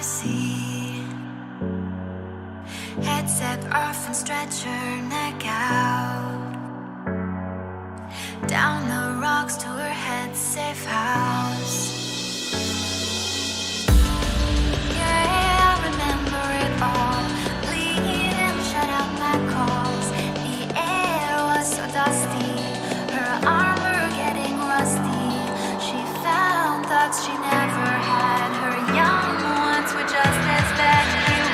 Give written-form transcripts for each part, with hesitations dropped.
sea. Headset off and stretch her neck out. Down the rocks to her head's safe house. Yeah, I remember it all. Bleed and shut out my calls. The air was so dusty, her armor getting rusty. She found thoughts she never had. Her young ones were just as bad. Say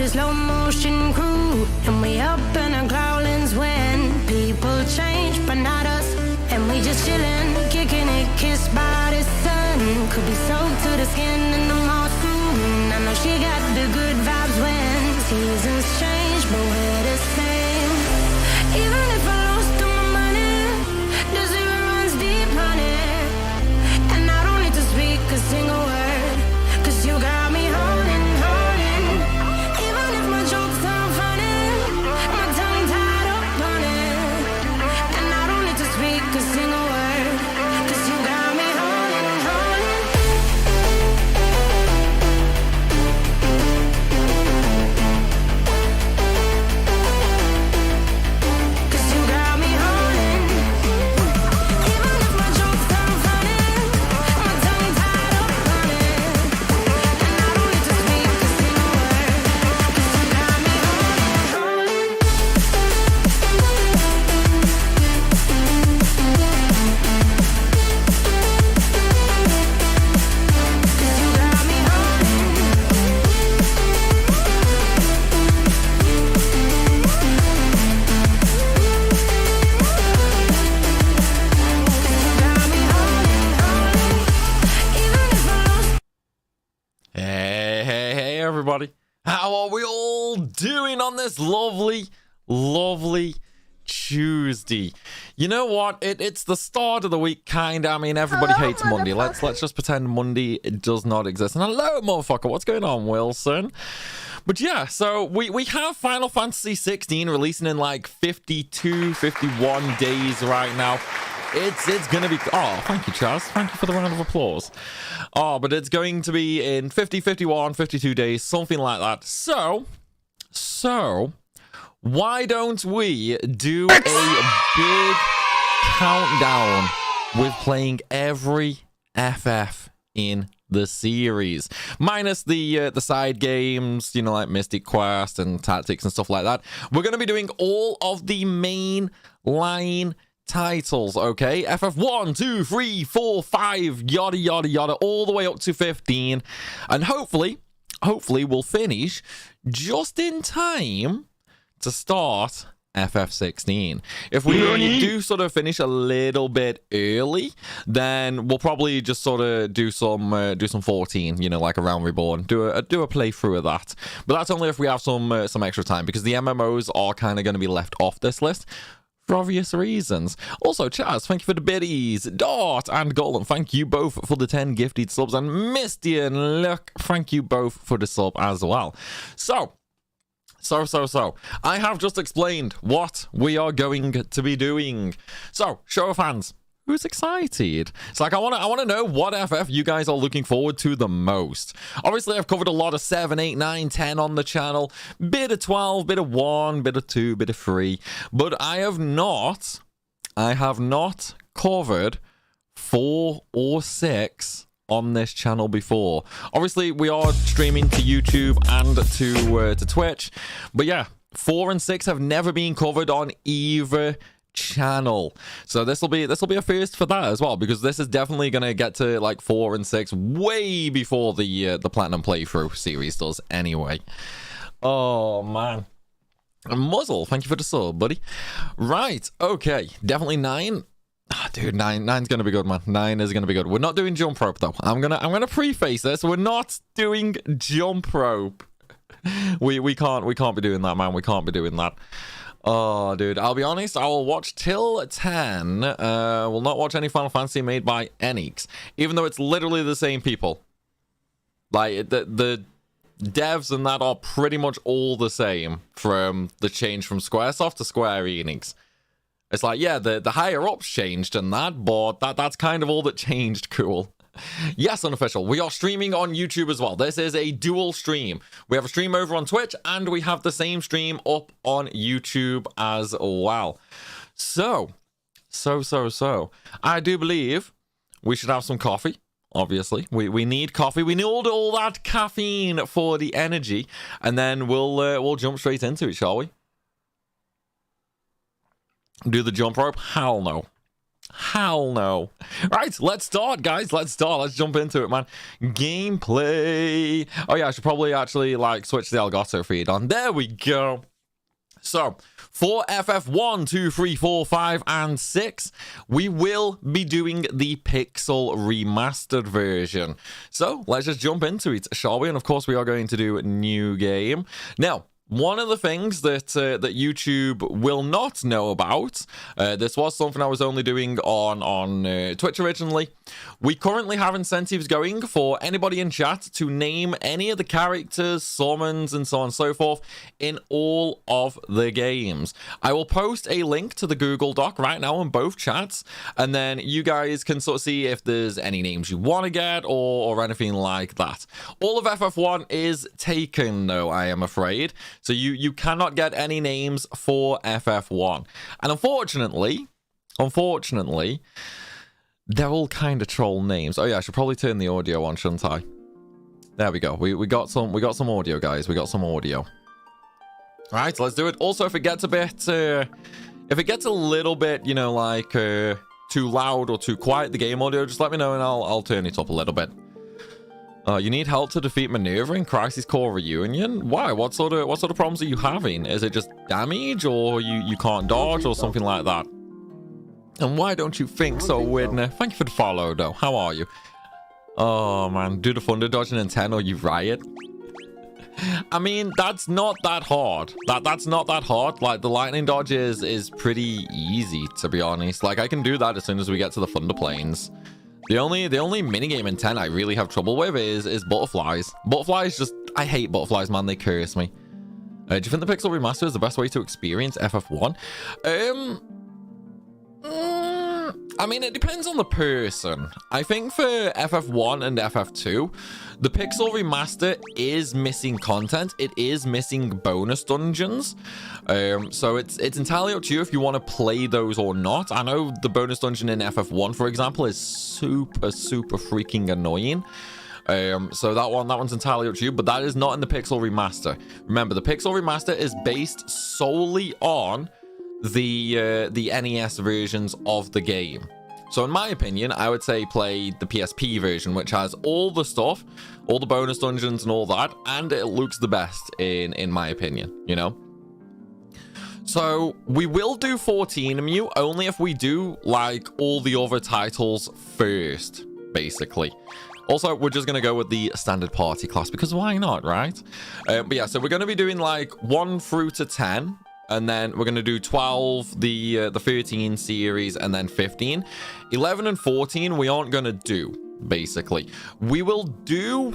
a slow motion crew, and we up in our growlings when people change, but not us. And we just chillin', kicking it, kissed by the sun. Could be soaked to the skin in the moss. I know she got the good vibes when seasons change, but we're the same. Even if I lost all my money, the zero runs deep, honey. And I don't need to speak a single word, 'cause you got me holding, holding. Even if my jokes aren't funny, my tongue tied up on it. And I don't need to speak a single word, 'cause you got me holding, holding. 'Cause you got me holding. Even if my jokes aren't funny, my tongue tied up on it. And I don't need to speak a single word, 'cause you got me holding, holding. 'Cause you got me holding. Hey, everybody. How are we all doing on this lovely Tuesday? You know what? It's the start of the week, kind of. I mean, everybody hates Monday. Let's just pretend Monday does not exist. And hello, motherfucker. What's going on, Wilson? But yeah, so we have Final Fantasy 16 releasing in like 52, 51 days right now. It's gonna be, oh, thank you, Chaz, thank you for the round of applause. Oh, but it's going to be in 50, 51, 52 days, something like that. So why don't we do a big countdown with playing every FF in the series, minus the side games, you know, like Mystic Quest and Tactics and stuff like that. We're going to be doing all of the main line titles, okay? FF 1, 2, 3, 4, 5, yada yada yada, all the way up to 15, and hopefully we'll finish just in time to start FF16. If we do sort of finish a little bit early, then we'll probably just sort of do some 14, you know, like a Realm Reborn, do a playthrough of that. But that's only if we have some extra time, because the MMOs are kind of going to be left off this list for obvious reasons. Also, Chaz, thank you for the biddies. Dart and Golem, thank you both for the 10 gifted subs, and Misty and Luck, thank you both for the sub as well. So I have just explained what we are going to be doing. So, show of hands, who's excited? It's like, I want to know what FF you guys are looking forward to the most. Obviously, I've covered a lot of 7, 8, 9, 10 on the channel. Bit of 12, bit of 1, bit of 2, bit of 3. But I have not covered 4 or 6 on this channel before. Obviously, we are streaming to YouTube and to Twitch, but yeah, 4 and 6 have never been covered on either channel. So this will be a first for that as well, because this is definitely gonna get to like 4 and 6 way before the Platinum playthrough series does anyway. Oh man. Muzzle, thank you for the sub, buddy. Right, okay, definitely 9. Dude, 9's gonna be good, man. 9 is gonna be good. We're not doing jump rope though. I'm gonna preface this. We're not doing jump rope. We can't be doing that, man. We can't be doing that. Oh, dude, I'll be honest. I will watch till 10. Will not watch any Final Fantasy made by Enix, even though it's literally the same people. Like the devs and that are pretty much all the same from the change from Squaresoft to Square Enix. It's like, yeah, the higher ups changed and that, but that's kind of all that changed. Cool. Yes, unofficial. We are streaming on YouTube as well. This is a dual stream. We have a stream over on Twitch and we have the same stream up on YouTube as well. So, I do believe we should have some coffee. Obviously, we need coffee. We need all that caffeine for the energy, and then we'll jump straight into it, shall we? Do the jump rope? Hell no. Hell no. Right, let's start, guys. Let's start. Let's jump into it, man. Gameplay. Oh, yeah, I should probably actually, like, switch the Elgato feed on. There we go. So, for FF1, 2, 3, 4, 5, and 6, we will be doing the Pixel Remastered version. So, let's just jump into it, shall we? And, of course, we are going to do a new game. Now, one of the things that that YouTube will not know about, this was something I was only doing on Twitch originally. We currently have incentives going for anybody in chat to name any of the characters, summons, and so on and so forth in all of the games. I will post a link to the Google Doc right now in both chats, and then you guys can sort of see if there's any names you want to get or anything like that. All of FF1 is taken, though, I am afraid. So you cannot get any names for FF1. And unfortunately, they're all kind of troll names. Oh yeah, I should probably turn the audio on, shouldn't I? There we go. We got some audio, guys. We got some audio. Right, let's do it. Also, if it gets a bit if it gets a little bit, you know, like too loud or too quiet, the game audio, just let me know and I'll turn it up a little bit. You need help to defeat Maneuver in Crisis Core Reunion? Why? What sort of problems are you having? Is it just damage, or you can't dodge, or something like that? And why don't you think so, Widner? Thank you for the follow, though. How are you? Oh, man. Do the thunder dodge in 10 or you riot? I mean, that's not that hard. That's not that hard. Like, the lightning dodge is pretty easy, to be honest. Like, I can do that as soon as we get to the thunder planes. The only minigame in 10 I really have trouble with is butterflies. Butterflies just... I hate butterflies, man. They curse me. Do you think the Pixel Remaster is the best way to experience FF1? I mean, it depends on the person. I think for FF1 and FF2, the Pixel Remaster is missing content. It is missing bonus dungeons. So it's entirely up to you if you want to play those or not. I know the bonus dungeon in FF1, for example, is super freaking annoying. So that one's entirely up to you, but that is not in the Pixel Remaster. Remember, the Pixel Remaster is based solely on the NES versions of the game. So in my opinion, I would say play the PSP version, which has all the stuff, all the bonus dungeons and all that, and it looks the best in my opinion, you know? So we will do 14mu only if we do like all the other titles first, basically. Also, we're just going to go with the standard party class because why not, right? But yeah, so we're going to be doing like 1 through to 10. And then we're going to do 12, the 13 series, and then 15. 11 and 14 we aren't going to do, basically. We will do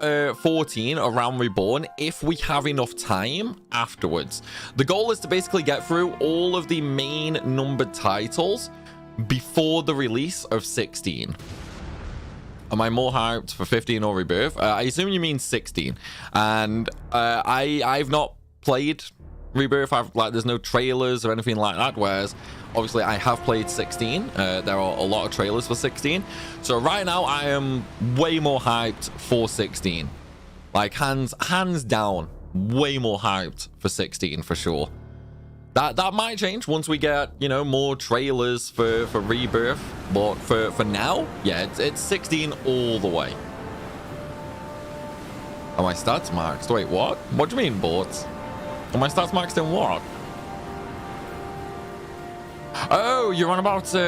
14, A Realm Reborn, if we have enough time afterwards. The goal is to basically get through all of the main numbered titles before the release of 16. Am I more hyped for 15 or Rebirth? I assume you mean 16. And I've not played Rebirth. There's no trailers or anything like that, whereas obviously I have played 16. There are a lot of trailers for 16, so right now I am way more hyped for 16. Like hands down, way more hyped for 16 for sure. That might change once we get, you know, more trailers for Rebirth, but for now, yeah, it's 16 all the way. Are my stats maxed? Wait, what do you mean, bots? Are my stats maxed in what? Oh, you're on about to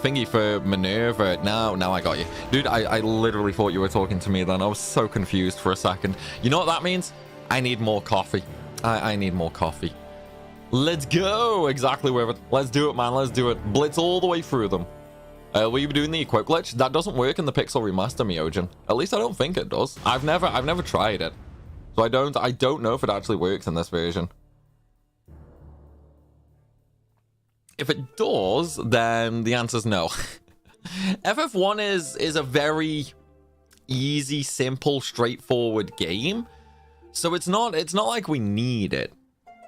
thingy for Minerva. Now I got you. Dude, I literally thought you were talking to me then. I was so confused for a second. You know what that means? I need more coffee. I need more coffee. Let's go. Exactly where it. Let's do it, man. Let's do it. Blitz all the way through them. Will you be doing the equip glitch? That doesn't work in the Pixel Remaster, Miojin. At least I don't think it does. I've never tried it. So I don't know if it actually works in this version. If it does, then the answer's no. FF1 is a very easy, simple, straightforward game. So it's not like we need it.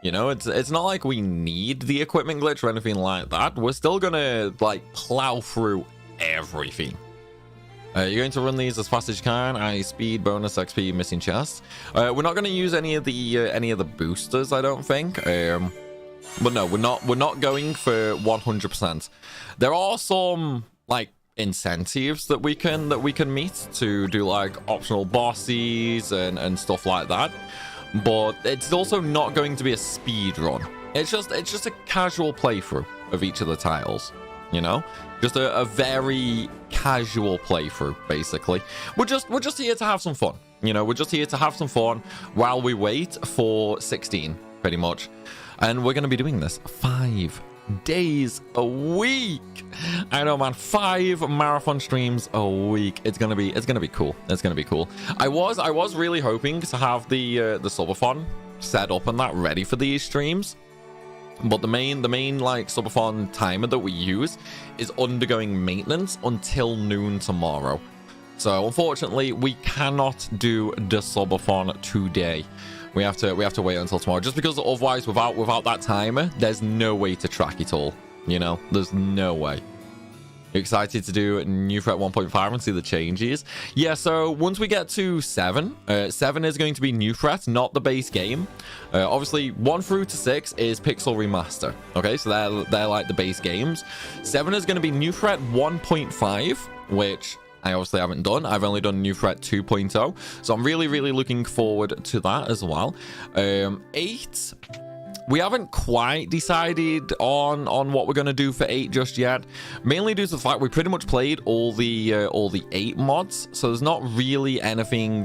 You know, it's not like we need the equipment glitch or anything like that. We're still gonna like plow through everything. You're going to run these as fast as you can. Speed, bonus, XP, missing chests. We're not going to use any of the boosters, I don't think. But no, we're not going for 100%. There are some like incentives that we can meet to do like optional bosses and stuff like that. But it's also not going to be a speed run. It's just a casual playthrough of each of the tiles, you know? Just a very casual playthrough, basically. We're just here to have some fun. You know, we're just here to have some fun while we wait for 16, pretty much. And we're going to be doing this 5 days a week. I know, man. 5 marathon streams a week. It's gonna be cool. It's gonna be cool. I was really hoping to have the subathon set up and that ready for these streams, but the main like subathon timer that we use is undergoing maintenance until noon tomorrow. So unfortunately, we cannot do the subathon today. We have to wait until tomorrow, just because otherwise, without that timer, there's no way to track it all. You know, there's no way. You're excited to do new threat 1.5 and see the changes? Yeah. So once we get to 7, 7 is going to be new threat, not the base game. Obviously, 1 through to 6 is Pixel Remaster. Okay, so they're like the base games. 7 is going to be new threat 1.5, which I obviously haven't done. I've only done new threat 2.0, so I'm really looking forward to that as well. 8, we haven't quite decided on what we're going to do for 8 just yet, mainly due to the fact we pretty much played all the 8 mods, so there's not really anything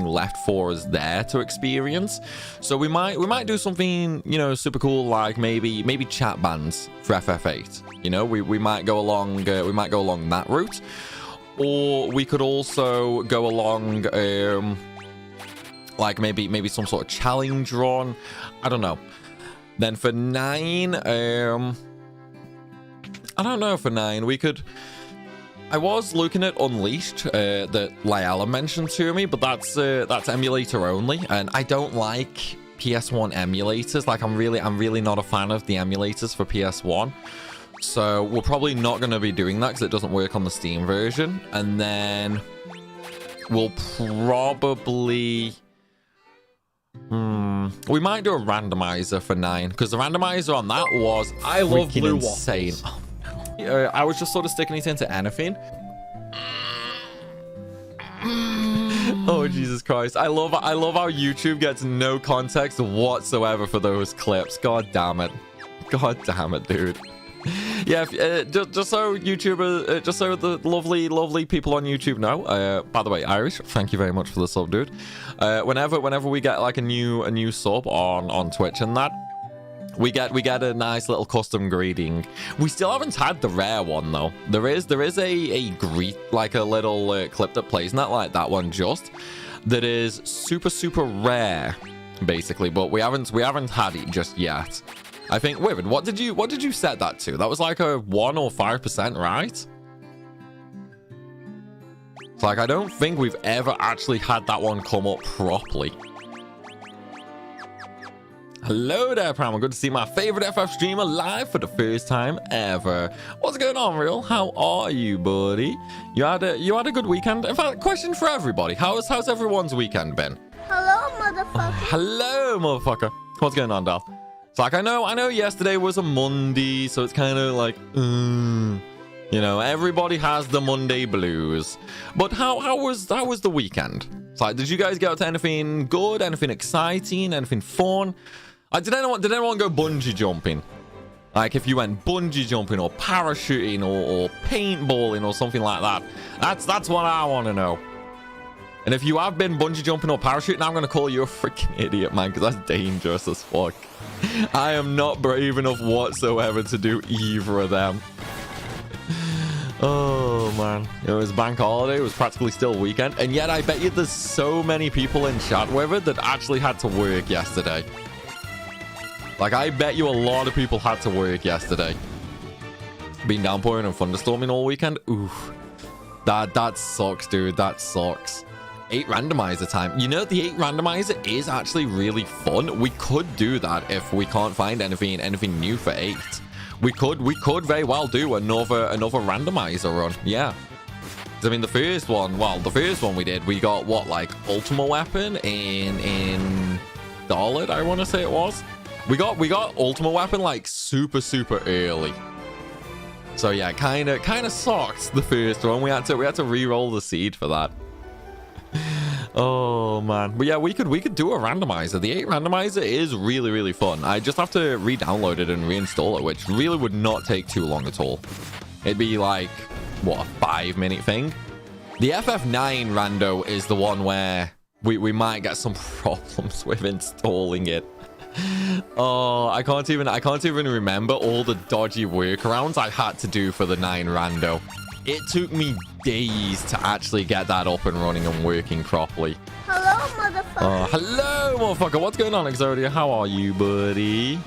left for us there to experience. So we might do something, you know, super cool, like maybe chat bans for FF8. You know, we might go along that route. Or we could also go along, like maybe some sort of challenge run. I don't know. Then for 9, I don't know. For 9, we could. I was looking at Unleashed that Lyala mentioned to me, but that's emulator only, and I don't like PS1 emulators. Like I'm really not a fan of the emulators for PS1. So we're probably not going to be doing that because it doesn't work on the Steam version. And then we'll probably... we might do a randomizer for 9 because the randomizer on that was I love blue insane. Oh, no. I was just sort of sticking it into anything. Oh, Jesus Christ. I love how YouTube gets no context whatsoever for those clips. God damn it. God damn it, dude. Yeah, just so YouTubers, just so the lovely people on YouTube know. By the way, Irish, thank you very much for the sub, dude. Whenever we get like a new sub on Twitch and that, we get a nice little custom greeting. We still haven't had the rare one though. There is a greet, like a little clip that plays not like that one just, that is super rare, basically. But we haven't had it just yet. I think, wait, what did you set that to? That was like a 1 or 5%, right? It's like, I don't think we've ever actually had that one come up properly. Hello there, Primal. Good to see my favorite FF streamer live for the first time ever. What's going on, Real? How are you, buddy? You had a good weekend? In fact, question for everybody. How's everyone's weekend been? Hello, motherfucker. Hello, motherfucker. What's going on, Dal? It's like, I know yesterday was a Monday, so it's kind of like, you know, everybody has the Monday blues. But how was the weekend? It's like, did you guys get out to anything good, anything exciting, anything fun? Did anyone go bungee jumping? Like, if you went bungee jumping or parachuting or paintballing or something like that, that's what I want to know. And if you have been bungee jumping or parachuting, I'm going to call you a freaking idiot, man, because that's dangerous as fuck. I am not brave enough whatsoever to do either of them. Oh, man. It was bank holiday. It was practically still weekend. And yet I bet you there's so many people in chat with it that actually had to work yesterday. Like, I bet you a lot of people had to work yesterday. Been downpouring and thunderstorming all weekend. Oof. That sucks, dude. That sucks. 8 randomizer time. You know, the 8 randomizer is actually really fun. We could do that if we can't find anything new for 8. We could very well do another randomizer run. Yeah. I mean, the first one we did, we got what, like Ultima Weapon in Dalit, I want to say it was. We got ultimate weapon like super early. So yeah, kind of sucked the first one. We had to re-roll the seed for that. Oh man, but yeah, we could do a randomizer. The 8 randomizer is really fun. I just have to re-download it and reinstall it, which really would not take too long at all. It'd be like what, a 5-minute thing. The FF9 rando is the one where we might get some problems with installing it. Oh, I can't even remember all the dodgy workarounds I had to do for the 9 rando. It took me days to actually get that up and running and working properly. Hello, motherfucker. Oh, hello, motherfucker. What's going on, Exodia? How are you, buddy?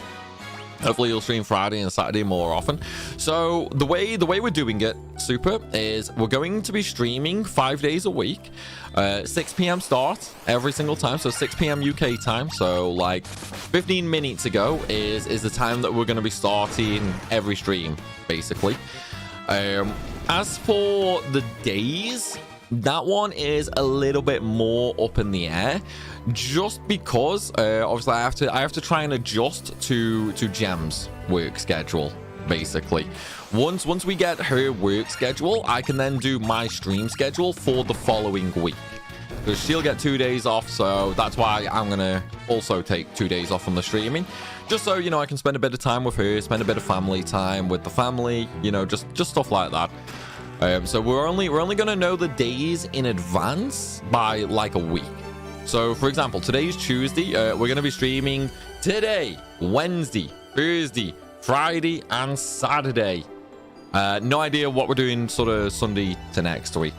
Hopefully you'll stream Friday and Saturday more often. So the way we're doing it, Super, is we're going to be streaming 5 days a week. 6 p.m. start every single time. So 6 p.m. UK time. So like 15 minutes ago is the time that we're going to be starting every stream, basically. As for the days, that one is a little bit more up in the air, just because obviously I have to try and adjust to Gem's work schedule. Basically, once we get her work schedule, I can then do my stream schedule for the following week, because she'll get 2 days off. So that's why I'm gonna also take 2 days off from the streaming, just so I can spend a bit of time with her, spend a bit of family time with the family, just stuff like that. So we're only gonna know the days in advance by like a week. So for example, today's Tuesday. We're gonna be streaming today, Wednesday, Thursday, Friday, and Saturday. No idea what we're doing sort of Sunday to next week.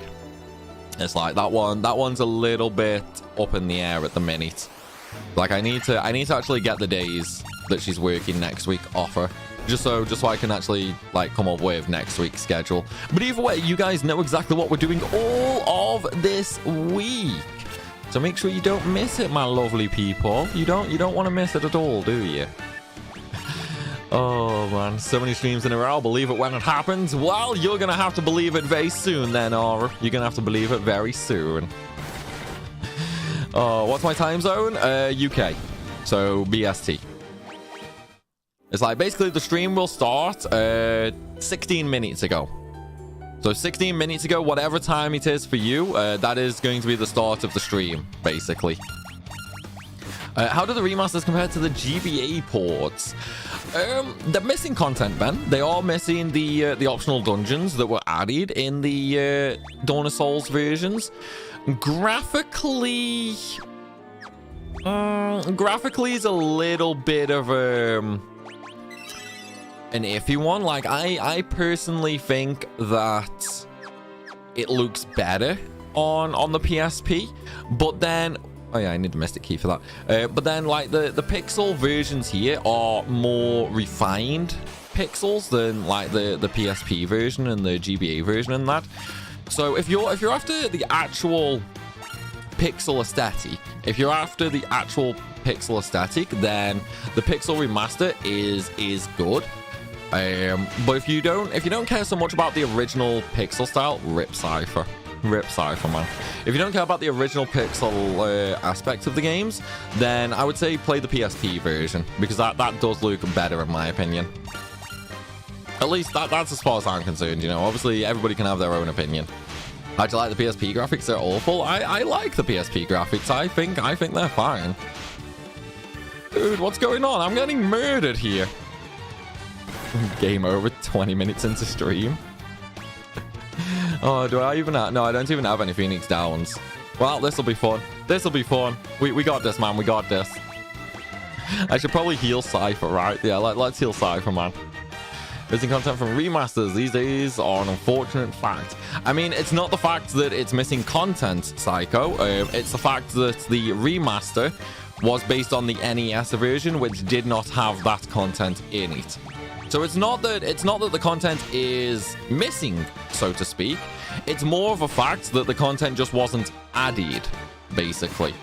It's like that one's a little bit up in the air at the minute. Like I need to actually get the days that she's working next week off her, just so I can actually like come up with next week's schedule. But either way, you guys know exactly what we're doing all of this week, so make sure you don't miss it, my lovely people. You don't want to miss it at all, do you? Oh man, so many streams in a row. I'll believe it when it happens. Well, you're gonna have to believe it very soon then, or you're gonna have to believe it very soon. Oh, what's my time zone? UK, so BST. It's like basically the stream will start 16 minutes ago. So 16 minutes ago, whatever time it is for you, that is going to be the start of the stream, basically. How do the remasters compare to the GBA ports? They're missing content, Ben. They are missing the optional dungeons that were added in the Dawn of Souls versions. Graphically is a little bit of an iffy one. Like I personally think that it looks better on the PSP, but then oh yeah, I need the Mystic Key for that. But then like the pixel versions here are more refined pixels than like the PSP version and the GBA version and that. So if you're after the actual pixel aesthetic, then the pixel remaster is good. But if you don't care so much about the original pixel style, rip Cypher, man. If you don't care about the original pixel aspect of the games, then I would say play the PSP version, because that does look better in my opinion. At least that's as far as I'm concerned. Obviously everybody can have their own opinion. I do like the PSP graphics. They're awful. I like the PSP graphics. I think they're fine. Dude, what's going on? I'm getting murdered here. Game over 20 minutes into stream. Oh, do I even have... No, I don't even have any Phoenix Downs. Well, this'll be fun. We got this, man. We got this. I should probably heal Cypher, right? Yeah, let's heal Cypher, man. Missing content from remasters these days are an unfortunate fact. I mean, it's not the fact that it's missing content, Psycho. It's the fact that the remaster was based on the NES version, which did not have that content in it. So it's not that the content is missing, so to speak. It's more of a fact that the content just wasn't added, basically.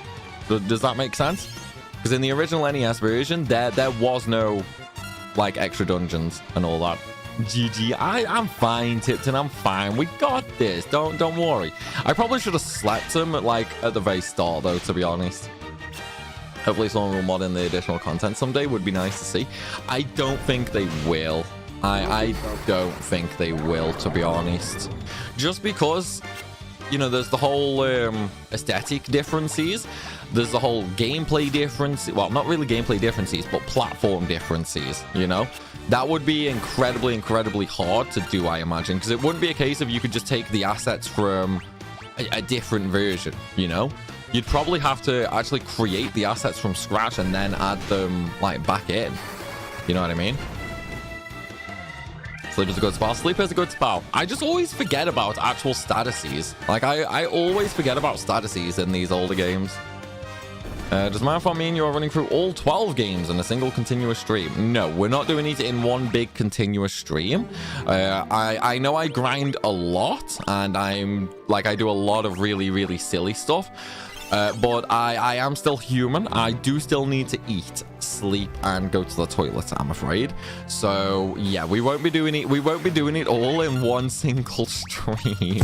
Does that make sense? Because in the original NES version, there was no like extra dungeons and all that. GG. I'm fine, Tipton. I'm fine. We got this. Don't worry. I probably should have slept him at the very start, though, to be honest. Hopefully someone will mod in the additional content someday. Would be nice to see. I don't think they will. I don't think they will, to be honest. Just because, you know, there's the whole aesthetic differences. There's the whole gameplay difference. Well, not really gameplay differences, but platform differences, you know? That would be incredibly, incredibly hard to do, I imagine. Because it wouldn't be a case of you could just take the assets from a different version, you know? You'd probably have to actually create the assets from scratch and then add them, like, back in. You know what I mean? Sleep is a good spell. Sleep is a good spell. I just always forget about actual statuses. Like, I always forget about statuses in these older games. Does Marathon mean you're running through all 12 games in a single continuous stream? No, we're not doing it in one big continuous stream. I know I grind a lot, and I do a lot of really, really silly stuff. But I am still human. I do still need to eat, sleep, and go to the toilet, I'm afraid. So yeah, we won't be doing it. We won't be doing it all in one single stream.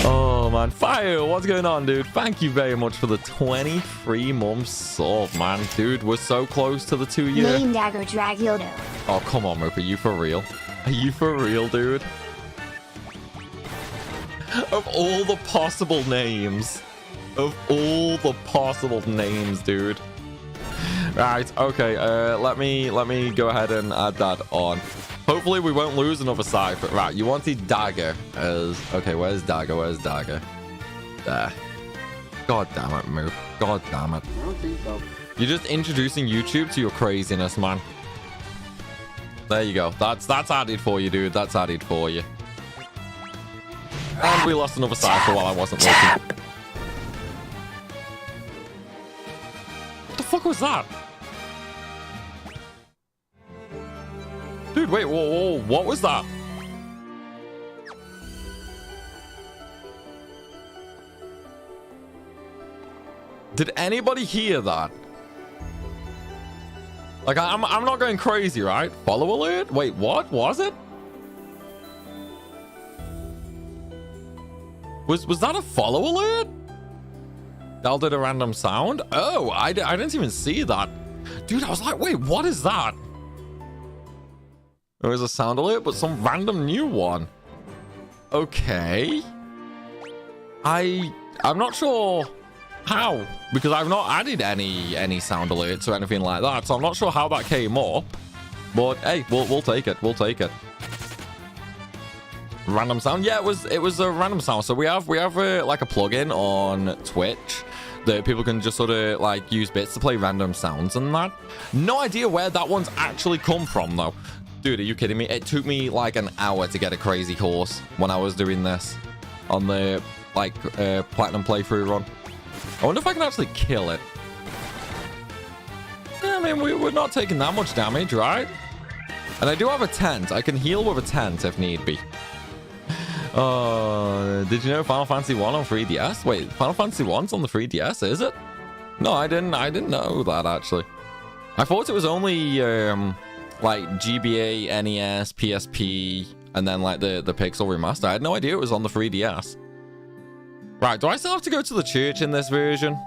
Oh man, Fire, what's going on, dude? Thank you very much for the 23 months sub, man. Dude, we're so close to the 2-year. Name Dagger Dragyodo. Oh, come on, Mope. Are you for real? Are you for real, dude? Of all the possible names. Of all the possible names, dude. Right, okay. Let me go ahead and add that on. Hopefully we won't lose another cipher. Right, you wanted Dagger as... Okay, where's Dagger? Where's Dagger? There. God damn it, Moop. God damn it. I don't think so. You're just introducing YouTube to your craziness, man. There you go. That's added for you, dude. That's added for you. And we lost another cipher while I wasn't looking. What the fuck was that? Dude, wait, whoa, what was that? Did anybody hear that? Like, I'm not going crazy, right? Follow alert? Wait, what was it? Was that a follow alert? Dal did a random sound? Oh, I didn't even see that. Dude, I was like, wait, what is that? It was a sound alert, but some random new one. Okay. I'm not sure how, because I've not added any sound alerts or anything like that, so I'm not sure how that came up. But hey, we'll take it. We'll take it. Random sound. Yeah, it was a random sound. So we have like a plugin on Twitch that people can just sort of like use bits to play random sounds and that. No idea where that one's actually come from though. Dude, are you kidding me? It took me like an hour to get a crazy horse when I was doing this on the like platinum playthrough run. I wonder if I can actually kill it. Yeah, I mean, we're not taking that much damage, right? And I do have a tent. I can heal with a tent if need be. Did you know Final Fantasy 1 on 3DS? Wait, Final Fantasy 1's on the 3DS, is it? No, I didn't know that actually. I thought it was only like GBA, NES, PSP, and then like the Pixel remaster. I had no idea it was on the 3DS. Right, do I still have to go to the church in this version?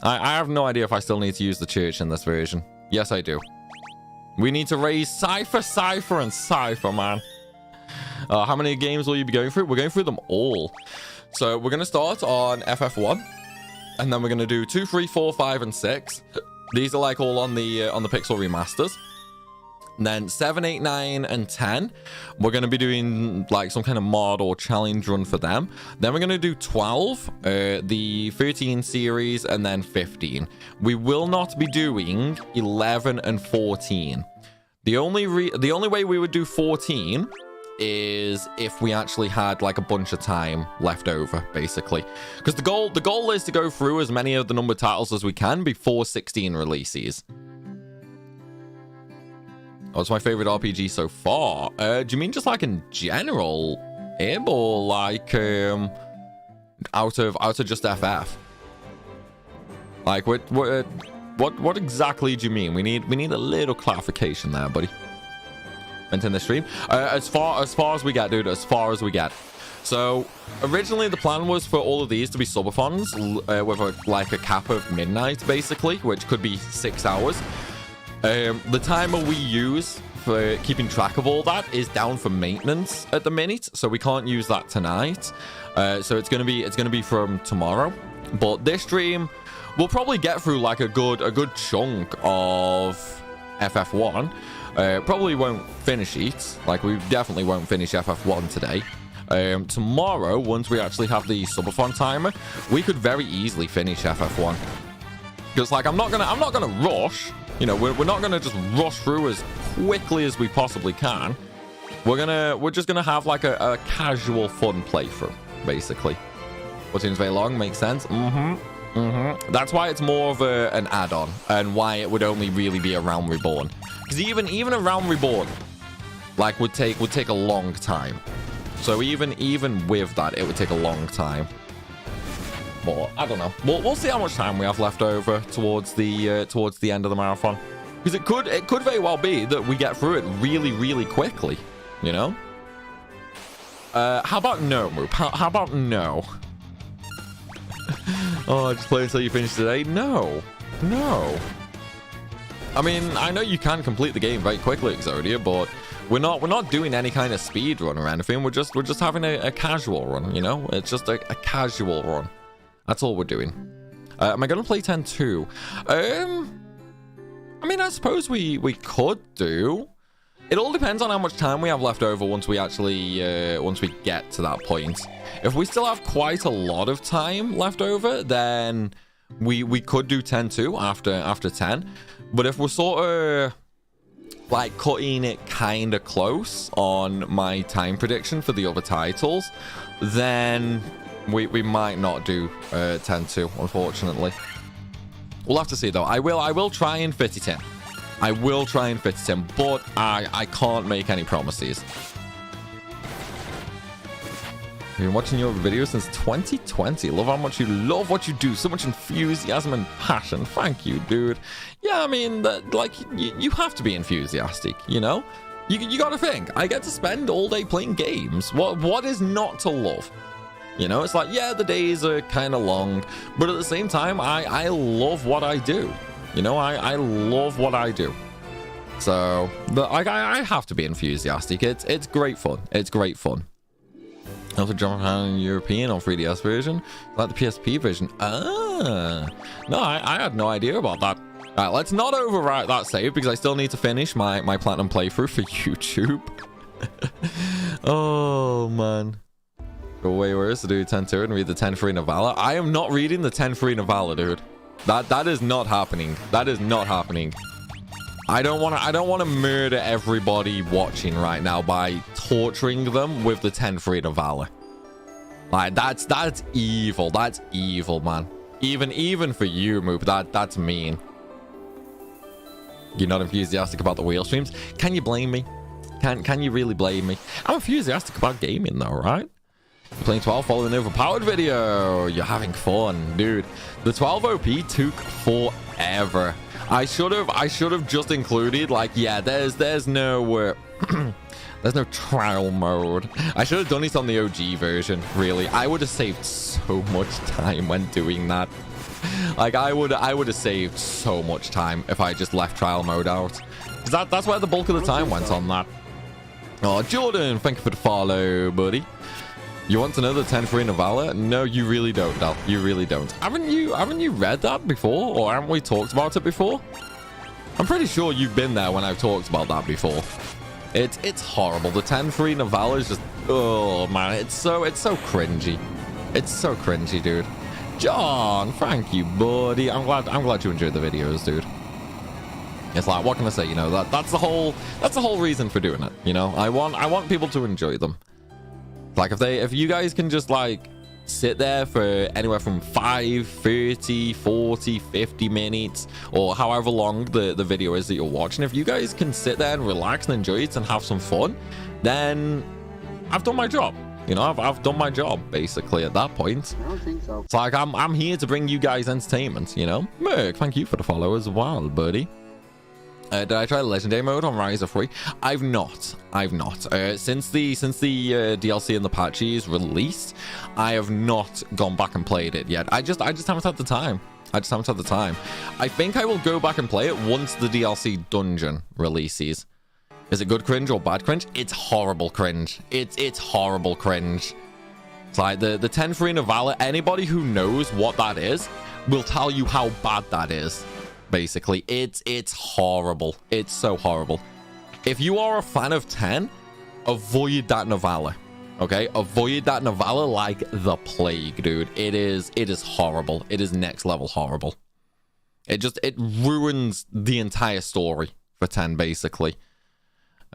I have no idea if I still need to use the church in this version. Yes, I do. We need to raise Cypher, and Cypher, man. How many games will you be going through? We're going through them all. So we're going to start on FF1. And then we're going to do 2, 3, 4, 5, and 6. These are like all on the Pixel remasters. And then 7, 8, 9, and 10. We're going to be doing like some kind of mod or challenge run for them. Then we're going to do 12, the 13 series, and then 15. We will not be doing 11 and 14. The only way we would do 14 is if we actually had like a bunch of time left over, basically, because the goal is to go through as many of the numbered titles as we can before 16 releases. Oh, it's my favorite RPG so far. Do you mean just like in general, Ib, or like out of just FF? Like what exactly do you mean? We need a little clarification there, buddy. In the stream, as far as we get, dude, as far as we get. So originally the plan was for all of these to be subathons with like a cap of midnight, basically, which could be 6 hours. The timer we use for keeping track of all that is down for maintenance at the minute, so we can't use that tonight. So it's gonna be from tomorrow. But this stream, we'll probably get through like a good chunk of FF1. Probably won't finish it. Like, we definitely won't finish FF1 today. Tomorrow, once we actually have the subathon timer, we could very easily finish FF1. Because, like, I'm not gonna rush. You know, we're not gonna just rush through as quickly as we possibly can. We're just gonna have like a casual, fun playthrough, basically. What seems very long makes sense. That's why it's more of an add-on, and why it would only really be a Realm Reborn. Because even a Realm Reborn, like, would take a long time. So even with that, it would take a long time. But I don't know. We'll see how much time we have left over towards the end of the marathon. Because it could very well be that we get through it really quickly. You know. How about no, Moop? How about no? Oh, just play until you finish today? No. I mean, I know you can complete the game very quickly, Exodia, but we're not doing any kind of speed run or anything. We're just having a casual run, you know? It's just a casual run. That's all we're doing. Am I gonna play 10-2? I mean, I suppose we could do. It all depends on how much time we have left over once we actually once we get to that point. If we still have quite a lot of time left over, then we could do 10-2 after 10. But if we're sort of like cutting it kind of close on my time prediction for the other titles, then we might not do 10-2, unfortunately. We'll have to see though. I will try and fit it in. I will try and fit it in, but I can't make any promises. I've been watching your videos since 2020. Love how much you love what you do. So much enthusiasm and passion. Thank you, dude. Yeah, I mean, like, you have to be enthusiastic, you know? You gotta think. I get to spend all day playing games. What is not to love? You know, it's like, yeah, the days are kind of long, but at the same time, I love what I do. You know, I love what I do. So, I have to be enthusiastic. It's great fun. It's great fun. Also, jump around in European or 3DS version, like the PSP version. Ah, no, I had no idea about that. All right, let's not overwrite that save because I still need to finish my platinum playthrough for YouTube. Oh man. Way worse to do 10-2 and read the 10-3 novella. I am not reading the 10-3 novella, dude. That is not happening. That is not happening. I don't want to murder everybody watching right now by torturing them with the 10-3 novella. Like, that's evil. That's evil, man. Even for you, Moop, that's mean. You're not enthusiastic about the wheel streams? Can you blame me? Can you really blame me? I'm enthusiastic about gaming though, right? Playing 12 following the Overpowered video. You're having fun, dude. The 12 OP took forever. I should have just included, like, yeah, there's no there's no trial mode. I should have done it on the OG version, really. I would have saved so much time when doing that. Like, I would have saved so much time if I just left trial mode out. Because that's where the bulk of the time went on that. Oh, Jordan, thank you for the follow, buddy. You want to know the 10-3 novella? No, you really don't, Dal. You really don't. Haven't you read that before? Or haven't we talked about it before? I'm pretty sure you've been there when I've talked about that before. It's horrible. The 10-3 novella is just, oh man, it's so cringy. It's so cringy, dude. John, thank you, buddy. I'm glad you enjoyed the videos, dude. It's like, what can I say? You know, that's the whole reason for doing it. You know, I want people to enjoy them. Like, if you guys can just, like, sit there for anywhere from 5, 30, 40, 50 minutes, or however long the video is that you're watching, if you guys can sit there and relax and enjoy it and have some fun, then I've done my job. You know, I've done my job, basically, at that point. I don't think so. It's like, I'm here to bring you guys entertainment, you know? Merc, thank you for the follow as well, buddy. Did I try legendary mode on Ryza 3? I've not. Since the DLC and the patches released, I have not gone back and played it yet. I just haven't had the time. I think I will go back and play it once the DLC dungeon releases. Is it good cringe or bad cringe? It's horrible cringe. It's horrible cringe. It's like the 10-3 in a Valor. Anybody who knows what that is will tell you how bad that is. Basically, it's horrible. It's so horrible. If you are a fan of 10, avoid that Navala. Okay, avoid that Navala like the plague, dude. It is horrible. It is next level horrible. It ruins the entire story for 10, basically.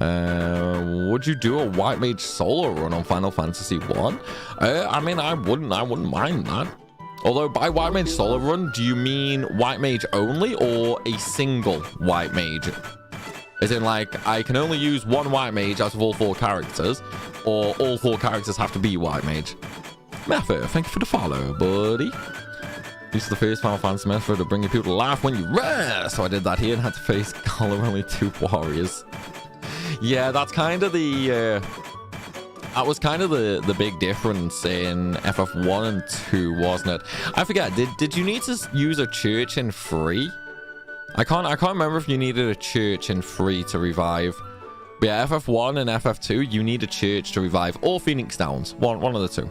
Would you do a White Mage solo run on Final Fantasy 1? I mean, I wouldn't mind that. Although, by White Mage solo run, do you mean White Mage only or a single White Mage? As in, like, I can only use one White Mage out of all 4 characters, or all 4 characters have to be White Mage? Method, thank you for the follow, buddy. Use the first Final Fantasy method to bring people to laugh when you rest. So I did that here and had to face color only 2 warriors. Yeah, that's kind of the... that was kind of the big difference in FF1 and 2, wasn't it? I forget, did you need to use a church in 3? I can't remember if you needed a church in 3 to revive. But yeah, FF1 and FF2, you need a church to revive. Or Phoenix Downs. One of the 2.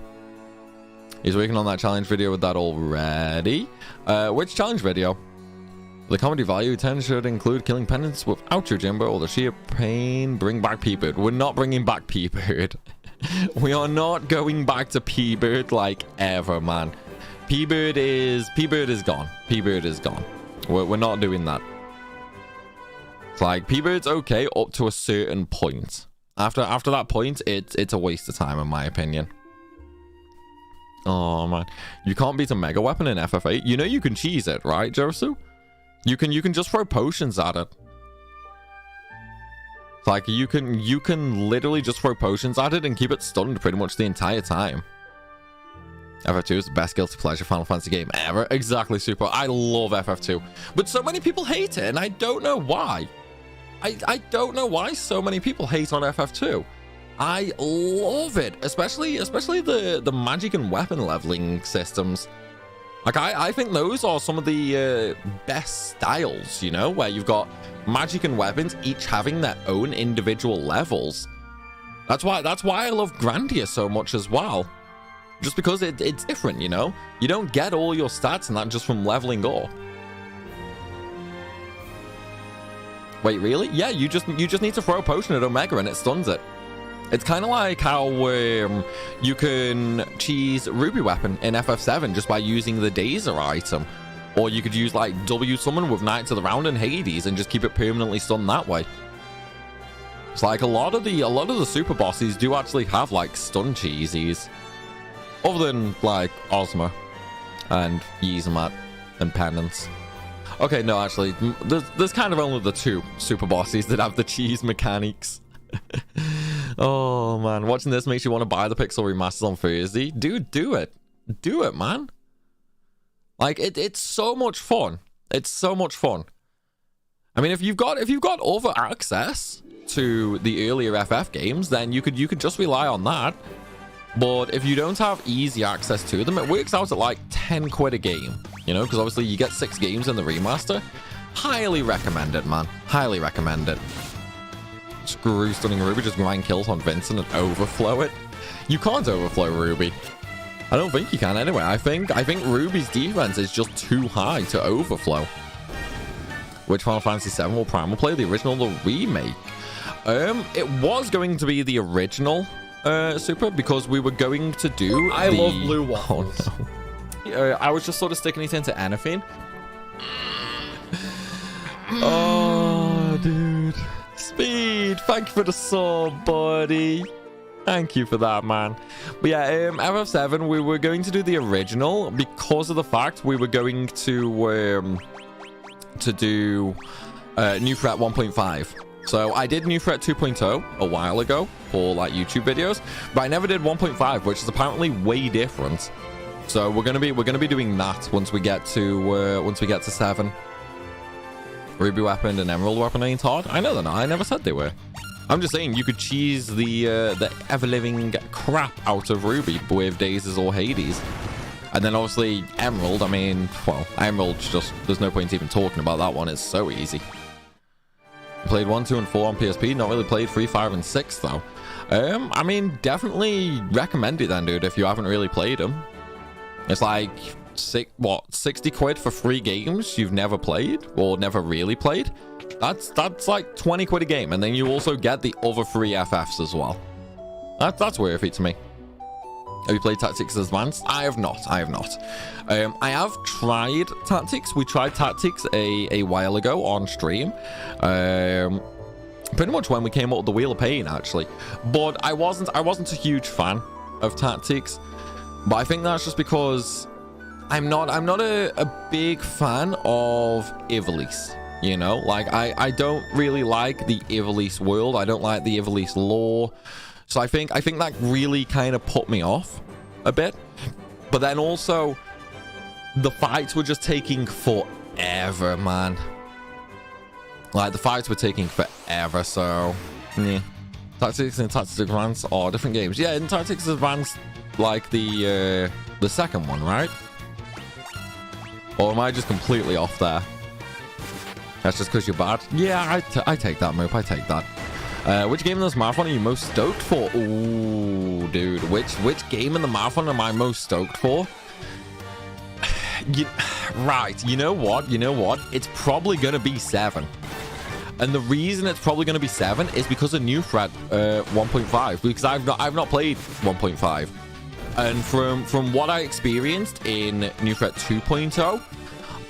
He's working on that challenge video with that already. Which challenge video? The comedy value 10 should include killing penance without your Jimbo or the sheer pain. Bring back Pbird. We're not bringing back Pbird. We are not going back to Pbird like ever, man. Pbird is gone. Pbird is gone. We're not doing that. It's like Pbird's okay up to a certain point. After that point, it's a waste of time in my opinion. Oh man, you can't beat a mega weapon in FF8. You know you can cheese it, right, Jerisu? You can just throw potions at it. It's like you can literally just throw potions at it and keep it stunned pretty much the entire time. FF2 is the best guilty pleasure Final Fantasy game ever. Exactly, Super. I love FF2. But so many people hate it, and I don't know why. I don't know why so many people hate on FF2. I love it. Especially the magic and weapon leveling systems. Like, I think those are some of the best styles, you know? Where you've got magic and weapons each having their own individual levels. That's why I love Grandia so much as well. Just because it's different, you know? You don't get all your stats and that just from leveling up. Wait, really? Yeah, you just need to throw a potion at Omega and it stuns it. It's kind of like how you can cheese Ruby Weapon in FF7 just by using the Dazer item. Or you could use like W Summon with Knights of the Round and Hades and just keep it permanently stunned that way. It's like a lot of the super bosses do actually have like stun cheesies. Other than like Ozma and Yzmat and Penance. Okay, no, actually, there's kind of only the 2 super bosses that have the cheese mechanics. Oh man, watching this makes you want to buy the Pixel remasters on Thursday. Dude, do it, man. Like it's so much fun. It's so much fun. I mean, if you've got other access to the earlier FF games, then you could just rely on that. But if you don't have easy access to them, it works out at like 10 quid a game, you know, because obviously you get 6 games in the remaster. Highly recommend it, man. Highly recommend it. Screw Stunning Ruby, just grind kills on Vincent and overflow it. You can't overflow Ruby. I don't think you can anyway. I think Ruby's defense is just too high to overflow. Which Final Fantasy 7 will Primal play? The original or the remake? It was going to be the original. Super, because we were going to do I love blue waffles. Oh no. I was just sort of sticking it into anything. Oh, dude. Speed, thank you for the sub, buddy. Thank you for that, man. But yeah, FF7, we were going to do the original because of the fact we were going to do New Threat 1.5. So I did New Threat 2.0 a while ago for like YouTube videos, but I never did 1.5, which is apparently way different. So we're gonna be doing that once we get to 7. Ruby weapon and emerald weapon ain't hard. I know they're not. I never said they were. I'm just saying you could cheese the ever-living crap out of Ruby with Daisies or Hades. And then obviously Emerald, I mean, well, Emerald's just, there's no point even talking about that one. It's so easy. Played 1, 2, and 4 on PSP. Not really played 3, 5, and 6 though. I mean, definitely recommend it then, dude, if you haven't really played them. It's like 60 quid for 3 games you've never played or never really played. That's like 20 quid a game, and then you also get the other 3 FFs as well. That's worth it to me. Have you played Tactics Advanced? I have not. I have tried Tactics. We tried Tactics a while ago on stream. Pretty much when we came up with the Wheel of Pain, actually. But I wasn't a huge fan of Tactics. But I think that's just because I'm not a big fan of Ivalice. You know, like I don't really like the Ivalice world. I don't like the Ivalice lore. So I think that really kind of put me off a bit. But then also the fights were just taking forever, man. Like the fights were taking forever, so yeah. Tactics and Tactics Advanced are different games. Yeah, in Tactics Advanced, like the second one, right? Or am I just completely off there? That's just because you're bad. Yeah, I take that, Moop. I take that. Which game in this marathon are you most stoked for? Ooh, dude. Which game in the marathon am I most stoked for? Right. You know what? It's probably going to be 7. And the reason it's probably going to be 7 is because of New Threat 1.5. Because I've not played 1.5. And from what I experienced in New Threat 2.0,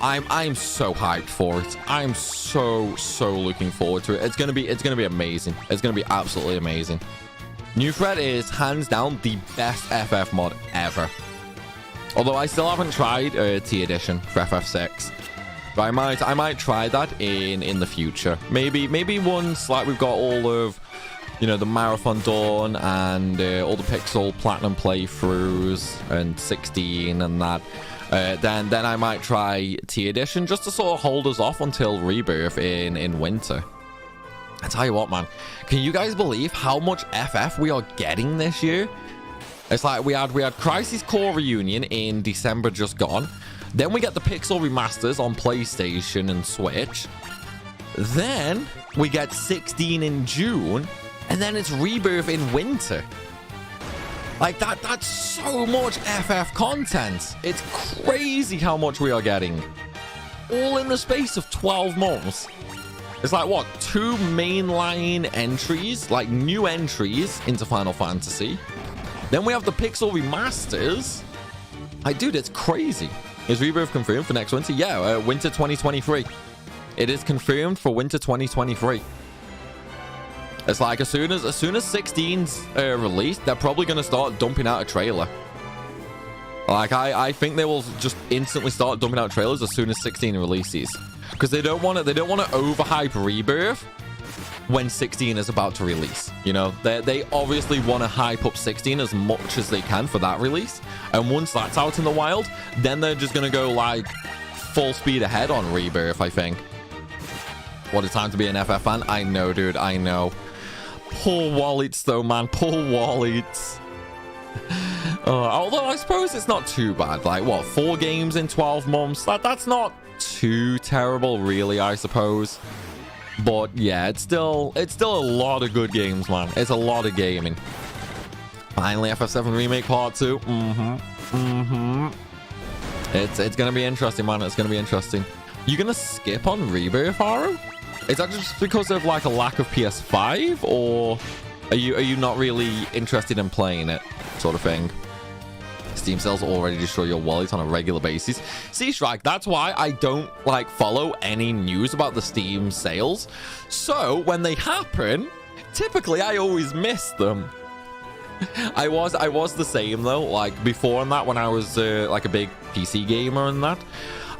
I'm so hyped for it. I'm so looking forward to it. It's gonna be amazing. It's gonna be absolutely amazing. New Threat is hands down the best FF mod ever. Although I still haven't tried T Edition for FF6, but I might try that in the future. Maybe once like we've got all of, you know, the marathon done and all the Pixel Platinum playthroughs and 16 and that. Then I might try T Edition just to sort of hold us off until Rebirth in winter. I tell you what, man, can you guys believe how much FF we are getting this year? It's like we had Crisis Core Reunion in December just gone. Then we get the Pixel remasters on PlayStation and Switch. Then we get 16 in June, and then it's Rebirth in winter. Like that's so much FF content. It's crazy how much we are getting. All in the space of 12 months. It's like, what, 2 mainline entries, like new entries into Final Fantasy. Then we have the Pixel remasters. Like, dude, it's crazy. Is Rebirth confirmed for next winter? Yeah, winter 2023. It is confirmed for winter 2023. It's like as soon as 16's released, they're probably going to start dumping out a trailer. Like I think they will just instantly start dumping out trailers as soon as 16 releases, because they don't want to overhype Rebirth when 16 is about to release. You know, they obviously want to hype up 16 as much as they can for that release, and once that's out in the wild, then they're just going to go like full speed ahead on Rebirth, I think. What a time to be an FF fan. I know, dude, I know. Poor wallets though, man. Poor wallets. Although I suppose it's not too bad. Like, what, 4 games in 12 months? That's not too terrible, really, I suppose. But yeah, it's still a lot of good games, man. It's a lot of gaming. Finally, FF7 Remake Part 2. It's gonna be interesting, man. It's gonna be interesting. You gonna skip on Rebirth, Haru? Is that just because of like a lack of PS5, or are you not really interested in playing it, sort of thing? Steam sales already destroy your wallet on a regular basis. See, Shrike, that's why I don't like follow any news about the Steam sales. So when they happen, typically I always miss them. I was the same though. Like before and that, when I was like a big PC gamer and that,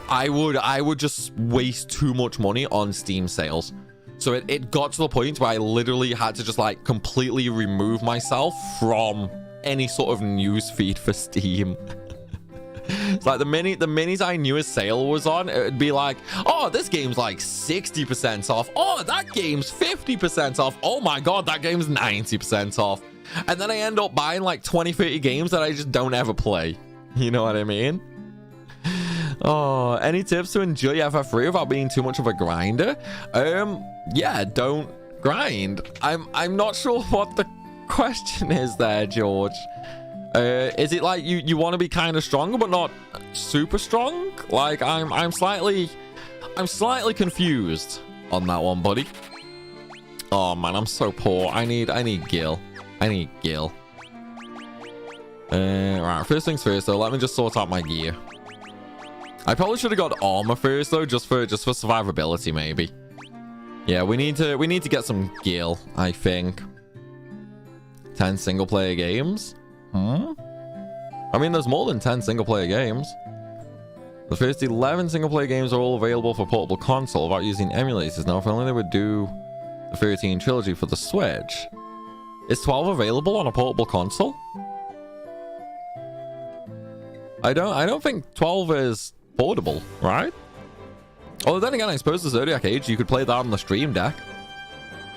I would just waste too much money on Steam sales. So it got to the point where I literally had to just like completely remove myself from any sort of news feed for Steam. It's like the minis I knew a sale was on, it would be like, oh, this game's like 60% off. Oh, that game's 50% off. Oh my god, that game's 90% off. And then I end up buying like 20, 30 games that I just don't ever play. You know what I mean? Oh, any tips to enjoy FF3 without being too much of a grinder? Yeah, don't grind. I'm not sure what the question is there, George. Is it like you want to be kind of stronger but not super strong? Like I'm slightly confused on that one, buddy. Oh man, I'm so poor. I need Gil. I need Gil. Right, first things first though, let me just sort out my gear. I probably should have got armor first though, just for survivability maybe. Yeah, we need to get some Gil, I think. 10 single player games? I mean, there's more than 10 single player games. The first 11 single player games are all available for portable console without using emulators. Now, if only they would do the 13 trilogy for the Switch. Is 12 available on a portable console? I don't think 12 is portable, right? Although then again, I suppose the Zodiac Age, you could play that on the Stream Deck.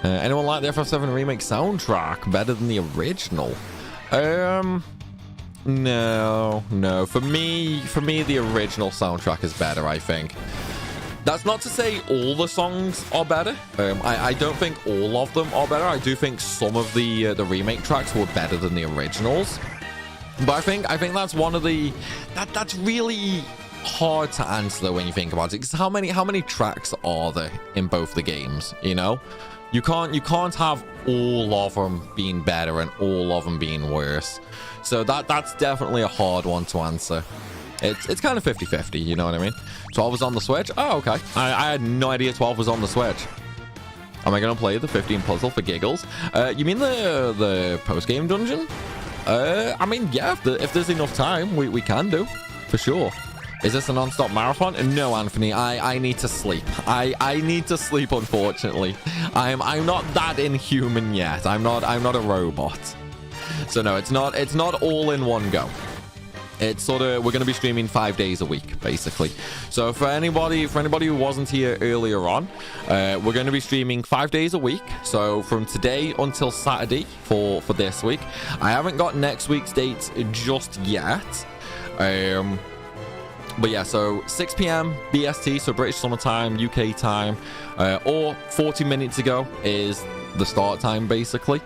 Anyone like the FF7 Remake soundtrack better than the original? No. For me, the original soundtrack is better, I think. That's not to say all the songs are better. I don't think all of them are better. I do think some of the remake tracks were better than the originals. But I think that's one of the that's really hard to answer though when you think about it. Because how many tracks are there in both the games? You know, you can't have all of them being better and all of them being worse. So that's definitely a hard one to answer. It's kind of 50-50, you know what I mean? 12 was on the Switch? Oh, okay. I had no idea 12 was on the Switch. Am I going to play the 15 puzzle for giggles? You mean the post-game dungeon? I mean, yeah, if there's enough time, we can do, for sure. Is this a non-stop marathon? No, Anthony, I need to sleep. I need to sleep, unfortunately. I'm not that inhuman yet. I'm not a robot. So no, it's not all in one go. It's sort of, we're going to be streaming 5 days a week, basically. So for anybody who wasn't here earlier on, we're going to be streaming 5 days a week. So from today until Saturday for this week. I haven't got next week's dates just yet. But yeah, so 6 p.m. BST, so British Summer Time, UK time, or 40 minutes ago is the start time, basically.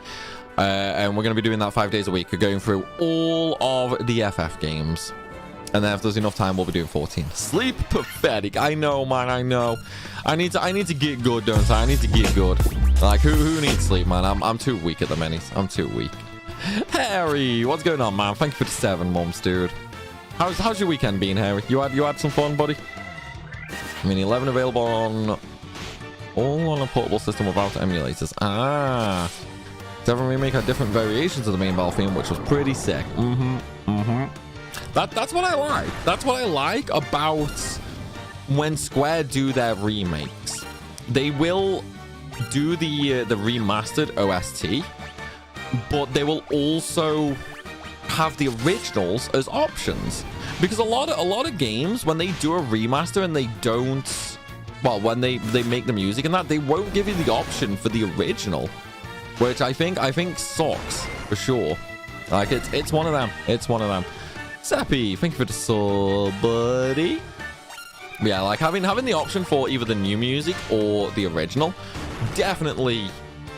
And we're going to be doing that 5 days a week. We're going through all of the FF games. And then if there's enough time, we'll be doing 14. Sleep pathetic. I know, man, I know. I need to get good, don't I? I need to get good. Like, who needs sleep, man? I'm too weak at the minute. I'm too weak. Harry, what's going on, man? Thank you for the 7 months, dude. How's your weekend been, Harry? You had some fun, buddy? I mean, 11 available on all on a portable system without emulators. Ah. 7 Remake had different variations of the main battle theme, which was pretty sick. That's what I like. That's what I like about when Square do their remakes. They will do the remastered OST, but they will also have the originals as options. Because a lot of games, when they do a remaster and they don't, well, when they make the music and that, they won't give you the option for the original. Which I think sucks for sure. Like it's one of them. It's one of them. Sappy, thank you for the sub, buddy. But yeah, like having the option for either the new music or the original, definitely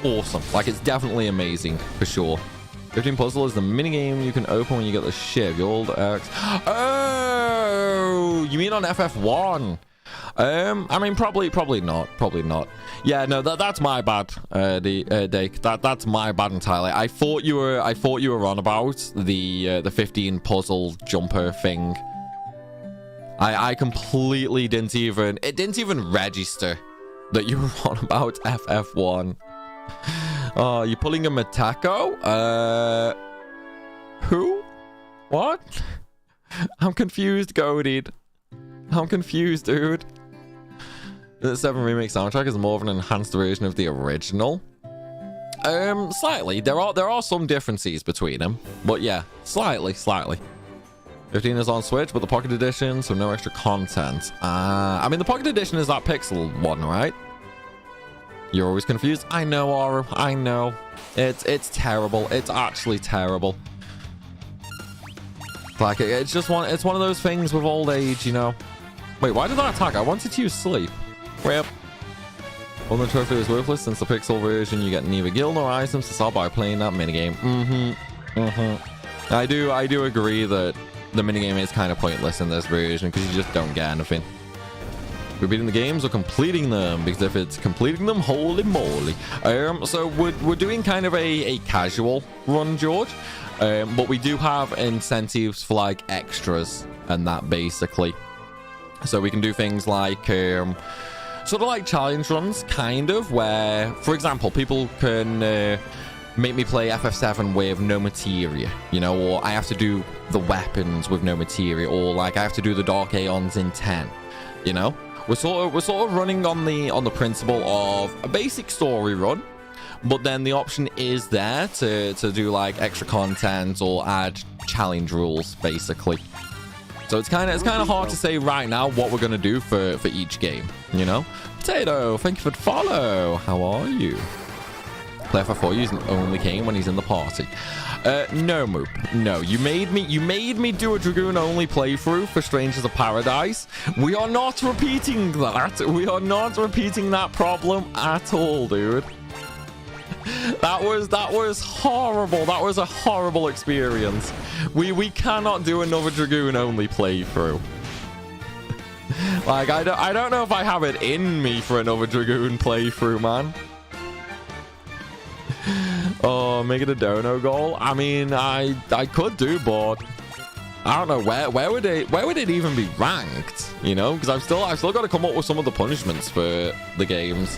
awesome. Like it's definitely amazing for sure. 15 puzzle is the minigame you can open when you get the shiv. Your old X. Oh, you mean on FF1? I mean, probably not. Yeah, no, that's my bad, Dake. That's my bad entirely. I thought you were on about the 15 puzzle jumper thing. I completely didn't even register that you were on about FF1. Oh, you're pulling a Matako? Who? What? I'm confused, Goated. I'm confused, dude. The 7 Remake soundtrack is more of an enhanced version of the original. Slightly. There are some differences between them, but yeah, slightly. 15 is on Switch, but the Pocket Edition, so no extra content. I mean, the Pocket Edition is that pixel one, right? You're always confused. I know, Aura. I know. It's terrible. It's actually terrible. Like, it's just one of those things with old age, you know. Wait, why did that attack? I wanted to use sleep. Rip. Well, the trophy is worthless since the pixel version you get neither guild nor items to sell by playing that minigame. I do agree that the minigame is kind of pointless in this version because you just don't get anything. We're beating the games or completing them, because if it's completing them, holy moly. So we're doing kind of a casual run, George, but we do have incentives for like extras and that basically. So we can do things like sort of like challenge runs, kind of, where, for example, people can make me play FF7 with no materia, you know, or I have to do the weapons with no materia, or like I have to do the Dark Aeons in 10, you know. We're sort of running on the principle of a basic story run, but then the option is there to do like extra content or add challenge rules, basically. So it's kind of hard to say right now what we're gonna do for each game, you know. Potato, thank you for the follow. How are you? Play FF4 using only Kane when he's in the party. No, Moop. No, you made me do a Dragoon only playthrough for Strangers of Paradise. We are not repeating that. We are not repeating that problem at all, dude. That was horrible. That was a horrible experience. We cannot do another Dragoon only playthrough. Like, I don't know if I have it in me for another Dragoon playthrough, man. Oh, make it a dono goal. I mean, I could do, but I don't know where would it even be ranked, you know, because I've still got to come up with some of the punishments for the games.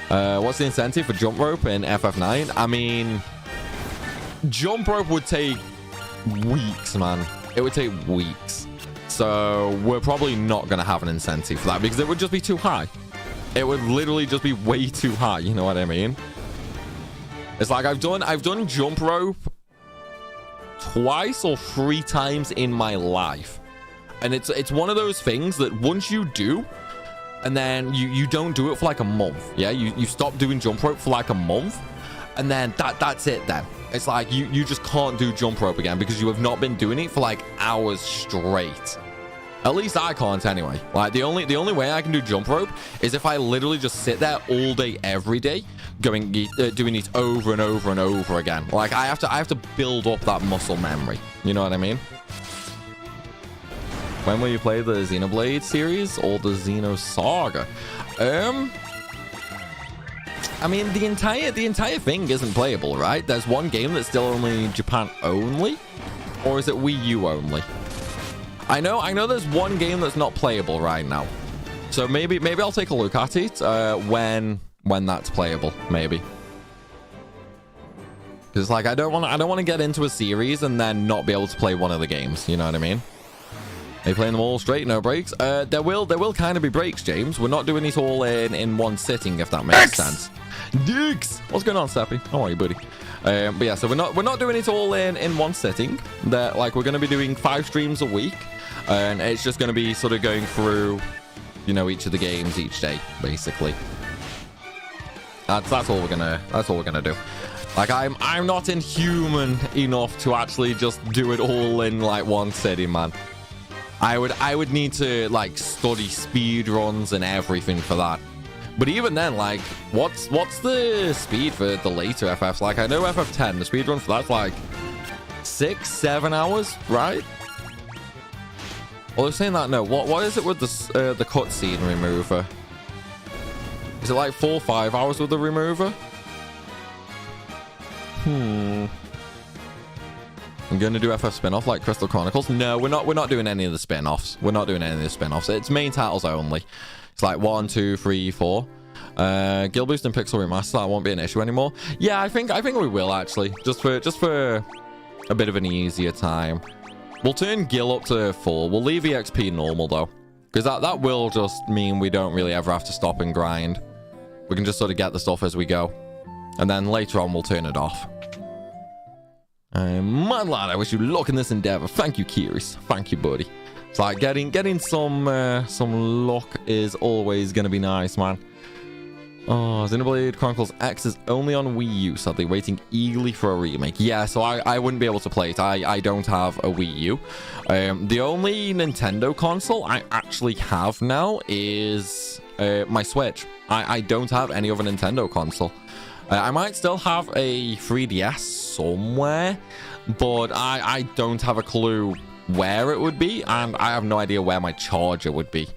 What's the incentive for jump rope in FF9? I mean, jump rope would take weeks, man. It would take weeks. So we're probably not going to have an incentive for that because it would just be too high. It would literally just be way too high. You know what I mean? It's like I've done jump rope twice or 3 times in my life. And it's one of those things that once you do, and then you don't do it for like a month. Yeah, you stop doing jump rope for like a month, and then that's it then. It's like you just can't do jump rope again because you have not been doing it for like hours straight. At least I can't anyway. Like the only way I can do jump rope is if I literally just sit there all day every day doing it over and over and over again. Like I have to build up that muscle memory. You know what I mean? When will you play the Xenoblade series or the Xeno Saga? I mean, the entire thing isn't playable, right? There's one game that's still only Japan only, or is it Wii U only? I know there's one game that's not playable right now. So maybe I'll take a look at it when that's playable, maybe. Because like I don't want to get into a series and then not be able to play one of the games, you know what I mean? Are you playing them all straight, no breaks? There will kind of be breaks, James. We're not doing it all in one sitting, if that makes sense. Dix! What's going on, Sappy? How are you, buddy? But yeah, so we're not doing it all in one sitting. That like we're going to be doing 5 streams a week, and it's just going to be sort of going through, you know, each of the games each day, basically. That's all we're gonna do. Like I'm not inhuman enough to actually just do it all in like one sitting, man. I would need to like study speed runs and everything for that. But even then, like, what's the speed for the later FFs? Like, I know FF10, the speed run for that's like 6-7 hours, right? Well, they're saying that no. What is it with the cutscene remover? Is it like 4-5 hours with the remover? I'm going to do FF spin-off like Crystal Chronicles. No, we're not doing any of the spin-offs. We're not doing any of the spin-offs. It's main titles only. It's like 1, 2, 3, 4. Guild Boost and Pixel Remaster, that won't be an issue anymore. Yeah, I think we will actually. Just for a bit of an easier time. We'll turn Gil up to 4. We'll leave EXP normal though. Because that will just mean we don't really ever have to stop and grind. We can just sort of get the stuff as we go. And then later on we'll turn it off. My lad, I wish you luck in this endeavor. Thank you, Enquiries. Thank you, buddy. It's like getting some luck is always gonna be nice, man. Oh, Xenoblade Chronicles X is only on Wii U, so they're waiting eagerly for a remake. Yeah, so I wouldn't be able to play it. I don't have a Wii U. The only Nintendo console I actually have now is my Switch. I don't have any other Nintendo console. I might still have a 3DS somewhere, but I don't have a clue where it would be, and I have no idea where my charger would be.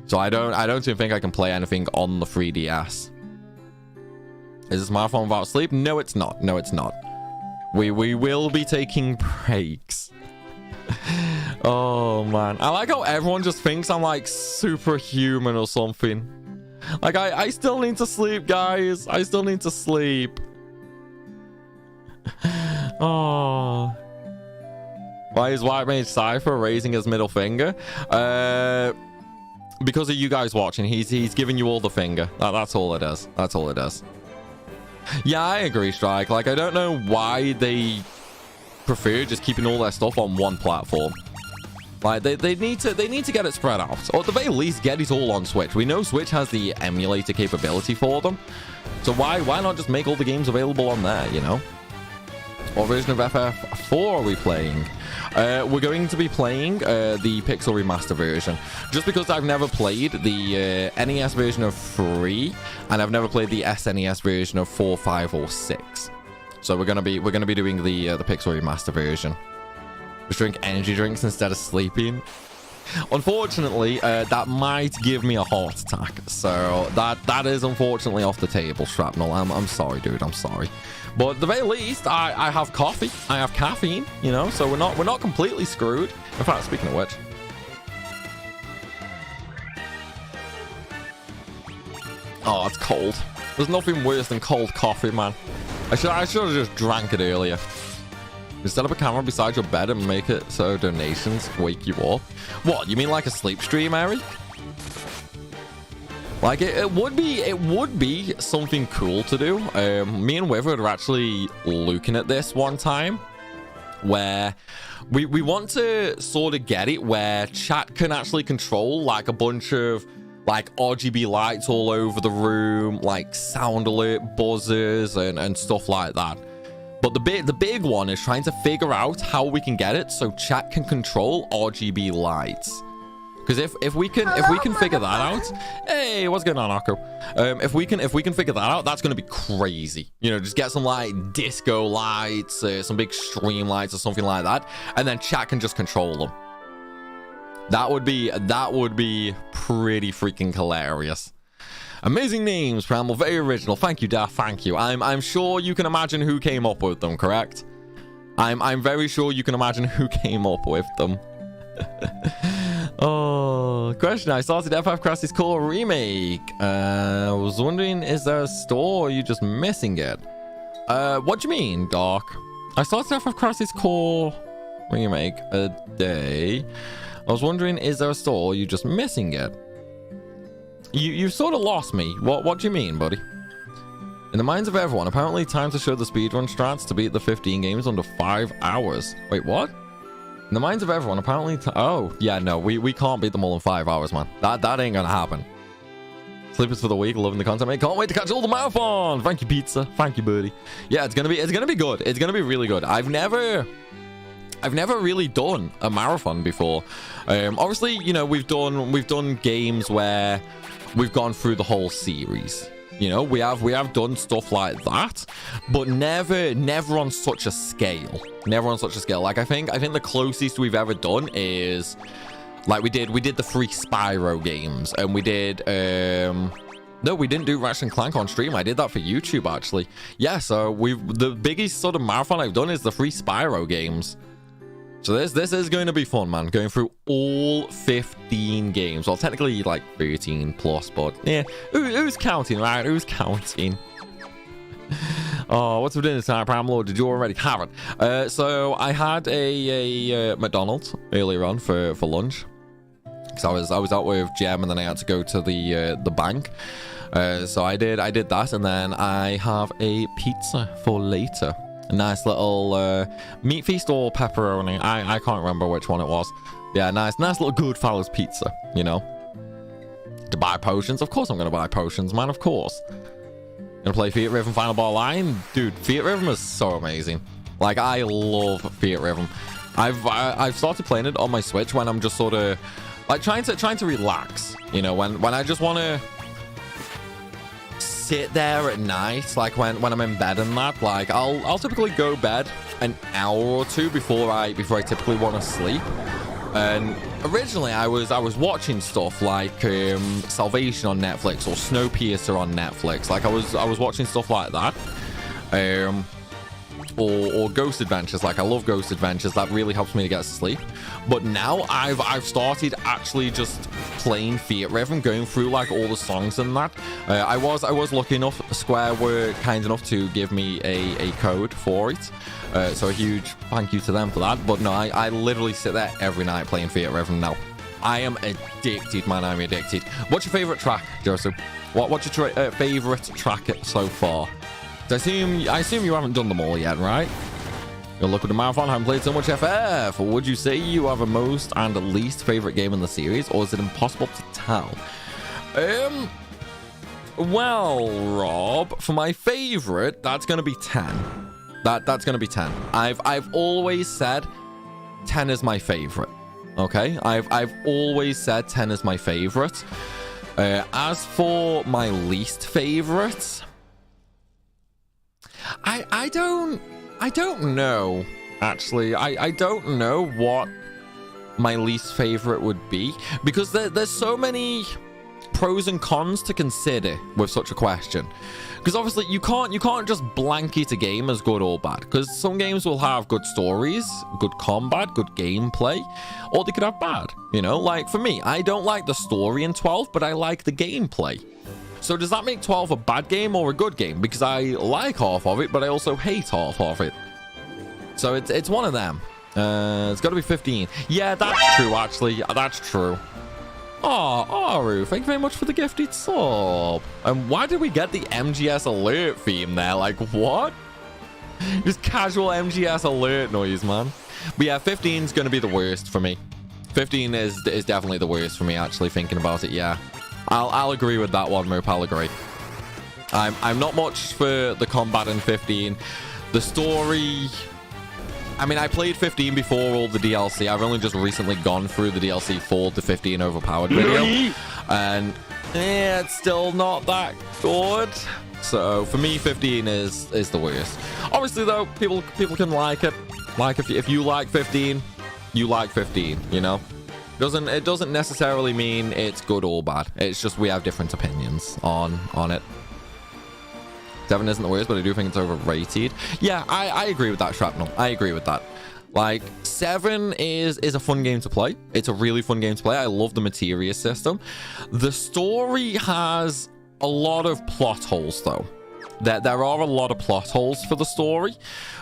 So I don't even think I can play anything on the 3DS. Is the smartphone without sleep? No, it's not. No, it's not. We will be taking breaks. Oh, man. I like how everyone just thinks I'm like superhuman or something. Like, I still need to sleep, guys. I still need to sleep. Oh. Why is White Mage Cypher raising his middle finger? Because of you guys watching. He's giving you all the finger. That's all it is. That's all it is. Yeah, I agree, Strike. Like, I don't know why they prefer just keeping all their stuff on one platform. Like, they need to get it spread out, or at the very least get it all on Switch. We know Switch has the emulator capability for them, so why not just make all the games available on there, you know? What version of FF4 are we playing? We're going to be playing the Pixel Remaster version, just because I've never played the NES version of 3, and I've never played the SNES version of 4, 5, or 6. So we're gonna be doing the Pixel Remaster version. Just drink energy drinks instead of sleeping. Unfortunately, that might give me a heart attack. So that is unfortunately off the table, Shrapnel. I'm sorry, dude. I'm sorry. But at the very least, I have coffee. I have caffeine, you know, so we're not completely screwed. In fact, speaking of which. Oh, it's cold. There's nothing worse than cold coffee, man. I should have just drank it earlier. Set up a camera beside your bed and make it so donations wake you up. What, you mean like a sleep stream, Eric? Like, it would be something cool to do. Me and Wither are actually looking at this one time, where we want to sort of get it where chat can actually control like a bunch of like RGB lights all over the room, like sound alert buzzers and stuff like that. But the big one is trying to figure out how we can get it so chat can control RGB lights. Because if we can figure that out, hey, what's going on, Akko? If we can figure that out, that's going to be crazy. You know, just get some like disco lights, some big stream lights or something like that, and then chat can just control them. That would be pretty freaking hilarious. Amazing names, Primal, very original. Thank you, Daft. Thank you. I'm sure you can imagine who came up with them, correct? I'm very sure you can imagine who came up with them. Oh, question. I started FF Crisis Core remake. I was wondering, is there a store or are you just missing it? What do you mean, Doc? I started FF Crisis Core remake a day. I was wondering, is there a store or are you just missing it? You sort of lost me. What do you mean, buddy? In the minds of everyone, apparently time to show the speedrun strats to beat the 15 games under 5 hours. Wait, what? In the minds of everyone, apparently... Oh, yeah, no, we can't beat them all in 5 hours, man. That ain't gonna happen. Sleepers for the week, loving the content, mate. Can't wait to catch all the marathon. Thank you, pizza. Thank you, buddy. Yeah, it's gonna be good. It's gonna be really good. I've never really done a marathon before. Obviously, you know, we've done games where we've gone through the whole series. You know, we have done stuff like that, but never on such a scale. Never on such a scale. Like I think the closest we've ever done is like we did the 3 Spyro games, and we did no, we didn't do Ratchet & Clank on stream. I did that for YouTube actually. Yeah, so the biggest sort of marathon I've done is the 3 Spyro games. So this is going to be fun, man. Going through all 15 games. Well, technically like 13 plus, but yeah. Who's counting, right? Who's counting? Oh, what's for dinner time, Primal? Did you already have it? So I had a McDonald's earlier on for lunch. Because I was out with Jem and then I had to go to the bank. So I did that, and then I have a pizza for later. A nice little meat feast or pepperoni. I can't remember which one it was. Yeah, nice little Goodfellas pizza, you know. To buy potions. Of course I'm going to buy potions, man. Of course. Gonna play Fiat Rhythm Final Bar Line. Dude, Fiat Rhythm is so amazing. Like, I love Fiat Rhythm. I've started playing it on my Switch when I'm just sort of like trying to relax, you know, when I just want to sit there at night, like when I'm in bed and that. Like I'll typically go bed an hour or two before I typically want to sleep. And originally I was watching stuff like Salvation on Netflix or Snowpiercer on Netflix. Like I was watching stuff like that. Or Ghost Adventures. Like I love Ghost Adventures. That really helps me to get to sleep. But now I've started actually just playing Fiat Rhythm, going through like all the songs and that. I was lucky enough. Square were kind enough to give me a code for it. So a huge thank you to them for that. But no, I literally sit there every night playing Fiat Rhythm now. I am addicted, man. I'm addicted. What's your favorite track, Joseph? What's your favorite track so far? I assume you haven't done them all yet, right? You'll look at the marathon, haven't played so much FF. Would you say you have a most and least favorite game in the series, or is it impossible to tell? Well, Rob, for my favorite, that's gonna be 10. That's gonna be 10. I've always said 10 is my favorite. Okay, I've always said 10 is my favorite. As for my least favorite, I don't know, actually. I don't know what my least favorite would be, because there's so many pros and cons to consider with such a question. Because obviously you can't just blanket a game as good or bad, because some games will have good stories, good combat, good gameplay, or they could have bad, you know. Like for me, I don't like the story in 12, but I like the gameplay. So does that make 12 a bad game or a good game? Because I like half of it, but I also hate half of it. So it's one of them. It's got to be 15. Yeah, that's true, actually. That's true. Oh, Aru, thank you very much for the gifted sub. And why did we get the MGS alert theme there? Like, what? Just casual MGS alert noise, man. But yeah, 15 is going to be the worst for me. 15 is definitely the worst for me, actually, thinking about it, yeah. I'll agree with that one, Moop. I'll agree. I'm not much for the combat in 15. The story, I mean, I played 15 before all the DLC. I've only just recently gone through the DLC for the 15 Overpowered video, and yeah, it's still not that good. So for me, 15 is the worst. Obviously, though, people can like it. Like if you like 15, you like 15. You know. It doesn't necessarily mean it's good or bad. It's just we have different opinions on it. 7 isn't the worst, but I do think it's overrated. Yeah, I agree with that, Shrapnel. I agree with that. Like, 7 is a fun game to play. It's a really fun game to play. I love the materia system. The story has a lot of plot holes, though. There are a lot of plot holes for the story,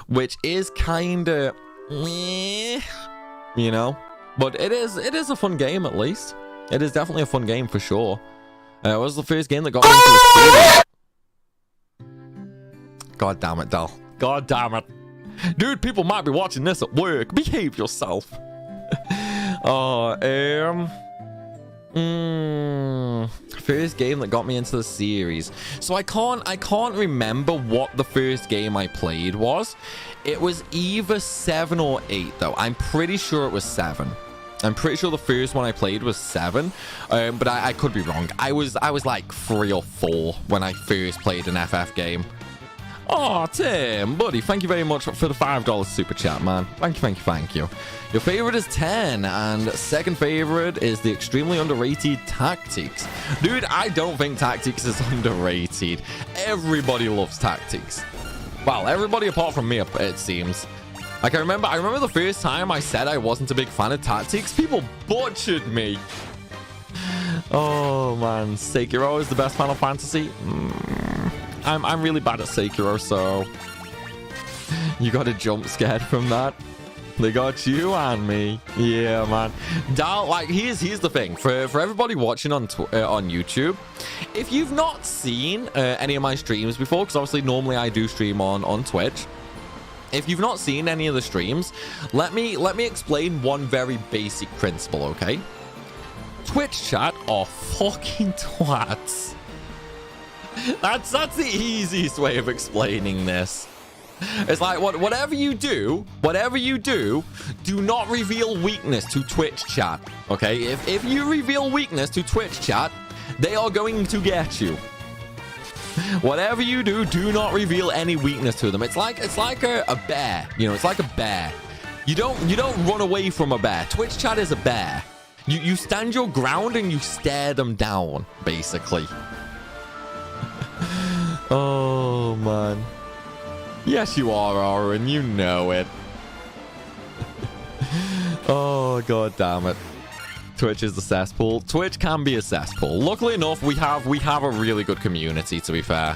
which is kind of, you know. But it is a fun game, at least. It is definitely a fun game for sure. It was the first game that got me into the series. God damn it, Del. God damn it. Dude, people might be watching this at work. Behave yourself. First game that got me into the series. So I can't remember what the first game I played was. It was either 7 or 8, though. I'm pretty sure it was 7. I'm pretty sure the first one I played was 7, but I could be wrong. I was like 3 or 4 when I first played an FF game. Oh, Tim, buddy, thank you very much for the $5 super chat, man. Thank you. Your favorite is 10, and second favorite is the extremely underrated Tactics. Dude, I don't think Tactics is underrated. Everybody loves Tactics. Well, everybody apart from me, it seems. Like, I remember the first time I said I wasn't a big fan of Tactics, people butchered me. Oh, man. Sekiro is the best Final Fantasy. I'm really bad at Sekiro, so you got a jump scared from that. They got you and me. Yeah, man. Dal, like, here's the thing. For everybody watching on YouTube, if you've not seen any of my streams before, because obviously normally I do stream on Twitch, if you've not seen any of the streams, let me explain one very basic principle, okay? Twitch chat are fucking twats. That's the easiest way of explaining this. It's like, whatever you do, do not reveal weakness to Twitch chat, okay? If you reveal weakness to Twitch chat, they are going to get you. Whatever you do, do not reveal any weakness to them. It's like a bear, you know, it's like a bear. You don't run away from a bear. Twitch chat is a bear. You stand your ground and you stare them down, basically. Oh, man. Yes, you are, Aaron. You know it. Oh, god damn it. Twitch is the cesspool. Twitch can be a cesspool. Luckily enough, we have a really good community, to be fair.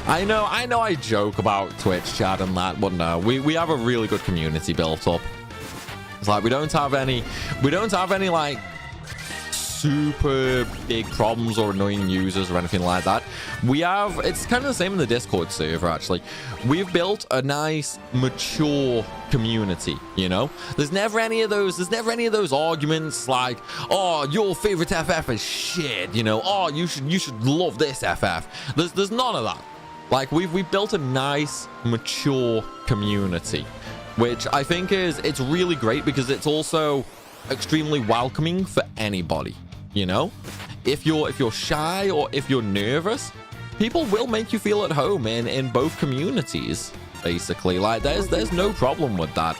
I know I joke about Twitch chat and that, but no, we have a really good community built up. It's like we don't have any like super big problems or annoying users or anything like that. It's kind of the same in the Discord server, actually. We've built a nice mature community, you know. There's never any of those arguments like, oh, your favorite FF is shit, you know, oh, you should love this FF. There's none of that. Like we've built a nice mature community, which I think it's really great because it's also extremely welcoming for anybody, you know. If you're shy or if you're nervous, people will make you feel at home in both communities, basically. Like there's no problem with that.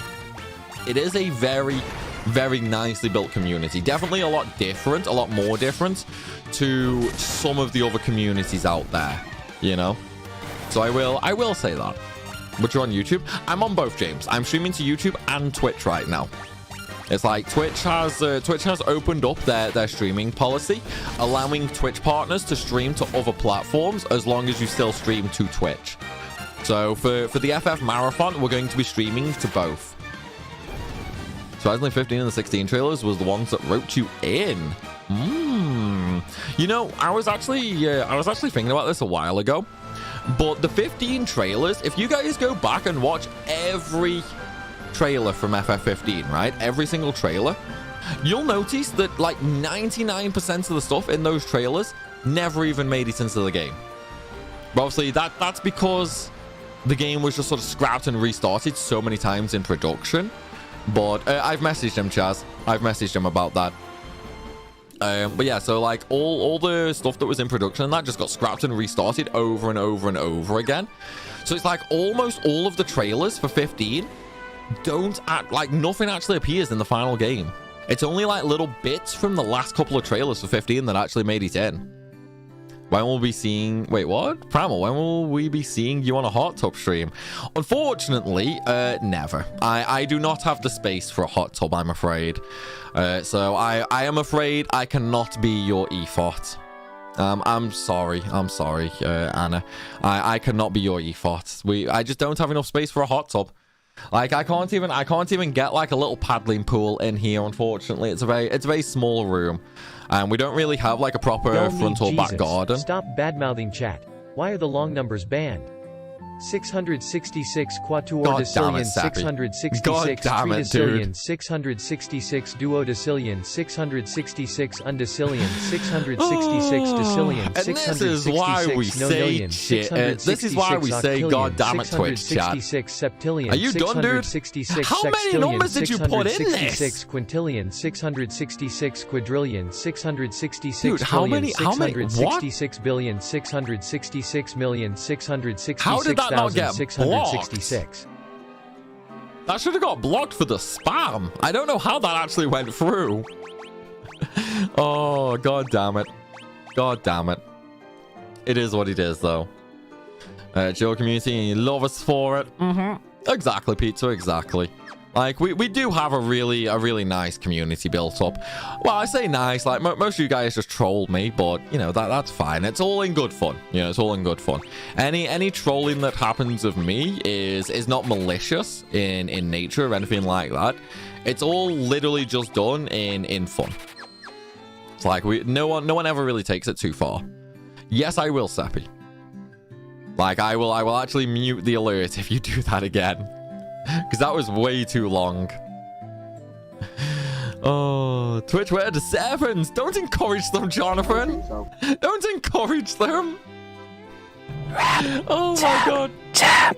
It is a very, very nicely built community. Definitely a lot more different to some of the other communities out there, you know. So I will say that. But you're on YouTube? I'm on both, James. I'm streaming to YouTube and Twitch right now. It's like Twitch has opened up their streaming policy, allowing Twitch partners to stream to other platforms as long as you still stream to Twitch. So for the FF Marathon, we're going to be streaming to both. Surprisingly, 15 and the 16 trailers was the ones that roped you in. You know, I was actually thinking about this a while ago. But the 15 trailers, if you guys go back and watch every trailer from FF15, right? Every single trailer, you'll notice that like 99% of the stuff in those trailers never even made it into the game. But obviously that's because the game was just sort of scrapped and restarted so many times in production. But I've messaged him, Chaz. I've messaged him about that. But yeah, so like all the stuff that was in production and that just got scrapped and restarted over and over and over again. So it's like almost all of the trailers for 15 don't act like nothing actually appears in the final game. It's only like little bits from the last couple of trailers for 15 that actually made it in. When will we be seeing... Wait, what? Primal, when will we be seeing you on a hot tub stream? Unfortunately, never. I do not have the space for a hot tub, I'm afraid. So I am afraid I cannot be your EFOT. I'm sorry, Anna. I cannot be your EFOT. I just don't have enough space for a hot tub. Like I can't even get like a little paddling pool in here, unfortunately. It's a very small room. And we don't really have like a proper front or back garden. Stop bad-mouthing chat. Why are the long numbers banned? 666 quatuordecillion, 666 tridecillion, 666 duodecillion, 666 undecillion, 666 decillion, and this is why we say shit. This is why we say god damn it, Twitch chat. Septillion, are you done, dude? How many numbers did you put in this? 666 quintillion, 666 quadrillion, 666 dude, how many? 666 billion, 666 million, 666 how did that not get 666. That should have got blocked for the spam. I don't know how that actually went through. Oh, god damn it. God damn it. It is what it is, though. Joe community, and you love us for it. Exactly, Pizza, exactly. Like, we do have a really nice community built up. Well, I say nice, like, most of you guys just trolled me, but, you know, that's fine. It's all in good fun. You know, it's all in good fun. Any trolling that happens of me is not malicious in nature or anything like that. It's all literally just done in fun. It's like, no one ever really takes it too far. Yes, I will, Seppi. Like, I will actually mute the alert if you do that again. Because that was way too long. Oh, Twitch, where are the sevens? Don't encourage them, Jonathan. Don't encourage them. Oh my god. Tap.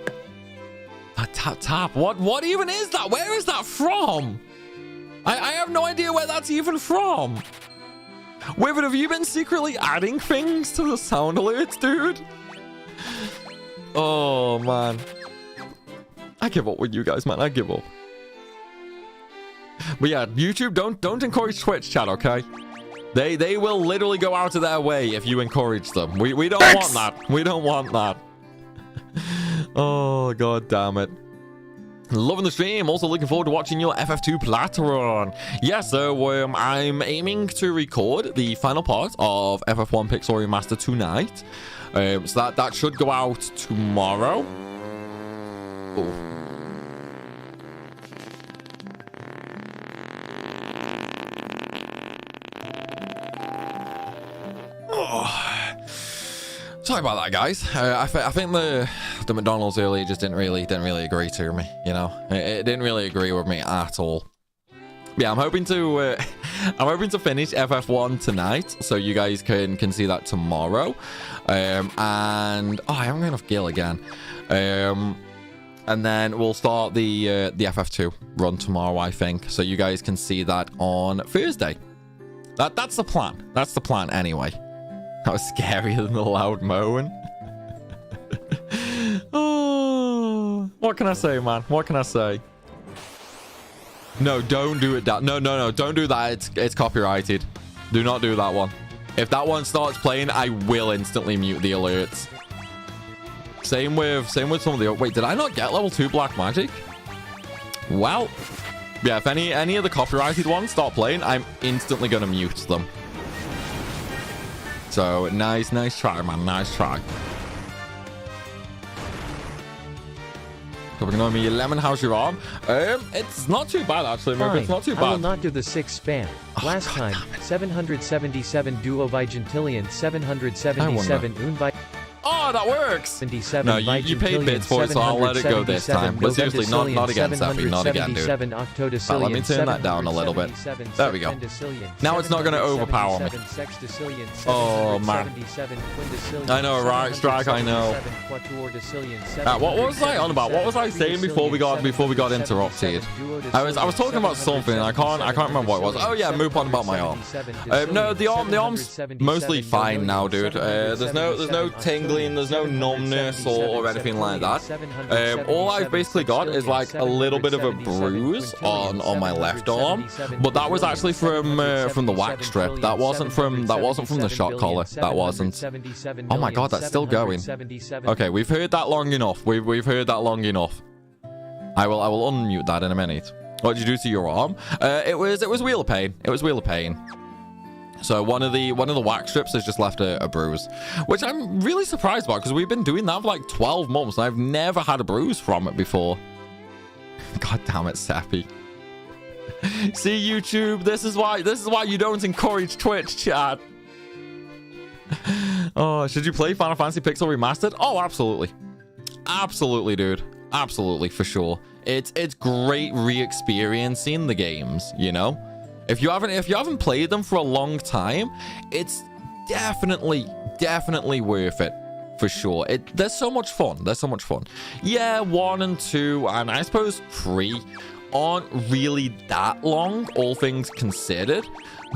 Tap. What even is that? Where is that from? I have no idea where that's even from. Wither, have you been secretly adding things to the sound alerts, dude? Oh man. I give up with you guys, man. I give up. But yeah, YouTube, don't encourage Twitch chat, okay? They will literally go out of their way if you encourage them. We don't want that. We don't want that. Oh god damn it. Loving the stream. Also looking forward to watching your FF2 Platron. Yeah, so I'm aiming to record the final part of FF1 Pixel Remaster tonight. So that should go out tomorrow. Oh. Sorry about that, guys. I think the McDonald's earlier just didn't really agree to me. You know, it didn't really agree with me at all. Yeah, I'm hoping to finish FF1 tonight, so you guys can see that tomorrow. And oh, I haven't got enough gil again. And then we'll start the FF2 run tomorrow, I think, so you guys can see that on Thursday. That's the plan. That's the plan anyway. That was scarier than the loud moan. Oh, what can I say, man? What can I say? No, don't do it. No, don't do that. It's copyrighted. Do not do that one. If that one starts playing, I will instantly mute the alerts. Same with some of the... Wait, did I not get level 2 black magic? Well, yeah, if any of the copyrighted ones start playing, I'm instantly going to mute them. So, nice try, man. Nice try. So we're going to be Lemon, how's your arm? It's not too bad, actually. Maybe it's not too bad. I will not do the 6 spam. Last time, 777 Duo Vigentillion, 777 Unvi... Oh, that works. 77 No, you paid bits for it, so I'll let it go this time. But seriously, not again, Sappy. Not again, dude. Let me turn that down a little bit. There we go. Now it's not going to overpower me. Oh, man. I know, right, Strike, I know. What was I on about? What was I saying before we got interrupted? I was talking about something. I can't remember what it was. Oh yeah, move on about my arm. No, the arm's mostly fine now, dude. There's no tingling. There's no numbness or anything like that. All I've basically got is like a little bit of a bruise on my left arm, but that was actually from the wax strip. That wasn't from the shot collar. That wasn't. Oh my god, that's still going. Okay, we've heard that long enough. We've heard that long enough. I will unmute that in a minute. What did you do to your arm? It was wheel of pain. It was wheel of pain. So one of the wax strips has just left a bruise, which I'm really surprised about because we've been doing that for like 12 months and I've never had a bruise from it before. God damn it, Sappy. See, YouTube, this is why you don't encourage Twitch chat. Oh, should you play Final Fantasy Pixel Remastered? Oh, absolutely. Absolutely, dude. Absolutely, for sure. It's great re-experiencing the games, you know? If you haven't played them for a long time, it's definitely worth it, for sure. They're so much fun. They're so much fun. Yeah, 1 and 2, and I suppose 3 aren't really that long, all things considered,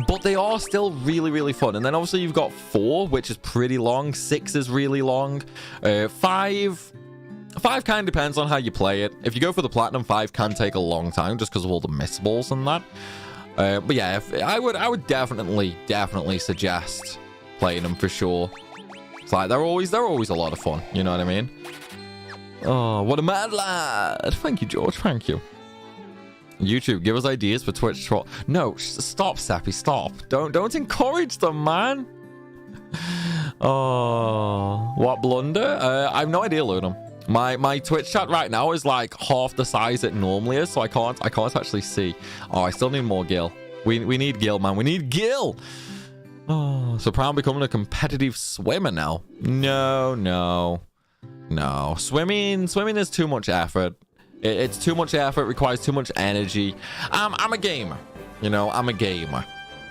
but they are still really fun. And then obviously you've got 4, which is pretty long. 6 is really long. 5 kind of depends on how you play it. If you go for the platinum, 5 can take a long time just because of all the missables and that. But yeah, I would definitely suggest playing them for sure. It's like they're always a lot of fun. You know what I mean? Oh, what a mad lad! Thank you, George. Thank you. YouTube, give us ideas for Twitch troll. No, stop, Sappy. Stop. Don't encourage them, man. Oh, what blunder? I have no idea, Lunam. My Twitch chat right now is like half the size it normally is, so I can't actually see. Oh, I still need more gil. We need gil, man. We need gil. Oh, so Primal becoming a competitive swimmer now. No. Swimming is too much effort. It's too much effort, requires too much energy. I'm a gamer. You know, I'm a gamer.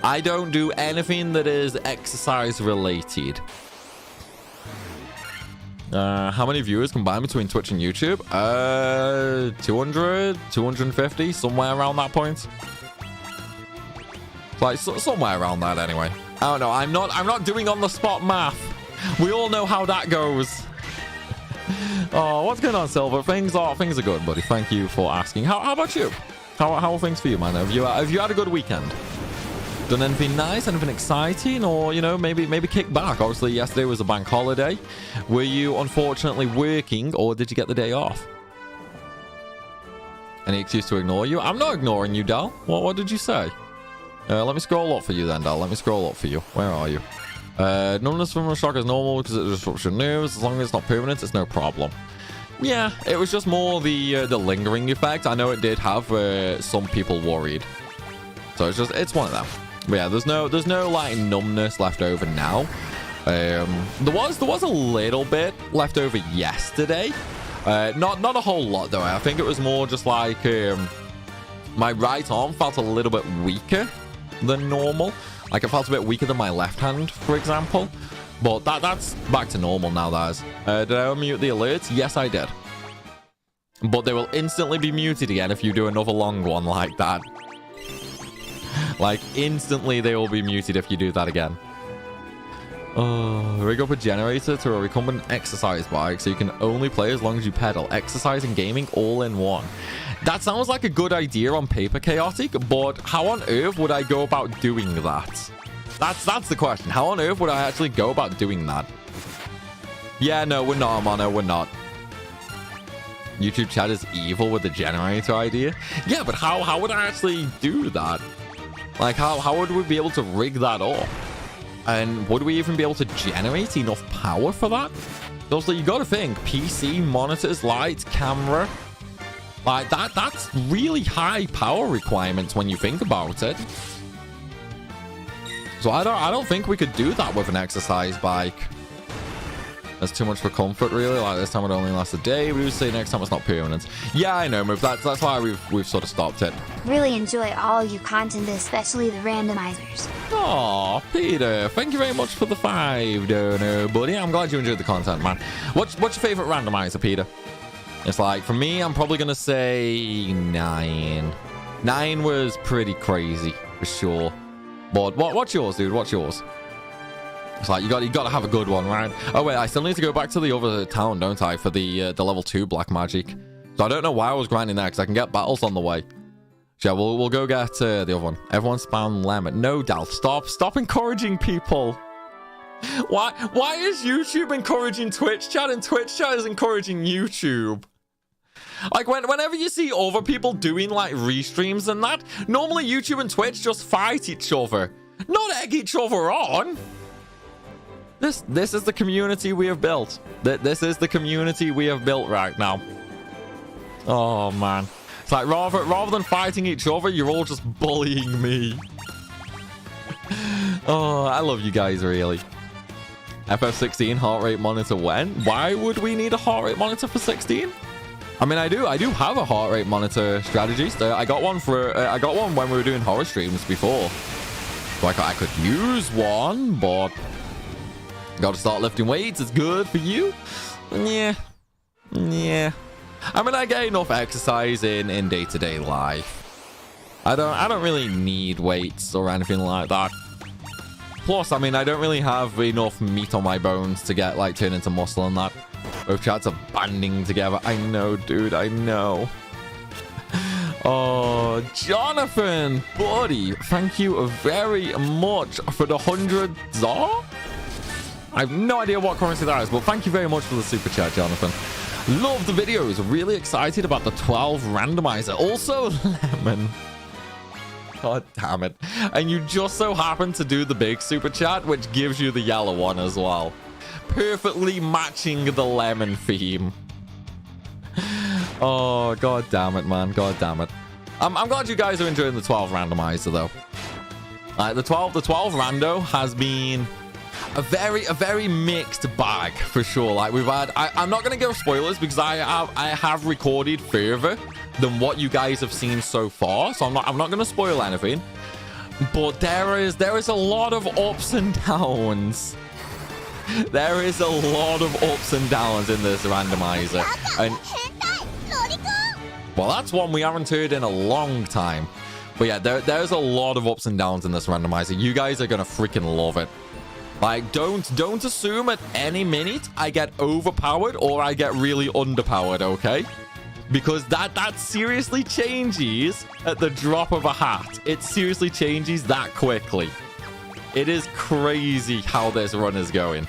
I don't do anything that is exercise related. How many viewers combined between Twitch and YouTube? 200, 250, somewhere around that point. Like somewhere around that anyway. I don't know. I'm not doing on the spot math. We all know how that goes. Oh, what's going on, Silver? Things are good, buddy. Thank you for asking. How about you? How are things for you, man? Have you had a good weekend? Done anything nice, anything exciting, or, you know, maybe kick back? Obviously, yesterday was a bank holiday. Were you unfortunately working, or did you get the day off? Any excuse to ignore you? I'm not ignoring you, Dal. What did you say? Let me scroll up for you then, Dal. Let me scroll up for you. Where are you? Numbness from a shock is normal because it disrupts your nerves. As long as it's not permanent, it's no problem. Yeah, it was just more the lingering effect. I know it did have some people worried. So it's one of them. But yeah, there's no like numbness left over now. There was a little bit left over yesterday. Not a whole lot though. I think it was more just like my right arm felt a little bit weaker than normal. Like it felt a bit weaker than my left hand, for example. But that's back to normal now, that is. Did I unmute the alerts? Yes, I did. But they will instantly be muted again if you do another long one like that. Like, instantly they will be muted if you do that again. Rig up a generator to a recumbent exercise bike so you can only play as long as you pedal. Exercise and gaming all in one. That sounds like a good idea on paper, Chaotic, but how on earth would I go about doing that? That's the question. How on earth would I actually go about doing that? Yeah, no, we're not, Mono. We're not. YouTube chat is evil with the generator idea. Yeah, but how would I actually do that? Like, how would we be able to rig that up? And would we even be able to generate enough power for that? Also, you got to think, PC, monitors, lights, camera. Like, that's really high power requirements when you think about it. So I don't think we could do that with an exercise bike. That's too much for comfort, really. Like, this time it only lasts a day. We would say next time it's not permanent. Yeah, I know, Move. That's why we've sort of stopped it. Really enjoy all your content, especially the randomizers. Aw, Peter, thank you very much for the 5 dono, buddy. I'm glad you enjoyed the content, man. What's your favorite randomizer, Peter? It's like, for me, I'm probably gonna say 9. 9 was pretty crazy, for sure. But what's yours, dude? What's yours? It's like, you got to have a good one, right? Oh, wait, I still need to go back to the other town, don't I? For the level 2 black magic. So I don't know why I was grinding that, because I can get battles on the way. So yeah, we'll go get the other one. Everyone spam lemon. No, Dal, stop encouraging people. Why is YouTube encouraging Twitch chat and Twitch chat is encouraging YouTube? Like, whenever you see other people doing, like, restreams and that, normally YouTube and Twitch just fight each other. Not egg each other on. This is the community we have built. This is the community we have built right now. Oh, man. It's like, rather than fighting each other, you're all just bullying me. Oh, I love you guys, really. FF16 heart rate monitor when? Why would we need a heart rate monitor for 16? I mean, I do have a heart rate monitor strategy. So I got one when we were doing horror streams before. So I could use one, but got to start lifting weights. It's good for you. Yeah. I mean, I get enough exercise in day-to-day life. I don't really need weights or anything like that. Plus, I mean, I don't really have enough meat on my bones to get, like, turn into muscle and that. Both chats are banding together. I know, dude. I know. Oh, Jonathan, buddy, thank you very much for the 100 ZAR. I have no idea what currency that is, but thank you very much for the super chat, Jonathan. Love the videos. Really excited about the 12 randomizer. Also, lemon. God damn it. And you just so happen to do the big super chat, which gives you the yellow one as well. Perfectly matching the lemon theme. Oh, god damn it, man. God damn it. I'm glad you guys are enjoying the 12 randomizer, though. The 12 rando has been a very mixed bag for sure. Like we've had, I'm not going to give spoilers because I have recorded further than what you guys have seen so far. So I'm not going to spoil anything. But there is a lot of ups and downs. There is a lot of ups and downs in this randomizer. And well, that's one we haven't heard in a long time. But yeah, there's a lot of ups and downs in this randomizer. You guys are gonna freaking love it. Like, don't assume at any minute I get overpowered or I get really underpowered, okay? Because that seriously changes at the drop of a hat. It seriously changes that quickly. It is crazy how this run is going.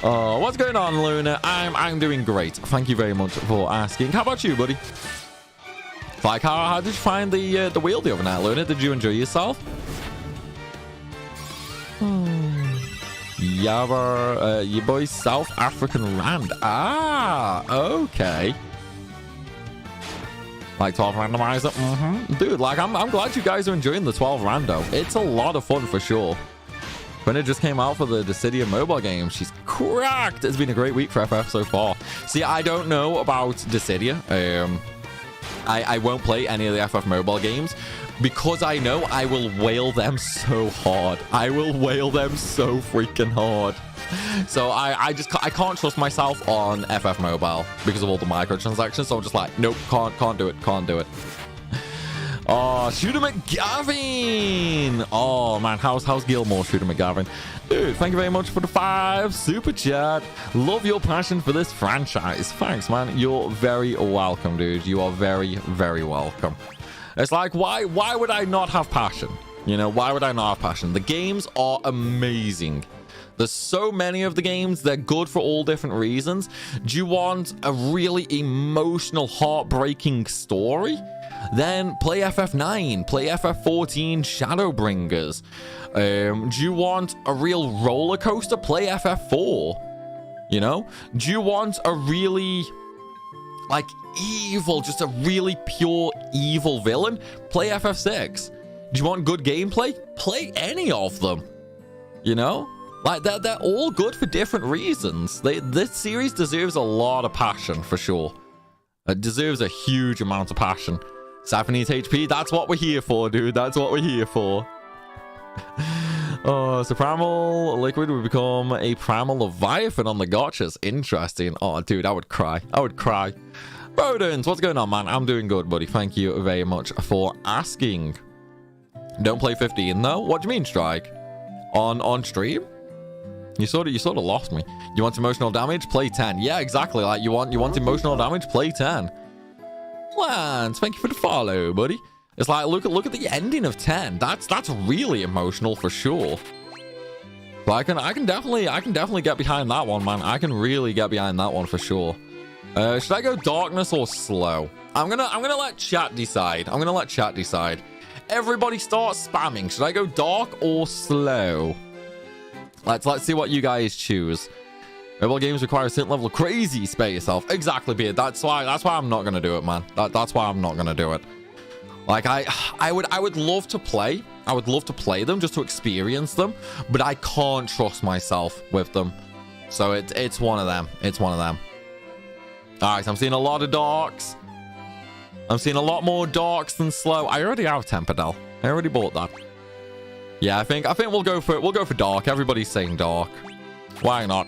Oh, what's going on, Luna? I'm doing great. Thank you very much for asking. How about you, buddy? Like, how did you find the wheel the other night, Luna? Did you enjoy yourself? Yava, your boy South African Rand. Ah, okay. Like 12 randomizer. Dude, like I'm glad you guys are enjoying the 12 rando. It's a lot of fun for sure. When it just came out for the Disgaea mobile game, she's cracked. It's been a great week for FF so far. See, I don't know about Disgaea. I won't play any of the FF mobile games because I know I will whale them so hard. I will whale them so freaking hard. So I can't trust myself on FF mobile because of all the microtransactions. So I'm just like, nope, can't do it. Oh, Shooter McGavin. Oh man, how's Gilmore, Shooter McGavin? Dude, thank you very much for the 5 super chat. Love your passion for this franchise. Thanks, man. You're very welcome, dude. You are very, very welcome. It's like, why would I not have passion? You know, why would I not have passion? The games are amazing. There's so many of the games. They're good for all different reasons. Do you want a really emotional, heartbreaking story? Then play FF9, play FF14 Shadowbringers. Do you want a real roller coaster? Play FF4. You know? Do you want a really, like, evil, just a really pure evil villain? Play FF6. Do you want good gameplay? Play any of them. You know? Like, they're all good for different reasons. This series deserves a lot of passion, for sure. It deserves a huge amount of passion. Sapphire needs HP. That's what we're here for, dude. That's what we're here for. Oh, so Primalliquid would become a Primal Leviathan on the gotchas. Interesting. Oh, dude, I would cry. I would cry. Rodents, what's going on, man? I'm doing good, buddy. Thank you very much for asking. Don't play 15, though? What do you mean, Strike? On stream? You sort of lost me. You want emotional damage? Play 10. Yeah, exactly. Like, you want emotional damage? Play 10. Lance, thank you for the follow, buddy. It's like, look at the ending of 10. That's really emotional for sure. But I can definitely get behind that one, man. I can really get behind that one for sure. Should I go darkness or slow? I'm gonna let chat decide. Everybody start spamming. Should I go dark or slow? Let's see what you guys choose. Mobile games require a certain level of crazy. Spare yourself. Exactly, Beard. That's why I'm not gonna do it, man. That's why I'm not gonna do it. Like, I would love to play. I would love to play them just to experience them, but I can't trust myself with them. So it's one of them. It's one of them. All right, so I'm seeing a lot of darks. I'm seeing a lot more darks than slow. I already have Temperedel. I already bought that. Yeah, I think we'll go for dark. Everybody's saying dark. Why not?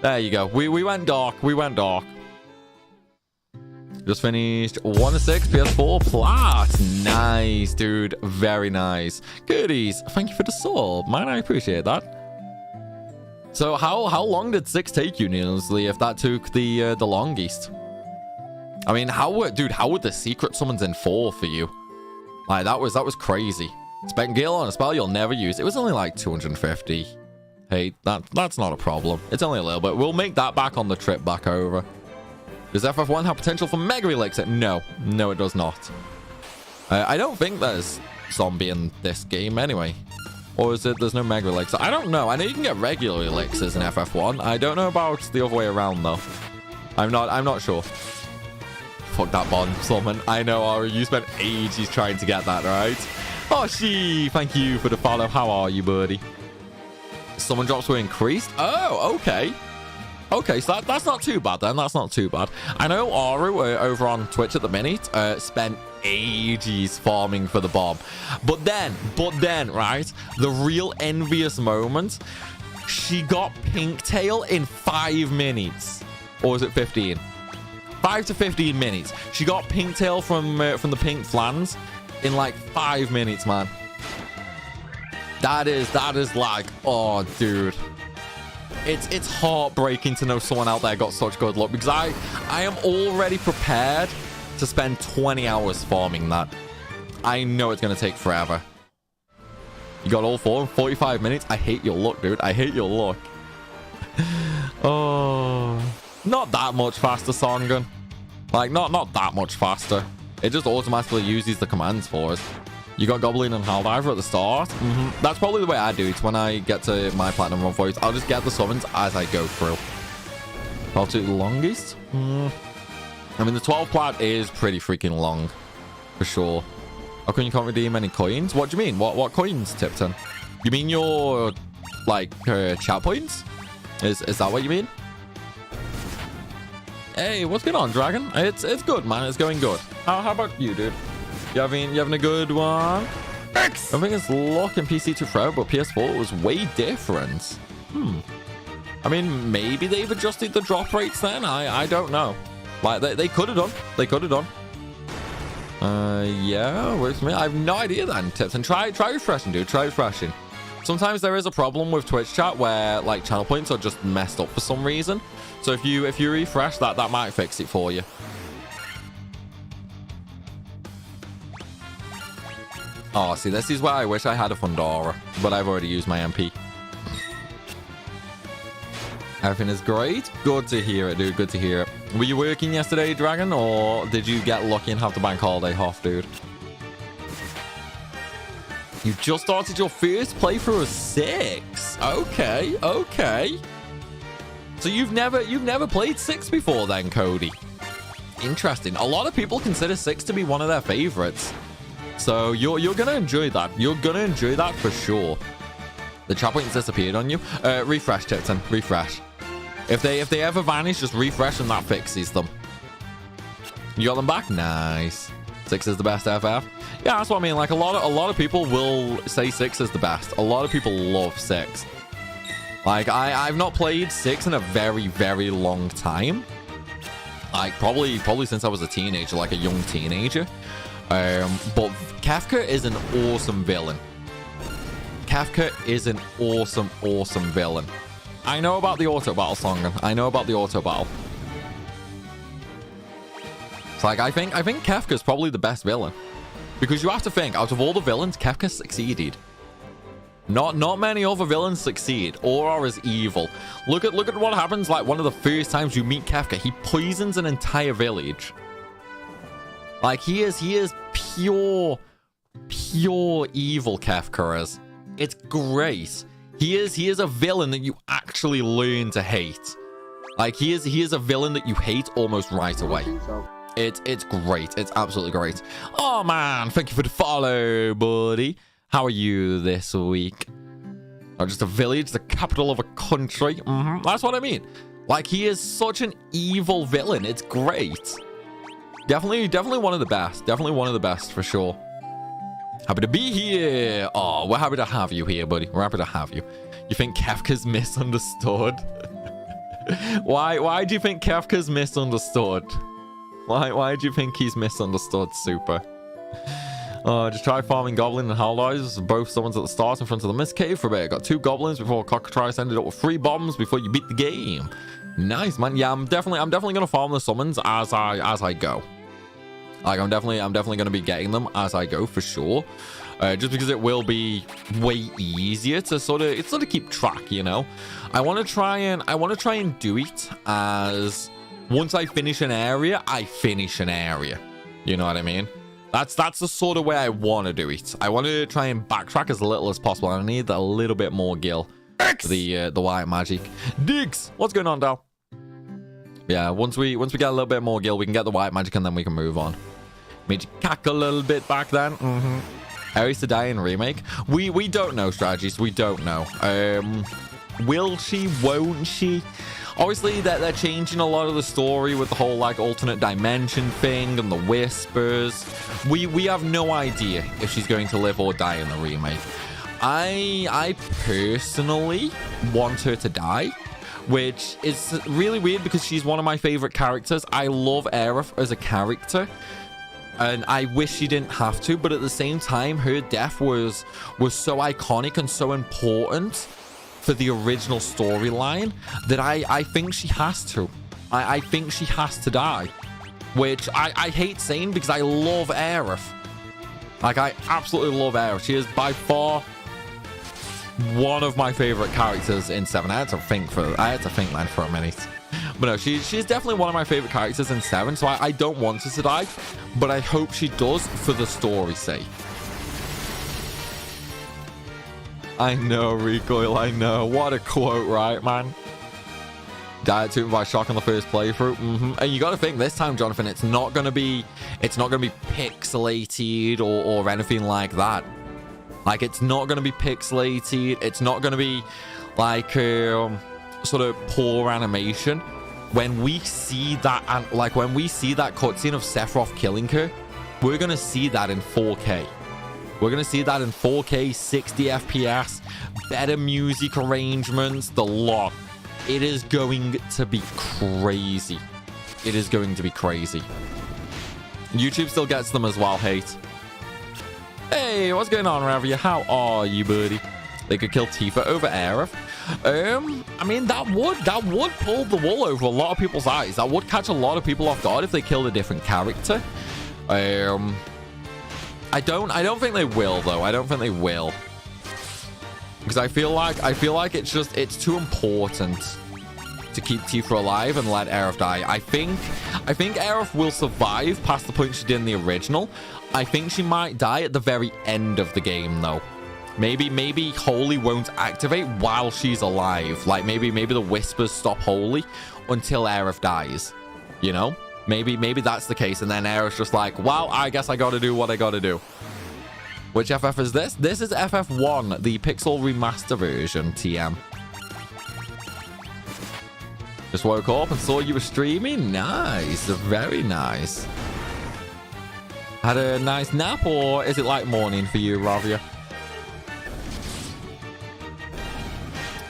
There you go. We went dark. We went dark. Just finished 1 to 6 PS4 Plat. Nice, dude. Very nice. Goodies. Thank you for the sub, man. I appreciate that. So how long did 6 take you, Nilsley, if that took the longest? I mean, how would the secret summons in 4 for you? Like, that was crazy. Spec Gale on a spell you'll never use. It was only like 250. Hey, that's not a problem. It's only a little bit. We'll make that back on the trip back over. Does FF1 have potential for Mega Elixir? No, it does not. I don't think there's zombie in this game anyway. Or is it there's no Mega Elixir? I don't know. I know you can get regular elixirs in FF1. I don't know about the other way around though. I'm not sure. Fuck that bond summon. I know, Ari, you spent ages trying to get that, right? Oh, thank you for the follow. How are you, buddy? Summon drops were increased. Oh, okay. Okay, so that's not too bad then. That's not too bad. I know Aru over on Twitch at the minute spent ages farming for the bomb. But then, right, the real envious moment, she got Pinktail in 5 minutes. Or was it 15? 5 to 15 minutes. She got Pinktail from the Pink Flans in like 5 minutes, man. That is like, oh, dude. It's heartbreaking to know someone out there got such good luck, because I am already prepared to spend 20 hours farming that. I know it's going to take forever. You got all 4 in 45 minutes? I hate your luck, dude. I hate your luck. Oh, not that much faster, Songun. Like, not that much faster. It just automatically uses the commands for us. You got Goblin and Helldiver at the start. That's probably the way I do it when I get to my Platinum Run for it. I'll just get the summons as I go through. I'll do the longest. I mean, the 12 plat is pretty freaking long, for sure. How come you can't redeem any coins? What do you mean? What coins, Tipton? You mean your, like, chat points? Is that what you mean? Hey, what's going on, Dragon? It's good, man. It's going good. How about you, dude? You having a good one? I think it's luck in PC to throw, but PS4 was way different. I mean, maybe they've adjusted the drop rates then. I don't know. Like, they could have done. They could have done. Yeah, works for me. I have no idea then, Tips. And try refreshing, dude. Try refreshing. Sometimes there is a problem with Twitch chat where, like, channel points are just messed up for some reason. So if you refresh that might fix it for you. Oh, see, this is where I wish I had a Fundora, but I've already used my MP. Everything is great. Good to hear it, dude. Good to hear it. Were you working yesterday, Dragon, or did you get lucky and have the bank holiday off, dude? You just started your first playthrough of 6. Okay, okay. So you've never played 6 before then, Cody? Interesting. A lot of people consider 6 to be one of their favorites. So you're gonna enjoy that. You're gonna enjoy that for sure. The chat points disappeared on you. Refresh, Tipton. Refresh. If they ever vanish, just refresh and that fixes them. You got them back? Nice. 6 is the best FF. Yeah, that's what I mean. Like a lot of people will say 6 is the best. A lot of people love 6. Like I've not played 6 in a very, very long time. Like probably since I was a teenager, like a young teenager. But Kefka is an awesome villain. Kefka is an awesome villain. I know about the auto battle, Songun. I know about the auto battle. It's like I think Kefka's probably the best villain, because you have to think, out of all the villains, Kefka succeeded. Not many other villains succeed or are as evil. Look at what happens. Like one of the first times you meet Kefka, he poisons an entire village. Like he is pure evil. Kefka is. It's great. He is a villain that you actually learn to hate. Like he is a villain that you hate almost right away. It's great. It's absolutely great. Oh man, thank you for the follow, buddy. How are you this week? Oh, just a village, the capital of a country. That's what I mean. Like he is such an evil villain. It's great. Definitely one of the best. Definitely one of the best for sure. Happy to be here. Oh, we're happy to have you here, buddy. We're happy to have you. You think Kefka's misunderstood? Why do you think Kefka's misunderstood? Why do you think he's misunderstood, Super? Just try farming Goblin and Helldives, both summons at the start in front of the Mist Cave for a bit. Got 2 Goblins before Cockatrice ended up with 3 bombs before you beat the game. Nice, man. Yeah, I'm definitely gonna farm the summons as I go. Like I'm definitely gonna be getting them as I go for sure. Just because it will be way easier to sort of keep track, you know. I want to try and do it as once I finish an area, I finish an area. You know what I mean? That's the sort of way I want to do it. I want to try and backtrack as little as possible. I need a little bit more gil for the white magic. Diggs, what's going on, Dal? Yeah, once we get a little bit more gil, we can get the white magic and then we can move on. Made you cack a little bit back then. Ares to die in remake. We don't know, strategies. We don't know. Will she? Won't she? Obviously, they're changing a lot of the story with the whole, like, alternate dimension thing and the whispers. We have no idea if she's going to live or die in the remake. I personally want her to die, which is really weird because she's one of my favorite characters. I love Aerith as a character, and I wish she didn't have to, but at the same time, her death was so iconic and so important for the original storyline that I think she has to. I think she has to die, which I hate saying because I love Aerith. Like, I absolutely love Aerith. She is by far one of my favorite characters in 7. I had to think, man, for a minute. But no, she's definitely one of my favorite characters in 7, so I don't want her to die, but I hope she does for the story's sake. I know, Recoil, I know. What a quote, right, man? Died to him by shock on the first playthrough. And you got to think this time, Jonathan, it's not gonna be pixelated or anything like that. Like, it's not gonna be pixelated. It's not gonna be like sort of poor animation. When we see that, when we see that cutscene of Sephiroth killing her, we're gonna see that in 4K. We're gonna see that in 4K, 60 FPS, better music arrangements, the lot. It is going to be crazy. It is going to be crazy. YouTube still gets them as well, hate. Hey, what's going on, Ravia? How are you, buddy? They could kill Tifa over Aerith. I mean, that would pull the wool over a lot of people's eyes. That would catch a lot of people off guard if they killed a different character. I don't think they will, though. I don't think they will. Because I feel like it's too important to keep Tifa alive and let Aerith die. I think Aerith will survive past the point she did in the original. I think she might die at the very end of the game, though. Maybe Holy won't activate while she's alive. Like, maybe the whispers stop Holy until Aerith dies. You know? Maybe that's the case, and then Aerith's just like, well, I guess I gotta do what I gotta do. Which FF is this? This is FF1, the Pixel Remaster version, TM. Just woke up and saw you were streaming. Nice. Very nice. Had a nice nap, or is it like morning for you, Ravia?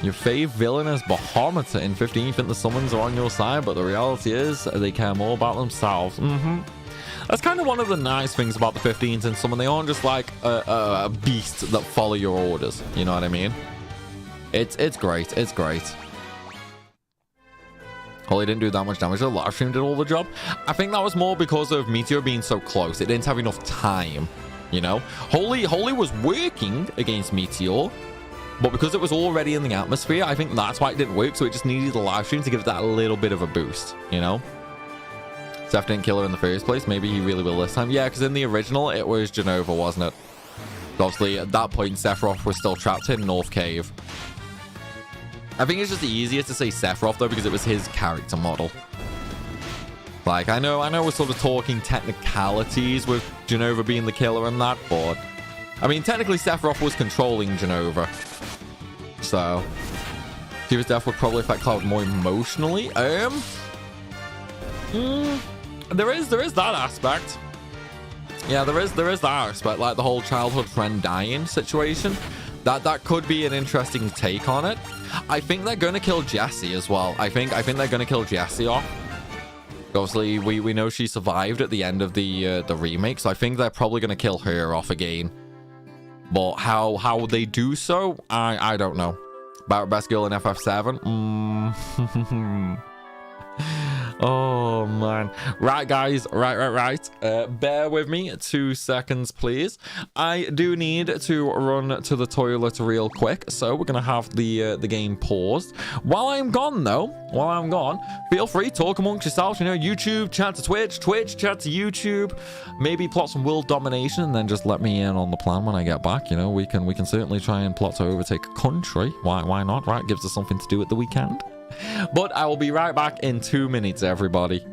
Your fave villain is Bahamut in 15. You think the summons are on your side, but the reality is they care more about themselves. That's kind of one of the nice things about the 15s in summon. They aren't just like a beast that follow your orders. You know what I mean? It's great. It's great. Holy didn't do that much damage. The live stream did all the job. I think that was more because of Meteor being so close. It didn't have enough time, you know? Holy was working against Meteor, but because it was already in the atmosphere, I think that's why it didn't work. So it just needed the live stream to give it that little bit of a boost, you know? Seth didn't kill her in the first place. Maybe he really will this time. Yeah, because in the original, it was Genova, wasn't it? Obviously, at that point, Sephiroth was still trapped in North Cave. I think it's just easier to say Sephiroth, though, because it was his character model. Like, I know we're sort of talking technicalities with Genova being the killer and that, but... I mean, technically, Sephiroth was controlling Genova. So... Tifa's death would probably affect Cloud more emotionally. There is that aspect. Yeah, there is that aspect, like the whole childhood friend dying situation. That could be an interesting take on it. I think they're gonna kill Jessie as well. I think they're gonna kill Jessie off. Obviously, we know she survived at the end of the remake, so I think they're probably gonna kill her off again. But how they do so, I don't know. Best girl in FF7. Oh man. Right, guys. Right. Bear with me 2 seconds, please. I do need to run to the toilet real quick, so we're gonna have the game paused. While I'm gone, though, feel free to talk amongst yourselves. You know, YouTube, chat to Twitch, chat to YouTube. Maybe plot some world domination, and then just let me in on the plan when I get back. You know, we can certainly try and plot to overtake a country. Why not? Right? Gives us something to do at the weekend. But I will be right back in 2 minutes, everybody.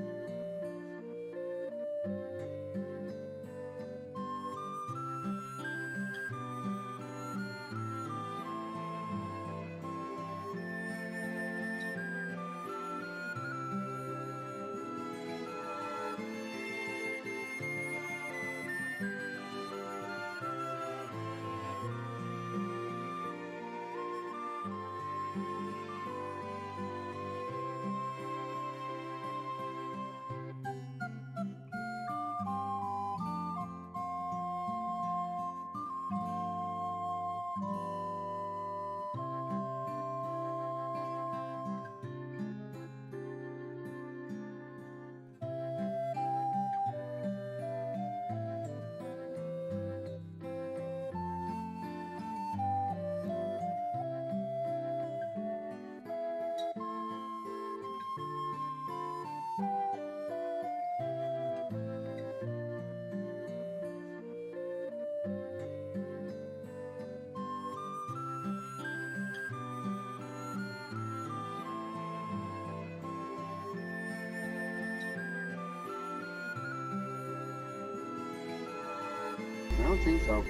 I don't think so.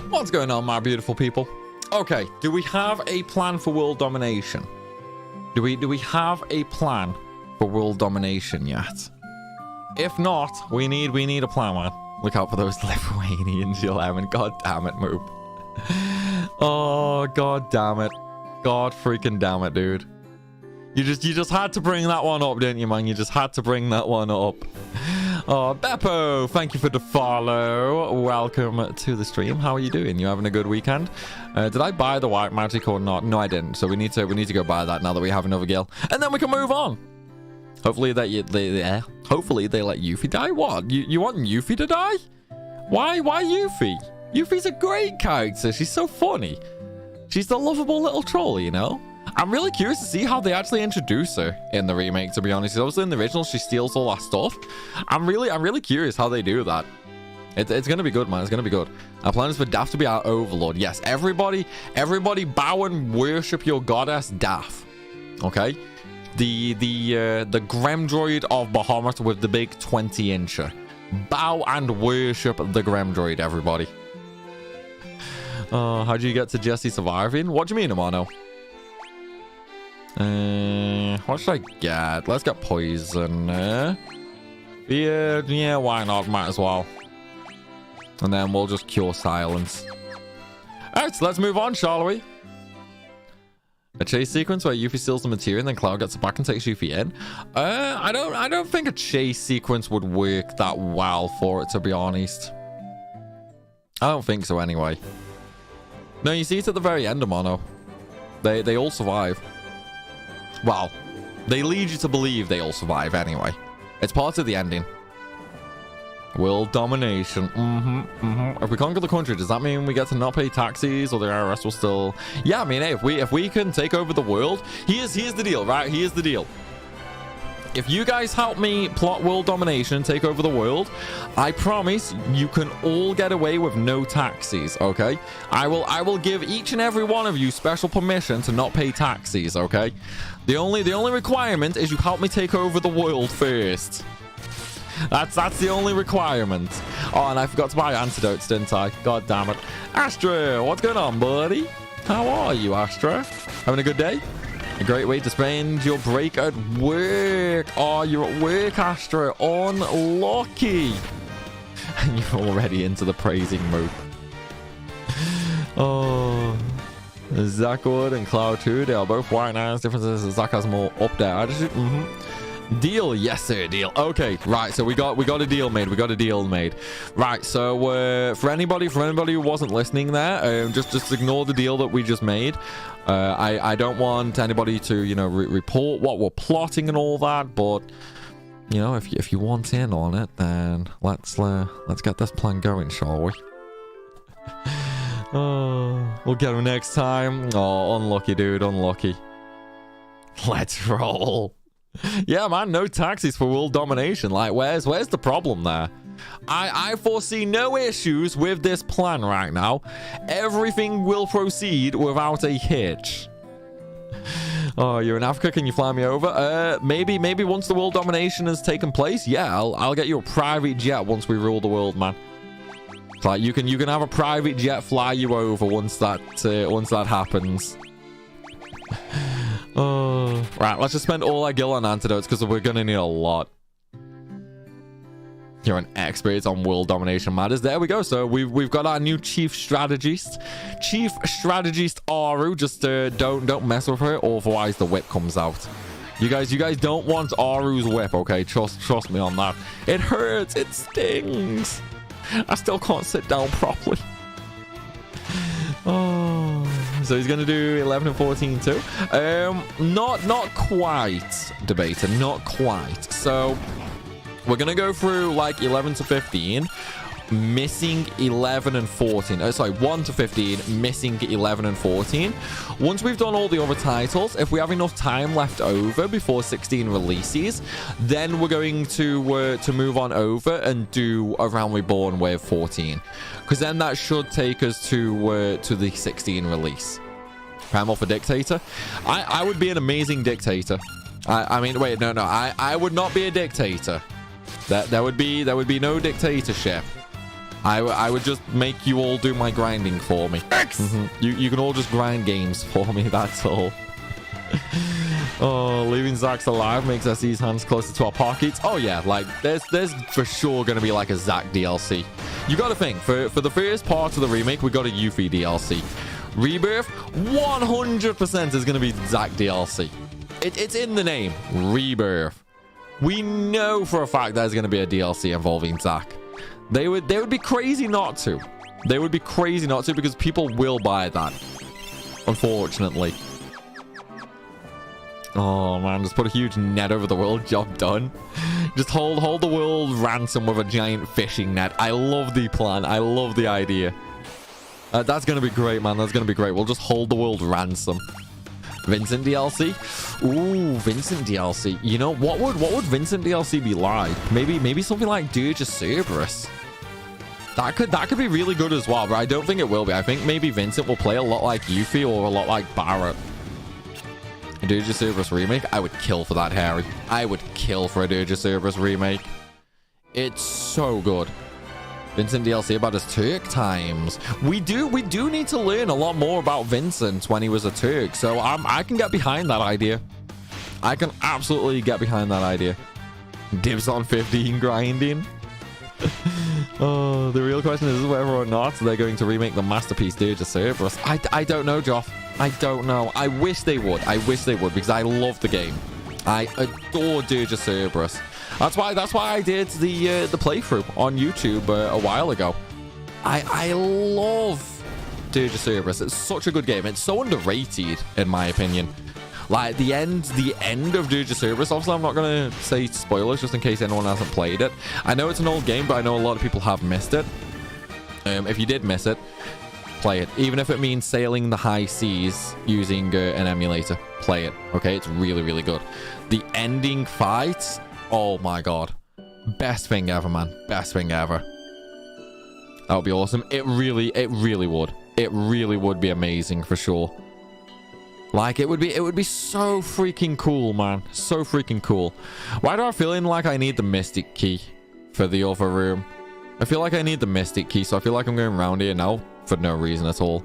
What's going on, my beautiful people? Okay, do we have a plan for world domination? Do we have a plan for world domination yet? If not, we need a plan, man. Look out for those Lithuanians, you'll have, and god damn it, Moop. Oh, god damn it. God freaking damn it, dude. You just had to bring that one up, didn't you, man? You just had to bring that one up. Oh, Beppo, thank you for the follow. Welcome to the stream. How are you doing? You having a good weekend? Did I buy the white magic or not? No, I didn't. So we need to go buy that now that we have another guild, and then we can move on. Hopefully hopefully they let Yuffie die. What? You want Yuffie to die? Why Yuffie? Yuffie's a great character. She's so funny. She's the lovable little troll, you know? I'm really curious to see how they actually introduce her in the remake, to be honest. Obviously in the original, she steals all that stuff. I'm really curious how they do that. It's going to be good, man. It's going to be good. Our plan is for Daff to be our overlord. Yes, everybody bow and worship your goddess, Daff. Okay? The Grem Droid of Bahamut with the big 20-incher. Bow and worship the Grem Droid, everybody. How do you get to Jesse surviving? What do you mean, Amano? What should I get? Let's get poison. Yeah, why not? Might as well. And then we'll just cure silence. Alright, so let's move on, shall we? A chase sequence where Yuffie steals the material and then Cloud gets it back and takes Yuffie in. I don't think a chase sequence would work that well for it, to be honest. I don't think so anyway. No, you see it at the very end of Mono. They all survive. Well, they lead you to believe they all survive anyway. It's part of the ending. World domination. If we conquer the country, does that mean we get to not pay taxes, or the IRS will still... Yeah, I mean, hey, if we can take over the world... Here's the deal, right? Here's the deal. If you guys help me plot world domination and take over the world, I promise you can all get away with no taxes, okay? I will give each and every one of you special permission to not pay taxes, okay? The only requirement is you help me take over the world first. That's the only requirement. Oh, and I forgot to buy antidotes, didn't I? God damn it. Astra, what's going on, buddy? How are you, Astra? Having a good day? A great way to spend your break at work. Oh, you're at work, Astra. Unlucky. And you're already into the praising mood. Oh, Zach Wood and Cloud 2, they are both white knights. Differences, Zach has more up there attitude. Deal, yes sir, deal. Okay, right, so we got a deal made. Right, so for anybody who wasn't listening there, just ignore the deal that we just made. I don't want anybody to, you know, report what we're plotting and all that, but you know, if you want in on it, then let's get this plan going, shall we? Oh, we'll get him next time. Oh, unlucky, dude, unlucky. Let's roll. Yeah, man, no taxes for world domination. Like, where's the problem there? I foresee no issues with this plan right now. Everything will proceed without a hitch. Oh, you're in Africa, can you fly me over? Maybe once the world domination has taken place, yeah, I'll get you a private jet once we rule the world, man. Like, you can have a private jet fly you over once that happens. Oh, right, let's just spend all our gil on antidotes because we're gonna need a lot. You're an expert on world domination matters. There we go. So we've got our new chief strategist, Aru. Just don't mess with her, otherwise the whip comes out. You guys don't want Aru's whip, okay? Trust me on that. It hurts. It stings. I still can't sit down properly. Oh, so he's gonna do 11 and 14 too. Not quite, debater, not quite. So we're gonna go through like 11 to 15, missing 11 and 14. Sorry, 1 to 15, missing 11 and 14. Once we've done all the other titles, if we have enough time left over before 16 releases, then we're going to move on over and do A Realm Reborn with 14, because then that should take us to the 16 release. Primal for dictator. I would be an amazing dictator. I mean, wait, no. I would not be a dictator. There would be no dictatorship. I would just make you all do my grinding for me. You can all just grind games for me, that's all. Oh, leaving Zack's alive makes SE's hands closer to our pockets. Oh yeah, like there's for sure gonna be like a Zack DLC. You gotta think, for the first part of the remake, we got a Yuffie DLC. Rebirth, 100% is gonna be Zack DLC. It's in the name, Rebirth. We know for a fact there's gonna be a DLC involving Zack. They would be crazy not to. They would be crazy not to, because people will buy that, unfortunately. Oh man, just put a huge net over the world. Job done. Just hold the world ransom with a giant fishing net. I love the plan. I love the idea. That's gonna be great, man. That's gonna be great. We'll just hold the world ransom. Vincent DLC. Ooh, Vincent DLC. You know what would Vincent DLC be like? Maybe something like Dirge of Cerberus. That could be really good as well, but I don't think it will be. I think maybe Vincent will play a lot like Yuffie or a lot like Barrett. A Dirge of Cerberus remake? I would kill for that, Harry. I would kill for a Dirge of Cerberus remake. It's so good. Vincent DLC about his Turk times. We do need to learn a lot more about Vincent when he was a Turk, so I can get behind that idea. I can absolutely get behind that idea. Dibs on 15 grinding. Oh, the real question is whether or not they're going to remake the masterpiece Dirge of Cerberus. I don't know, Joff. I don't know. I wish they would. I wish they would, because I love the game. I adore Dirge of Cerberus. That's why I did the playthrough on YouTube a while ago. I love Dirge of Cerberus. It's such a good game. It's so underrated, in my opinion. Like the end of Dirge of Cerberus. Obviously, I'm not gonna say spoilers just in case anyone hasn't played it. I know it's an old game, but I know a lot of people have missed it. If you did miss it, play it. Even if it means sailing the high seas using an emulator, play it. Okay, it's really, really good. The ending fights, oh my god, best thing ever, man. Best thing ever. That would be awesome. It really would. It really would be amazing for sure. Like it would be so freaking cool, man. So freaking cool. Why do I feel like I need the Mystic Key for the other room? I feel like I need the Mystic Key, so I feel like I'm going around here now for no reason at all.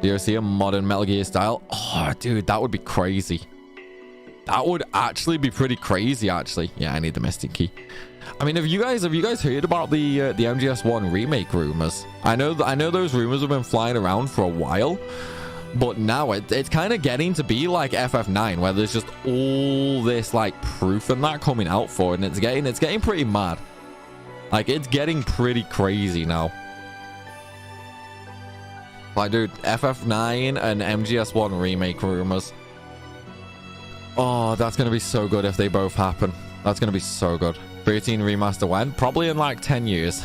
Do you see a modern Metal Gear style? Oh, dude, that would be crazy. That would actually be pretty crazy, actually. Yeah, I need the Mystic Key. I mean, have you guys heard about the MGS1 remake rumors? I know those rumors have been flying around for a while. But now it's kind of getting to be like FF9, where there's just all this like proof and that coming out for it, and it's getting pretty mad. Like it's getting pretty crazy now. Like, dude, FF9 and MGS1 remake rumors. Oh, that's gonna be so good if they both happen. That's gonna be so good. 13 remaster when? Probably in like 10 years.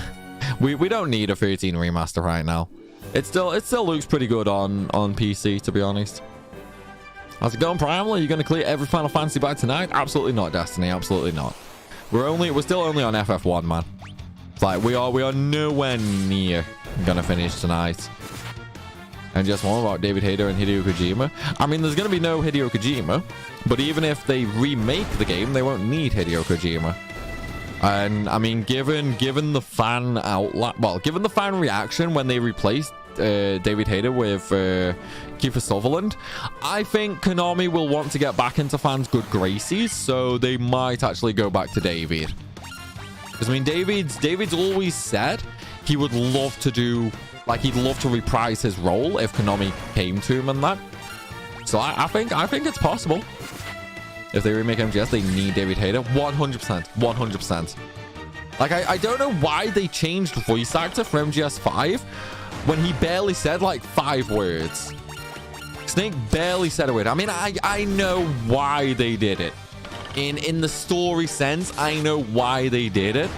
We don't need a 13 remaster right now. It still looks pretty good on PC, to be honest. How's it going, Primal? Are you going to clear every Final Fantasy by tonight? Absolutely not, Destiny. Absolutely not. We're still only on FF1, man. It's like we are nowhere near gonna finish tonight. And just one about David Hayter and Hideo Kojima. I mean, there's gonna be no Hideo Kojima, but even if they remake the game, they won't need Hideo Kojima. And I mean, given the fan given the fan reaction when they replaced David Hayter with Kiefer Sutherland, I think Konami will want to get back into fans' good graces, so they might actually go back to David. Because I mean, David's always said he would love to do, like, he'd love to reprise his role if Konami came to him and that. So I think it's possible. If they remake MGS, they need David Hayter. 100%. 100%. Like, I don't know why they changed voice actor for MGS 5 when he barely said, like, 5 words. Snake barely said a word. I mean, I know why they did it. In the story sense, I know why they did it.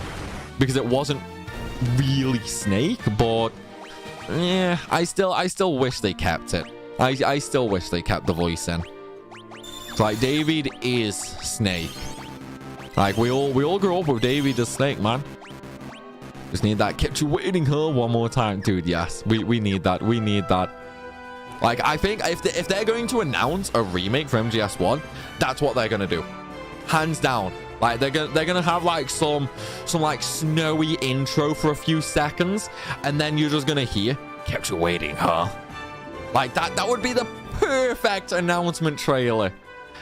Because it wasn't really Snake, but... yeah, I still wish they kept it. I still wish they kept the voice in. Like, David is Snake. Like, we all grew up with David as Snake, man. Just need that kept you waiting, huh? One more time. Dude, yes. We need that. We need that. Like, I think if they're going to announce a remake for MGS1, that's what they're gonna do, hands down. Like, they're gonna have like some like snowy intro for a few seconds, and then you're just gonna hear, "Kept you waiting, huh?" Like that would be the perfect announcement trailer.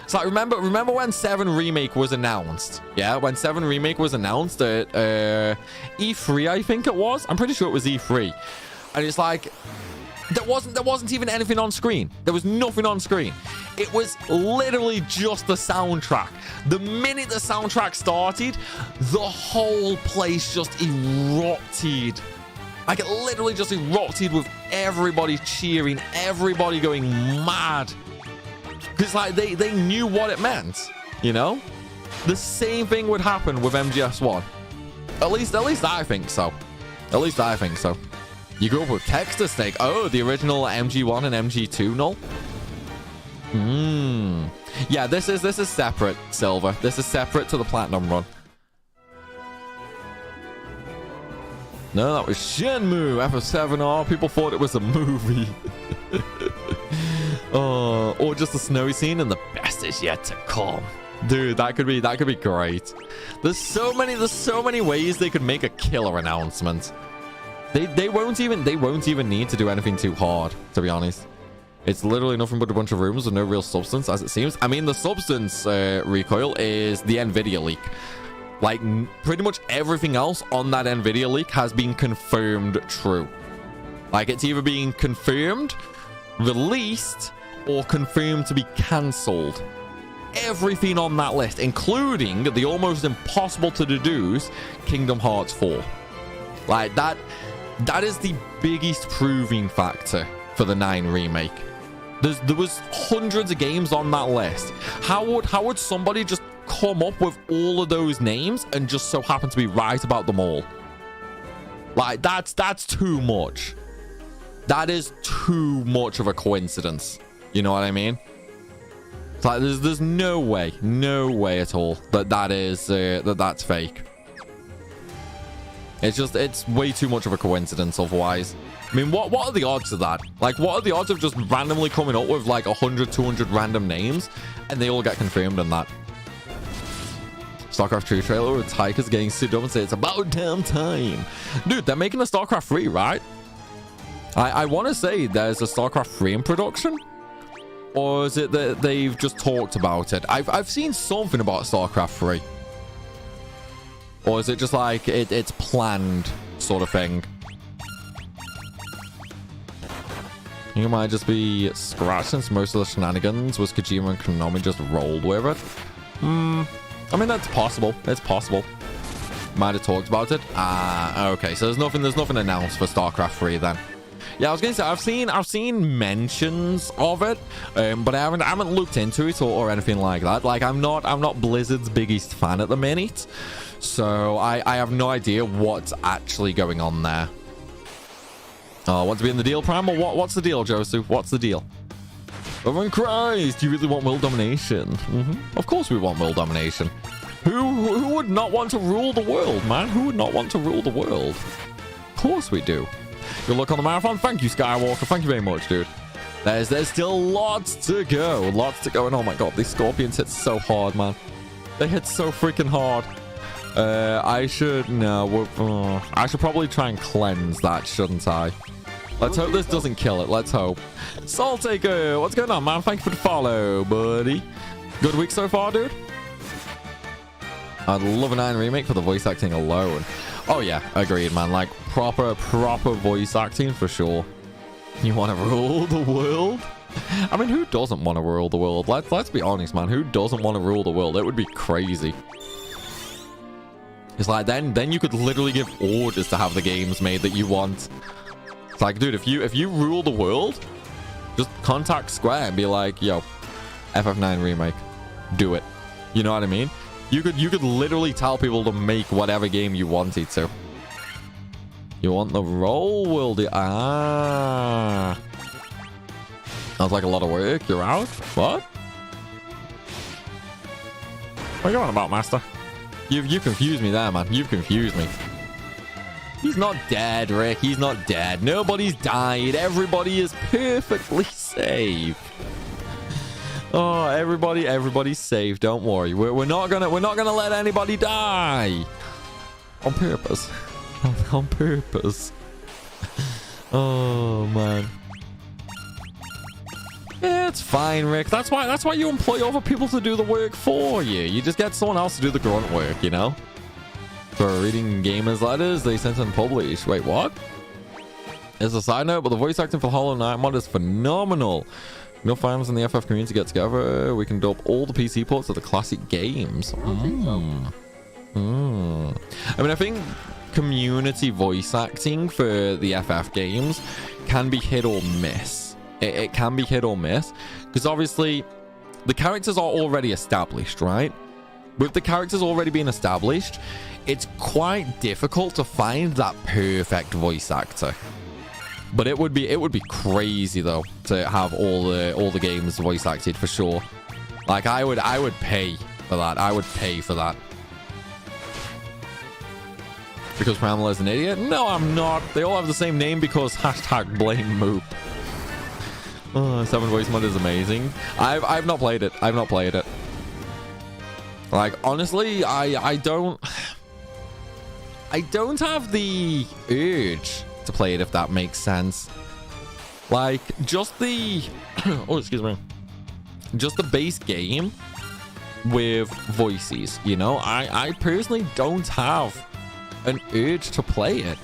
It's like, remember when 7 Remake was announced? Yeah, when 7 Remake was announced at E3, I think it was. I'm pretty sure it was E3. And it's like, there wasn't even anything on screen. There was nothing on screen. It was literally just the soundtrack. The minute the soundtrack started, the whole place just erupted. Like, it literally just erupted with everybody cheering, everybody going mad. Because, like, they knew what it meant, you know? The same thing would happen with MGS1. At least I think so. At least I think so. You go up with Texture Snake. Oh, the original MG1 and MG2 null? Yeah, this is separate, Silver. This is separate to the Platinum run. No, that was Shenmue FF7R. People thought it was a movie. Or just a snowy scene, and the best is yet to come. Dude, that could be great. There's so many ways they could make a killer announcement. They won't even need to do anything too hard, to be honest. It's literally nothing but a bunch of rooms with no real substance, as it seems. I mean, the substance recoil is the NVIDIA leak. Like, pretty much everything else on that NVIDIA leak has been confirmed true. Like, it's either being confirmed, released, or confirmed to be cancelled. Everything on that list, including the almost impossible to deduce Kingdom Hearts 4. Like, that is the biggest proving factor for the 9 remake. There was hundreds of games on that list. How would somebody just come up with all of those names and just so happen to be right about them all? Like, that's too much. That is too much of a coincidence. You know what I mean? It's like, there's no way at all that's fake. It's way too much of a coincidence otherwise. I mean, what are the odds of that? Like, what are the odds of just randomly coming up with like 100, 200 random names and they all get confirmed in that? StarCraft 2 trailer with Tyker's getting sued up and say it's about damn time. Dude, they're making a StarCraft 3, right? I want to say there's a StarCraft 3 in production. Or is it that they've just talked about it? I've seen something about StarCraft 3. Or is it just like it's planned sort of thing? You might just be scratched since most of the shenanigans was Kojima and Konami just rolled with it. I mean, that's possible. It's possible. Might have talked about it. Okay. So there's nothing announced for StarCraft 3 then. Yeah, I was gonna say I've seen mentions of it, but I haven't looked into it or anything like that. Like, I'm not Blizzard's biggest fan at the minute, so I have no idea what's actually going on there. Want to be in the deal, Primal? What's the deal, Josu? What's the deal? Everyone cries. Do you really want world domination? Of course we want world domination. Who would not want to rule the world, man? Who would not want to rule the world? Of course we do. Good luck on the marathon. Thank you, Skywalker. Thank you very much, dude. There's still lots to go. Lots to go. And oh my god, these scorpions hit so hard, man. They hit so freaking hard. I should probably try and cleanse that, shouldn't I? Let's hope this doesn't kill it. Let's hope. Soul Taker, what's going on, man? Thank you for the follow, buddy. Good week so far, dude? I'd love a 9 remake for the voice acting alone. Oh yeah, agreed, man. Like, proper voice acting for sure. You want to rule the world? I mean, who doesn't want to rule the world? Let's be honest, man. Who doesn't want to rule the world? It would be crazy. It's like, then you could literally give orders to have the games made that you want. It's like, dude, if you rule the world, just contact Square and be like, yo, FF9 remake, do it. You know what I mean? You could literally tell people to make whatever game you wanted to. You want the role world? Ah. Sounds like a lot of work. You're out? What? What are you on about, Master? You confused me there, man. You've confused me. He's not dead, Rick. He's not dead. Nobody's died. Everybody is perfectly safe. Oh, everybody's safe. Don't worry. We're not gonna let anybody die. On purpose. On purpose. Oh man. Yeah, it's fine, Rick. That's why you employ other people to do the work for you. You just get someone else to do the grunt work, you know? For reading gamers' letters they sent and published. Wait, what? As a side note, but the voice acting for Hollow Knight mod is phenomenal. No fans in the FF community get together. We can dub all the PC ports of the classic games. I mean, I think community voice acting for the FF games can be hit or miss. It can be hit or miss. Because obviously, the characters are already established, right? With the characters already being established, it's quite difficult to find that perfect voice actor. But it would be crazy though to have all the games voice acted for sure. Like I would pay for that. I would pay for that. Because Primal is an idiot? No, I'm not. They all have the same name because #blame Moop. Oh, 7 voice mod is amazing. I've not played it. I've not played it. Like honestly, I don't have the urge to play it, if that makes sense. Like just the oh, excuse me, just the base game with voices, you know. I personally don't have an urge to play it.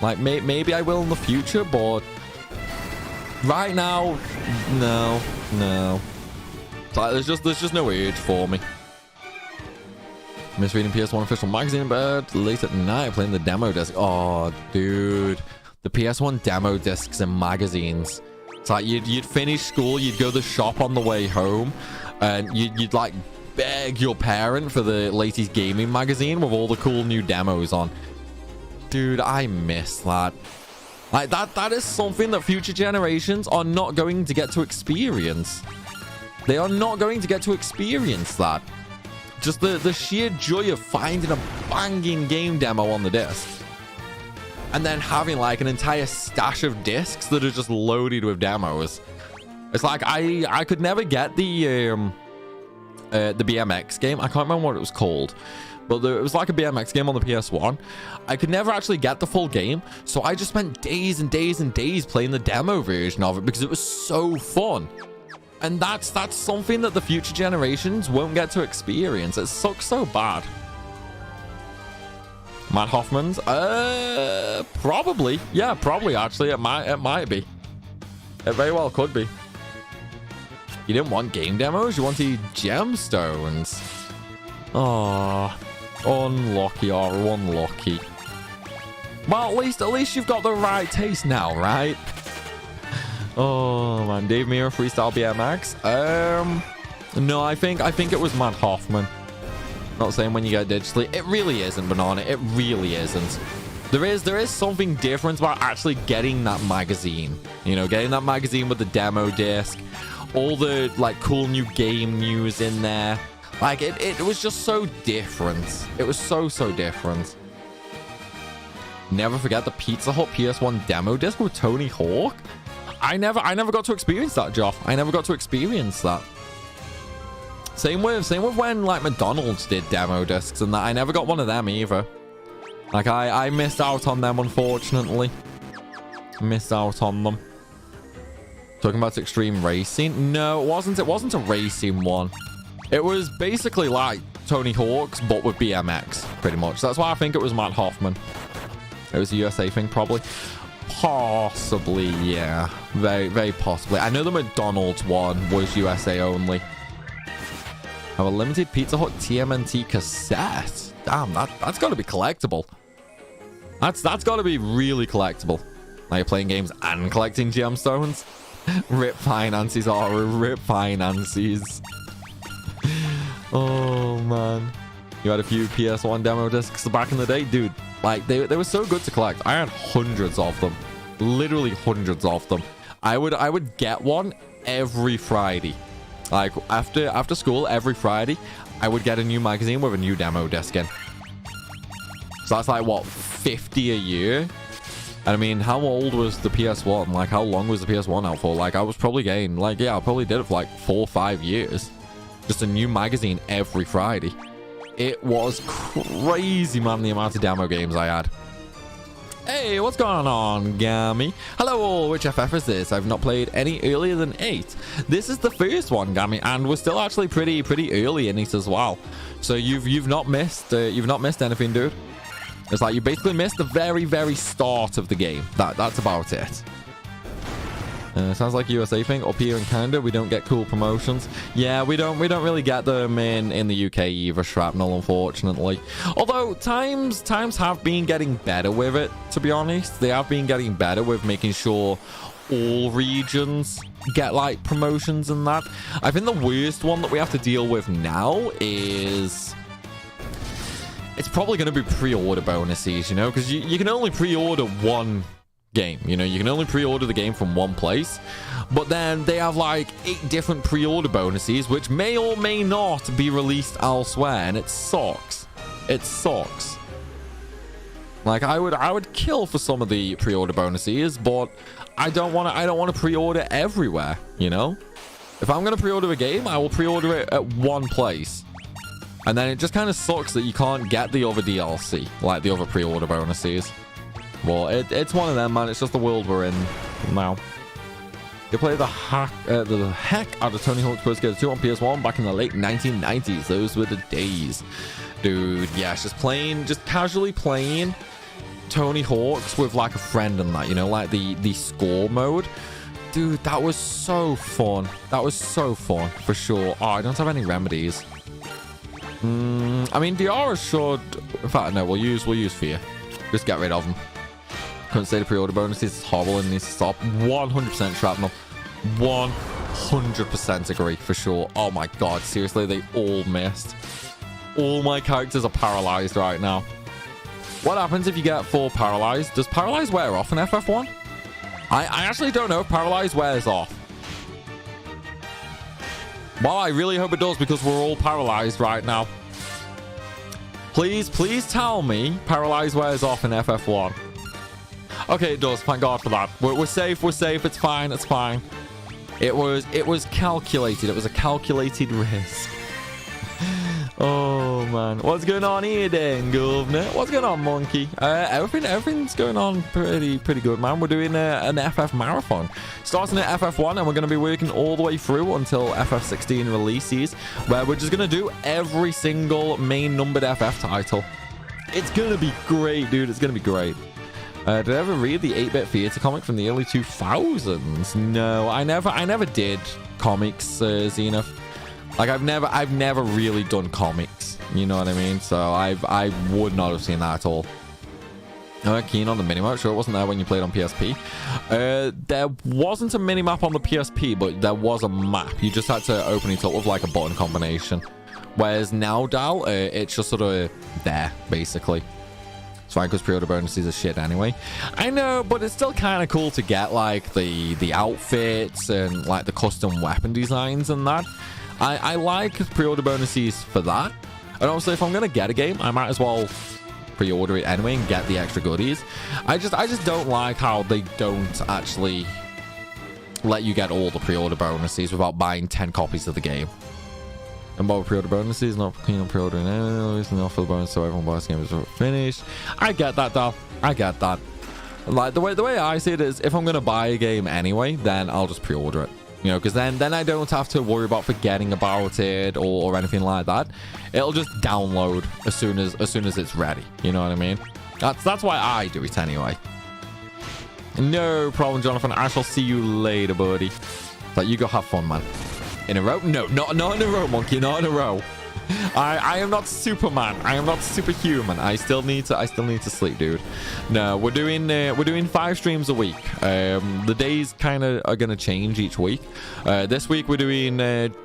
Like maybe I will in the future, but right now no. Like, there's just no urge for me. Miss reading PS1 official magazine in bed late at night playing the demo disc. Oh, dude. The PS1 demo discs and magazines. It's like you'd finish school, you'd go to the shop on the way home, and you'd like beg your parent for the latest gaming magazine with all the cool new demos on. Dude, I miss that. Like that is something that future generations are not going to get to experience. They are not going to get to experience that. Just the sheer joy of finding a banging game demo on the disc. And then having like an entire stash of discs that are just loaded with demos. It's like I could never get the BMX game. I can't remember what it was called. But it was like a BMX game on the PS1. I could never actually get the full game. So I just spent days and days and days playing the demo version of it because it was so fun. And that's something that the future generations won't get to experience. It sucks so bad. Matt Hoffman's? Probably. Yeah, probably actually. It might be. It very well could be. You didn't want game demos, you wanted gemstones. Oh, unlucky, or unlucky. Well, at least you've got the right taste now, right? Oh man, Dave Mirra freestyle BMX. No, I think it was Matt Hoffman. Not saying when you get digitally, it really isn't, Banana. It really isn't. There is something different about actually getting that magazine. You know, getting that magazine with the demo disc, all the like cool new game news in there. Like it was just so different. It was so different. Never forget the Pizza Hut PS1 demo disc with Tony Hawk. I never got to experience that, Joff. I never got to experience that. Same with when like McDonald's did demo discs and that. I never got one of them either. Like I missed out on them, unfortunately. Missed out on them. Talking about Extreme Racing? No, it wasn't. It wasn't a racing one. It was basically like Tony Hawk's, but with BMX, pretty much. That's why I think it was Matt Hoffman. It was a USA thing, probably. Possibly, yeah. Very possibly. I know the McDonald's one was USA only. Have a limited Pizza Hut TMNT cassette. Damn, that's got to be collectible. That's got to be really collectible. Now you're playing games and collecting gemstones. Rip finances, Aru. Rip finances. Oh man, you had a few PS1 demo discs back in the day, dude. Like they were so good to collect. I had hundreds of them, literally hundreds of them. I would get one every Friday. Like after school every Friday, I would get a new magazine with a new demo disc in. So that's like, what, 50 a year? And I mean, how old was the PS1? Like, how long was the PS1 out for? Like, I was probably getting, like, yeah, I probably did it for like 4 or 5 years. Just a new magazine every Friday. It was crazy, man, the amount of demo games I had. Hey, what's going on, Gammy? Hello all, which FF is this? I've not played any earlier than 8. This is the first one, Gammy, and we're still actually pretty early in it as well. So you've not missed anything, dude. It's like you basically missed the very start of the game. That's about it. Sounds like a USA thing. Up here in Canada, we don't get cool promotions. Yeah, we don't really get them in the UK either, Shrapnel, unfortunately. Although times have been getting better with it, to be honest. They have been getting better with making sure all regions get like promotions and that. I think the worst one that we have to deal with now is... it's probably going to be pre-order bonuses, you know, because you can only pre-order one game, you know, you can only pre-order the game from one place, but then they have like 8 different pre-order bonuses which may or may not be released elsewhere, and it sucks. It sucks. Like, I would kill for some of the pre-order bonuses, but I don't want to pre-order everywhere, you know. If I'm going to pre-order a game, I will pre-order it at one place. And then it just kind of sucks that you can't get the other DLC, like the other pre-order bonuses. Well, it's one of them, man. It's just the world we're in now. They played the heck out of Tony Hawk's Pro Skater 2 on PS1 back in the late 1990s. Those were the days. Dude, yeah, it's just casually playing Tony Hawk's with like a friend and that, you know, like the score mode. Dude, that was so fun. That was so fun, for sure. Oh, I don't have any remedies. I mean, Diara should... in fact, no, we'll use Fear. Just get rid of them. Couldn't say the pre-order bonuses is horrible and needs to stop. 100% Shrapnel. 100% agree, for sure. Oh my god, seriously, they all missed. All my characters are paralyzed right now. What happens if you get 4 paralyzed? Does paralyze wear off in FF1? I actually don't know if paralyze wears off. Well, I really hope it does, because we're all paralyzed right now. Please tell me paralyze wears off in FF1. Okay, it does. Thank God for that. We're safe. We're safe. It's fine. It's fine. It was calculated. It was a calculated risk. Oh man, what's going on here then, governor? What's going on, monkey? Everything's going on pretty good, man. We're doing an FF marathon, starting at FF1, and we're going to be working all the way through until FF16 releases, where we're just going to do every single main numbered FF title. It's going to be great, dude. It's going to be great. Did I ever read the 8-bit theater comic from the early 2000s? No, I never did comics, Zenith. Like, I've never really done comics, you know what I mean? So I would not have seen that at all. Keen on the minimap. Sure, it wasn't there when you played on PSP. There wasn't a minimap on the PSP, but there was a map. You just had to open it up with like a button combination. Whereas now, Dal, it's just sort of there, basically. It's fine because pre-order bonuses are shit anyway. I know, but it's still kind of cool to get like the outfits and like the custom weapon designs and that. I like pre-order bonuses for that. And also, if I'm gonna get a game, I might as well pre-order it anyway and get the extra goodies. I just don't like how they don't actually let you get all the pre-order bonuses without buying 10 copies of the game. And more pre-order bonuses, not keen on pre-ordering anyways, not for the bonus, so everyone buys the game is finished. I get that, though. I get that. Like, the way I see it is, if I'm gonna buy a game anyway, then I'll just pre-order it. You know, because then I don't have to worry about forgetting about it or anything like that. It'll just download as soon as it's ready. You know what I mean? That's why I do it anyway. No problem, Jonathan. I shall see you later, buddy. But you go have fun, man. In a row? No, not in a row, monkey. Not in a row. I am not Superman. I am not superhuman. I still need to sleep, dude. No, we're doing 5 streams a week. The days kind of are gonna change each week. This week we're doing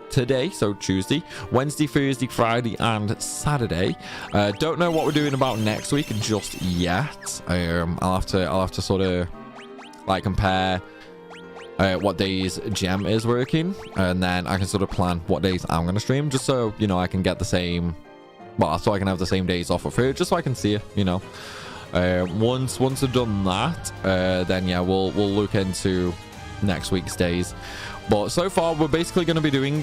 today, so Tuesday, Wednesday, Thursday, Friday, and Saturday. Don't know what we're doing about next week just yet. I'll have to sort of like compare what days Gem is working, and then I can sort of plan what days I'm going to stream, just so, you know, I can get the same Well, so I can have the same days off of her, just so I can see her, you know. Once I've done that, then yeah, we'll look into next week's days. But so far, we're basically going to be doing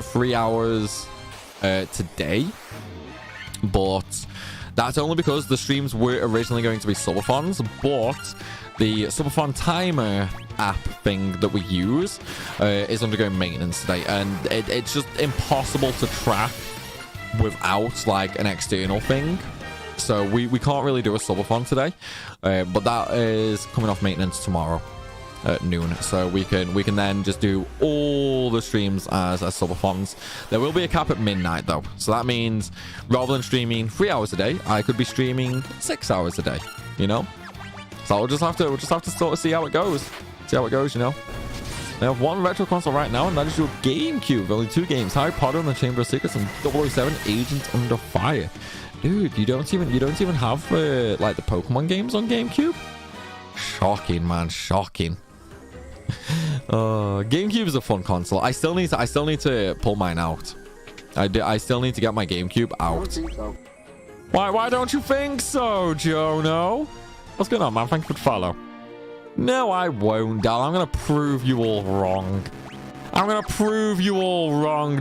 3 hours today. But that's only because the streams were originally going to be subathons, but the subathon timer app thing that we use is undergoing maintenance today, and it's just impossible to track without like an external thing. So we can't really do a subathon today, but that is coming off maintenance tomorrow at noon, so we can then just do all the streams as subathons. There will be a cap at midnight though, so that means rather than streaming 3 hours a day, I could be streaming 6 hours a day, you know. So we'll just have to sort of see how it goes, you know. I have one retro console right now, and that is your GameCube. Only 2 games: Harry Potter and the Chamber of Secrets and 007 Agent Under Fire. Dude, you don't even have like the Pokemon games on GameCube? Shocking, man, shocking. GameCube is a fun console. I still need to pull mine out. I still need to get my GameCube out. I don't think so. Why don't you think so, Jono? What's going on, man? Thank you for the follow. No, I won't, Dal. I'm gonna prove you all wrong.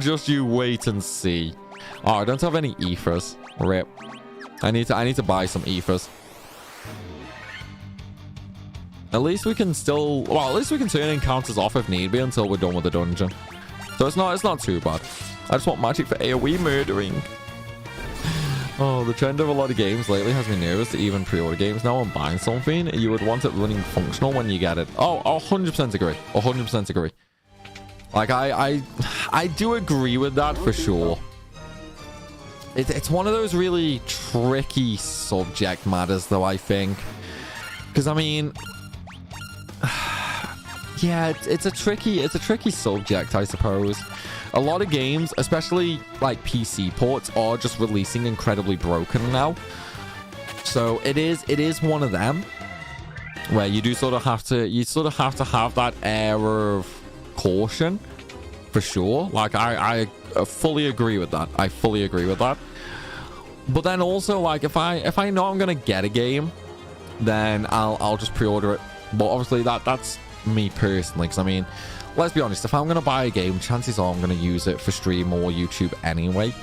Just you wait and see. Oh, I don't have any ethers. Rip. I need to buy some ethers. At least we can turn encounters off if need be until we're done with the dungeon. So it's not too bad. I just want magic for AoE murdering. Oh, the trend of a lot of games lately has me nervous to even pre-order games now. I'm buying something, you would want it running functional when you get it. Oh, 100% agree. 100% agree. Like, I do agree with that for sure. It's one of those really tricky subject matters, though, I think. Because, I mean... yeah, it's a tricky subject, I suppose. A lot of games, especially like PC ports, are just releasing incredibly broken now. So it is one of them where you do sort of have to have that air of caution for sure. Like I fully agree with that. I fully agree with that. But then also, like, if I know I'm gonna get a game, then I'll just pre-order it. But obviously that's me personally, because I mean, let's be honest, if I'm going to buy a game, chances are I'm going to use it for stream or YouTube anyway.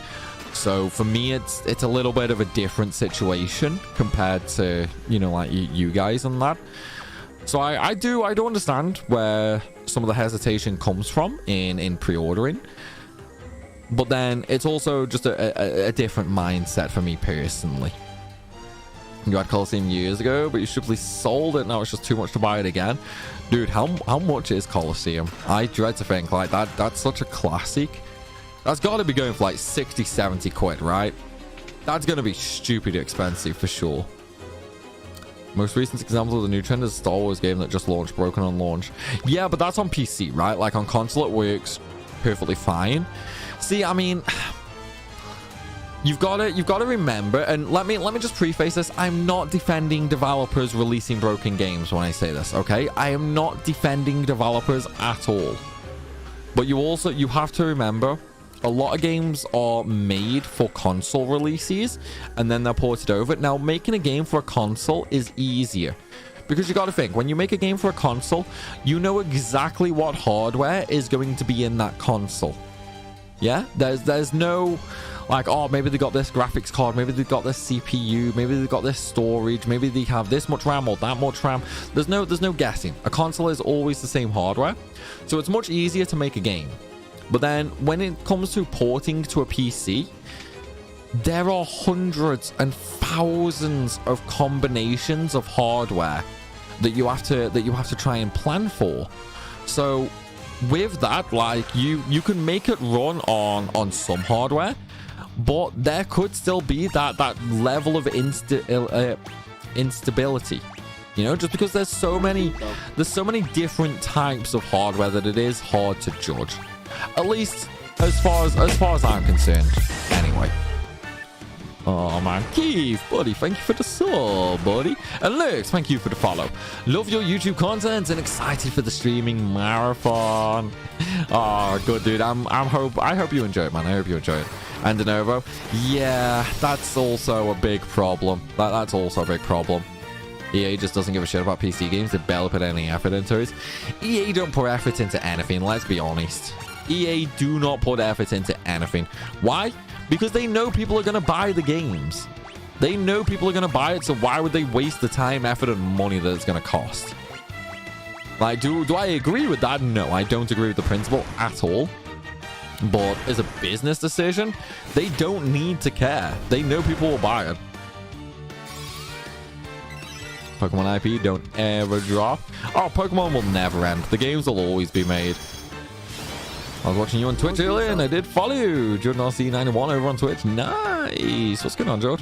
So for me, it's a little bit of a different situation compared to, you know, like you guys and that. So I do understand where some of the hesitation comes from in pre-ordering. But then it's also just a different mindset for me personally. You had Colosseum years ago, but you simply sold it. Now it's just too much to buy it again. Dude, how much is Colosseum? I dread to think like that's such a classic. That's got to be going for like 60, 70 quid, right? That's going to be stupid expensive for sure. Most recent example of the new trend is a Star Wars game that just launched, broken on launch. Yeah, but that's on PC, right? Like on console, it works perfectly fine. See, I mean... You've got to remember, and let me just preface this. I'm not defending developers releasing broken games when I say this, okay? I am not defending developers at all. But you have to remember, a lot of games are made for console releases, and then they're ported over. Now, making a game for a console is easier. Because you got to think, when you make a game for a console, you know exactly what hardware is going to be in that console. Yeah? There's no... like, oh, maybe they got this graphics card, maybe they got this CPU, maybe they got this storage, maybe they have this much RAM or that much RAM. There's no guessing. A console is always the same hardware, so it's much easier to make a game. But then when it comes to porting to a PC, there are hundreds and thousands of combinations of hardware that you have to try and plan for. So with that, like, you can make it run on some hardware, but there could still be that level of instability, you know, just because there's so many different types of hardware that it is hard to judge, at least as far as I'm concerned anyway. Oh man, Keith, buddy, thank you for the sub, buddy. And Lex, thank you for the follow. Love your YouTube content and excited for the streaming marathon. Oh, good dude. I hope you enjoy it, man. I hope you enjoy it. And Denovo, yeah, that's also a big problem. That's also a big problem. EA just doesn't give a shit about PC games. They barely put any effort into it. EA don't put effort into anything, let's be honest. EA do not put effort into anything. Why? Because they know people are going to buy the games. They know people are going to buy it, so why would they waste the time, effort, and money that it's going to cost? Like, do I agree with that? No, I don't agree with the principle at all. But as a business decision, they don't need to care. They know people will buy it. Pokemon IP don't ever drop. Oh, Pokemon will never end. The games will always be made. I was watching you on Twitch earlier and I did follow you. JordanRC91 over on Twitch. Nice. What's going on, George?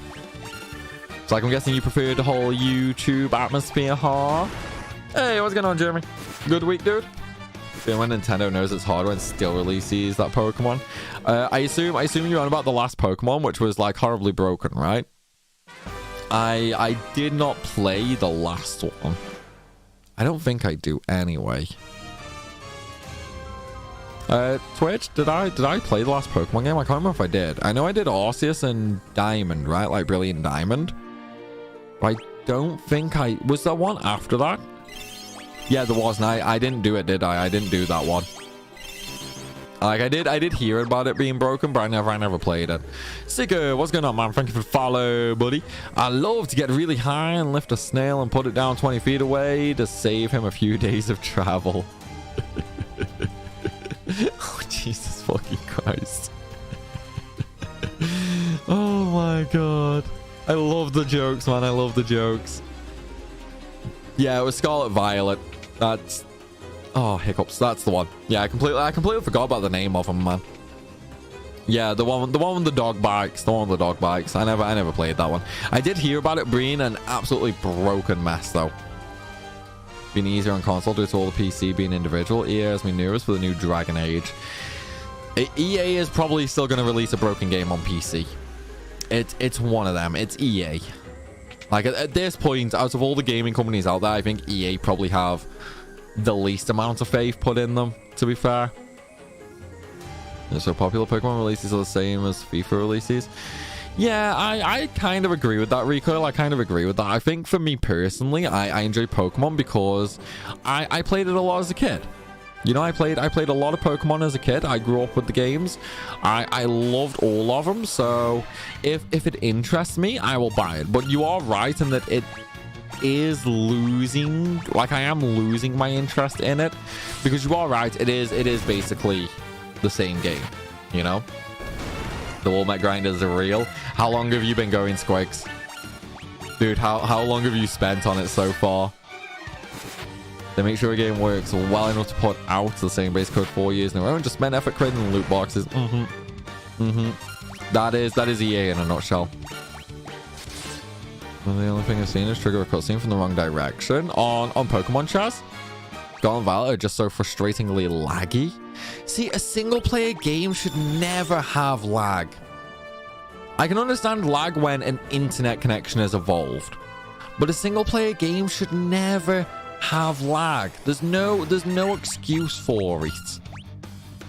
So like, I'm guessing you prefer the whole YouTube atmosphere, huh? Hey, what's going on, Jeremy? Good week, dude. When Nintendo knows its hardware and still releases that Pokemon. I assume you're on about the last Pokemon, which was like horribly broken, right? I did not play the last one. I don't think I do anyway. Twitch, did I play the last Pokemon game? I can't remember if I did. I know I did Arceus and Diamond, right? Like Brilliant Diamond. But I don't think I... Was there one after that? Yeah, there was. And I didn't do it, did I? I didn't do that one. Like, I did hear about it being broken, but I never played it. Sicker, what's going on, man? Thank you for the follow, buddy. I love to get really high and lift a snail and put it down 20 feet away to save him a few days of travel. Oh, Jesus fucking Christ. Oh my god. I love the jokes, man. I love the jokes. Yeah, it was Scarlet Violet. That's... Oh, hiccups. That's the one. Yeah, I completely forgot about the name of him, man. Yeah, the one with the dog bikes. The one with the dog bikes. I never played that one. I did hear about it being an absolutely broken mess, though. Been easier on console due to all the PC being individual. EA has me nervous for the new Dragon Age. EA is probably still going to release a broken game on PC. It's one of them. It's EA. Like, at this point, out of all the gaming companies out there, I think EA probably have the least amount of faith put in them, to be fair. So popular Pokemon releases are the same as FIFA releases. Yeah, I kind of agree with that, Recoil. I kind of agree with that. I think for me personally, I enjoy Pokemon because I played it a lot as a kid. You know, I played a lot of Pokemon as a kid. I grew up with the games. I loved all of them. So if it interests me, I will buy it. But you are right in that it is losing, like, I am losing my interest in it, because you are right, it is basically the same game, you know. The Walmart grinders are real. How long have you been going, Squigs? Dude, how long have you spent on it so far? They make sure a game works well enough to put out the same base code 4 years in a row and just spend effort creating loot boxes. That is EA in a nutshell. Well, the only thing I've seen is trigger a cutscene from the wrong direction on Pokemon Chaz. Scarlet Violet are just so frustratingly laggy. See, a single player game should never have lag. I can understand lag when an internet connection has evolved, but a single player game should never have lag. There's no excuse for it.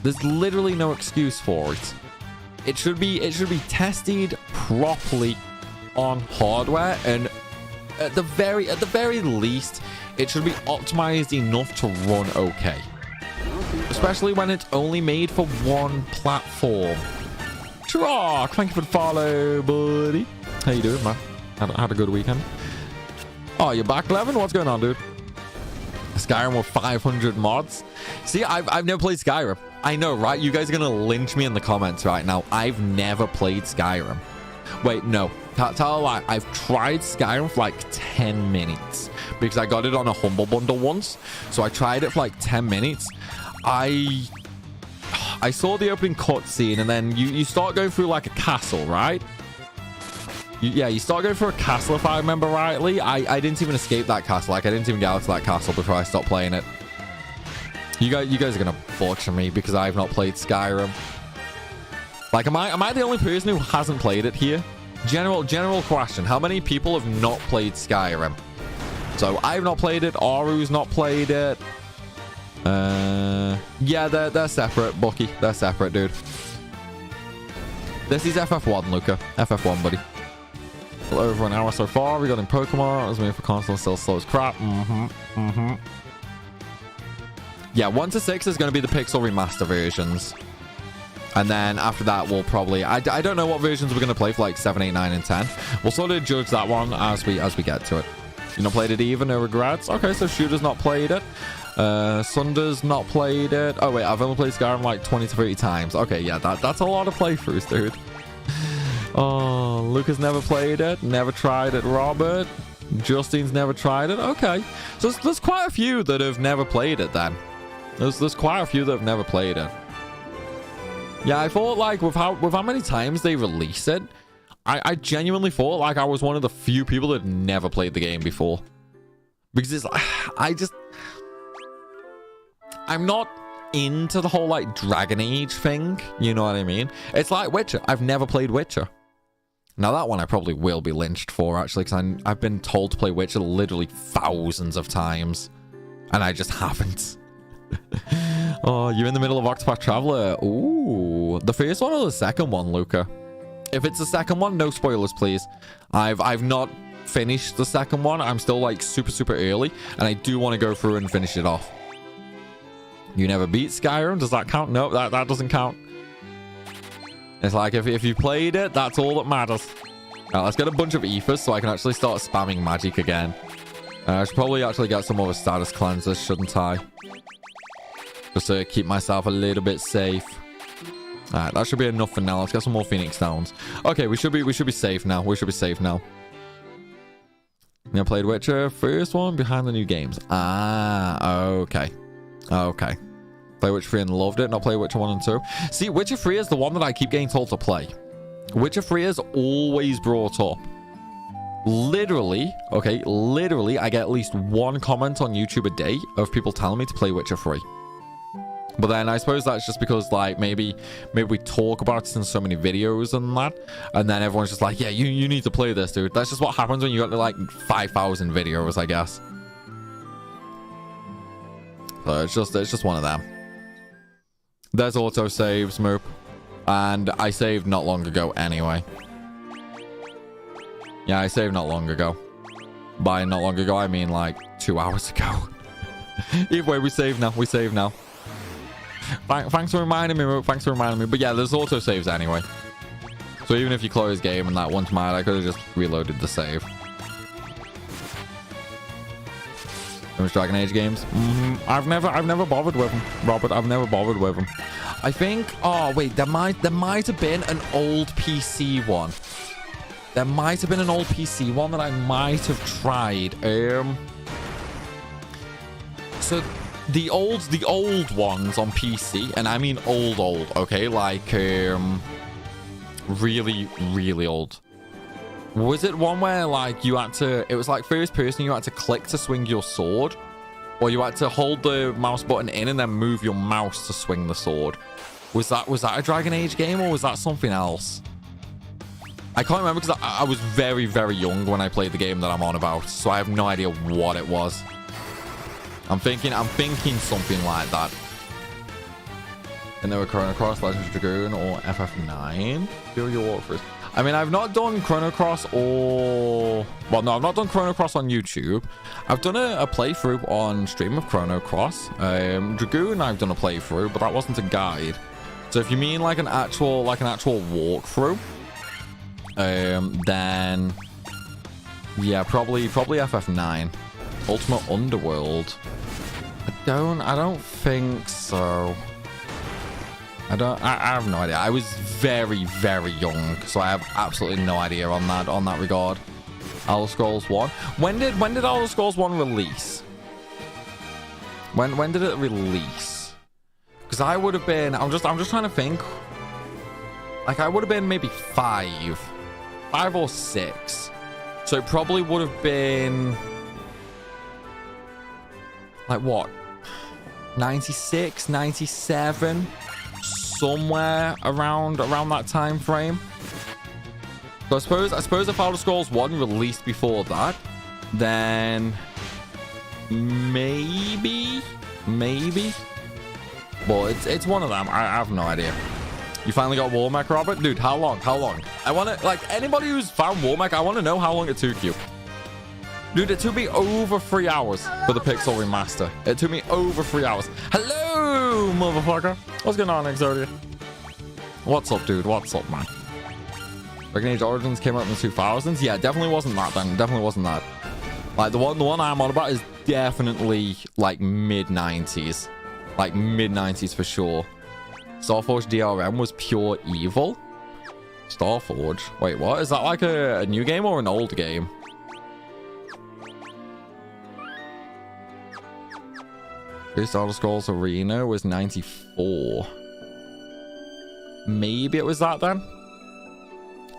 There's literally no excuse for it. It should be tested properly on hardware, and at the very least it should be optimized enough to run okay, especially when it's only made for one platform. Trock, thank you for the follow, buddy. How you doing, man? Had a good weekend. Oh, you're back, Levin? What's going on, dude? Skyrim with 500 mods. See, I've never played Skyrim. I know, right? You guys are gonna lynch me in the comments right now. I've never played Skyrim. Wait, no. Tell a lie. I've tried Skyrim for like 10 minutes because I got it on a Humble Bundle once. So I tried it for like 10 minutes. I saw the opening cutscene, and then you start going through like a castle, right? You start going through a castle, if I remember rightly. I didn't even escape that castle. Like, I didn't even get out to that castle before I stopped playing it. You guys are gonna butcher me because I have not played Skyrim. Like, am I the only person who hasn't played it here? General question. How many people have not played Skyrim? So I've not played it. Aru's not played it. Yeah, they're separate, Bucky. They're separate, dude. This is FF1, Luca. FF1, buddy. Well, over an hour so far. We got in Pokemon. I was waiting for console, still slow as crap. Yeah, 1 to 6 is going to be the Pixel Remaster versions. And then after that, we'll probably... I don't know what versions we're going to play for like 7, 8, 9, and 10. We'll sort of judge that one as we get to it. You not played it either? No regrets? Okay, so Shooter's not played it. Sunder's not played it. Oh, wait, I've only played Skyrim like 20 to 30 times. Okay, yeah, that's a lot of playthroughs, dude. Oh, Lucas never played it. Never tried it, Robert. Justine's never tried it. Okay. So there's quite a few that have never played it then. There's quite a few that have never played it. Yeah, I thought like with how many times they release it, I genuinely thought like I was one of the few people that never played the game before. Because it's I'm not into the whole like Dragon Age thing, you know what I mean? It's like Witcher. I've never played Witcher. Now that one I probably will be lynched for actually, because I've been told to play Witcher literally thousands of times and I just haven't. Oh, you're in the middle of Octopath Traveler. Ooh, the first one or the second one, Luca? If it's the second one, no spoilers, please. I've not finished the second one. I'm still like super early, and I do want to go through and finish it off. You never beat Skyrim? Does that count? No, that doesn't count. It's like if you played it, that's all that matters. Now let's get a bunch of ethers so I can actually start spamming magic again. I should probably actually get some other status cleansers, shouldn't I? Just to keep myself a little bit safe. Alright, that should be enough for now. Let's get some more Phoenix Downs. Okay, we should be safe now. We should be safe now. I played Witcher, first one behind the new games. Ah, okay. Okay. Play Witcher 3 and loved it. Not play Witcher 1 and 2. See, Witcher 3 is the one that I keep getting told to play. Witcher 3 is always brought up. Literally, okay, literally, I get at least one comment on YouTube a day of people telling me to play Witcher 3. But then I suppose that's just because like maybe we talk about it in so many videos and that, and then everyone's just like, yeah, you need to play this, dude. That's just what happens when you got like 5,000 videos, I guess. So it's just one of them. There's auto saves, Moop, and I saved not long ago anyway. Yeah, I saved not long ago. By not long ago, I mean like 2 hours ago. Either way, we save now. We save now. Thanks for reminding me, Moop. Thanks for reminding me. But yeah, there's auto saves anyway. So even if you close game and that one's mad, I could have just reloaded the save. Those Dragon Age games. I've never bothered with them, Robert. I've never bothered with them. I think. Oh wait, there might have been an old PC one. There might have been an old PC one that I might have tried. So the old ones on PC, and I mean old, okay, like really old. Was it one where like you had to, it was like first person, you had to click to swing your sword, or you had to hold the mouse button in and then move your mouse to swing the sword? Was that a Dragon Age game, or was that something else? I can't remember because I was very young when I played the game that I'm on about, so I have no idea what it was. I'm thinking something like that. And there were Chrono Cross, Legends of Dragoon, or FF9. Do your walkthroughs. I mean, I've not done Chrono Cross or... Well, no, I've not done Chrono Cross on YouTube. I've done a playthrough on stream of Chrono Cross. Dragoon, I've done a playthrough, but that wasn't a guide. So if you mean like an actual walkthrough, then yeah, probably FF9. Ultimate Underworld. I don't think so. I have no idea. I was very young, so I have absolutely no idea on that regard. Elder Scrolls 1. When did Elder Scrolls 1 release? When did it release? Because I would have been, I'm just trying to think. Like I would have been maybe 5 or 6. So it probably would have been like what? 96, 97, somewhere around that time frame. So I suppose if Elder Scrolls 1 released before that, then maybe. But it's one of them. I have no idea. You finally got Warmech, Robert? Dude, how long? I want to, like, anybody who's found Warmech, I want to know how long it took you. Dude, it took me over 3 hours for the Pixel Remaster. It took me over 3 hours. Hello, motherfucker. What's going on, Exodia? What's up, dude? What's up, man? Dragon Age Origins came out in the 2000s? Yeah, definitely wasn't that then. Definitely wasn't that. Like, the one I'm on about is definitely, like, mid-90s. Like, mid-90s for sure. Starforge DRM was pure evil? Starforge? Wait, what? Is that like a new game or an old game? First Elder Scrolls Arena was 94. Maybe it was that then?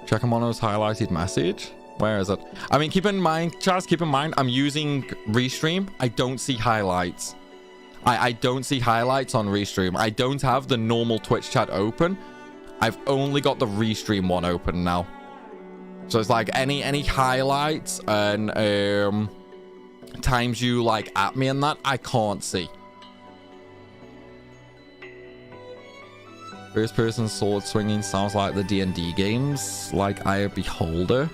Check Mono's highlighted message. Where is it? I mean, keep in mind, Chaz, keep in mind, I'm using Restream. I don't see highlights. I don't see highlights on Restream. I don't have the normal Twitch chat open. I've only got the Restream one open now. So it's like any highlights and times you like at me and that, I can't see. First person sword swinging sounds like the D&D games, like Eye of Beholder.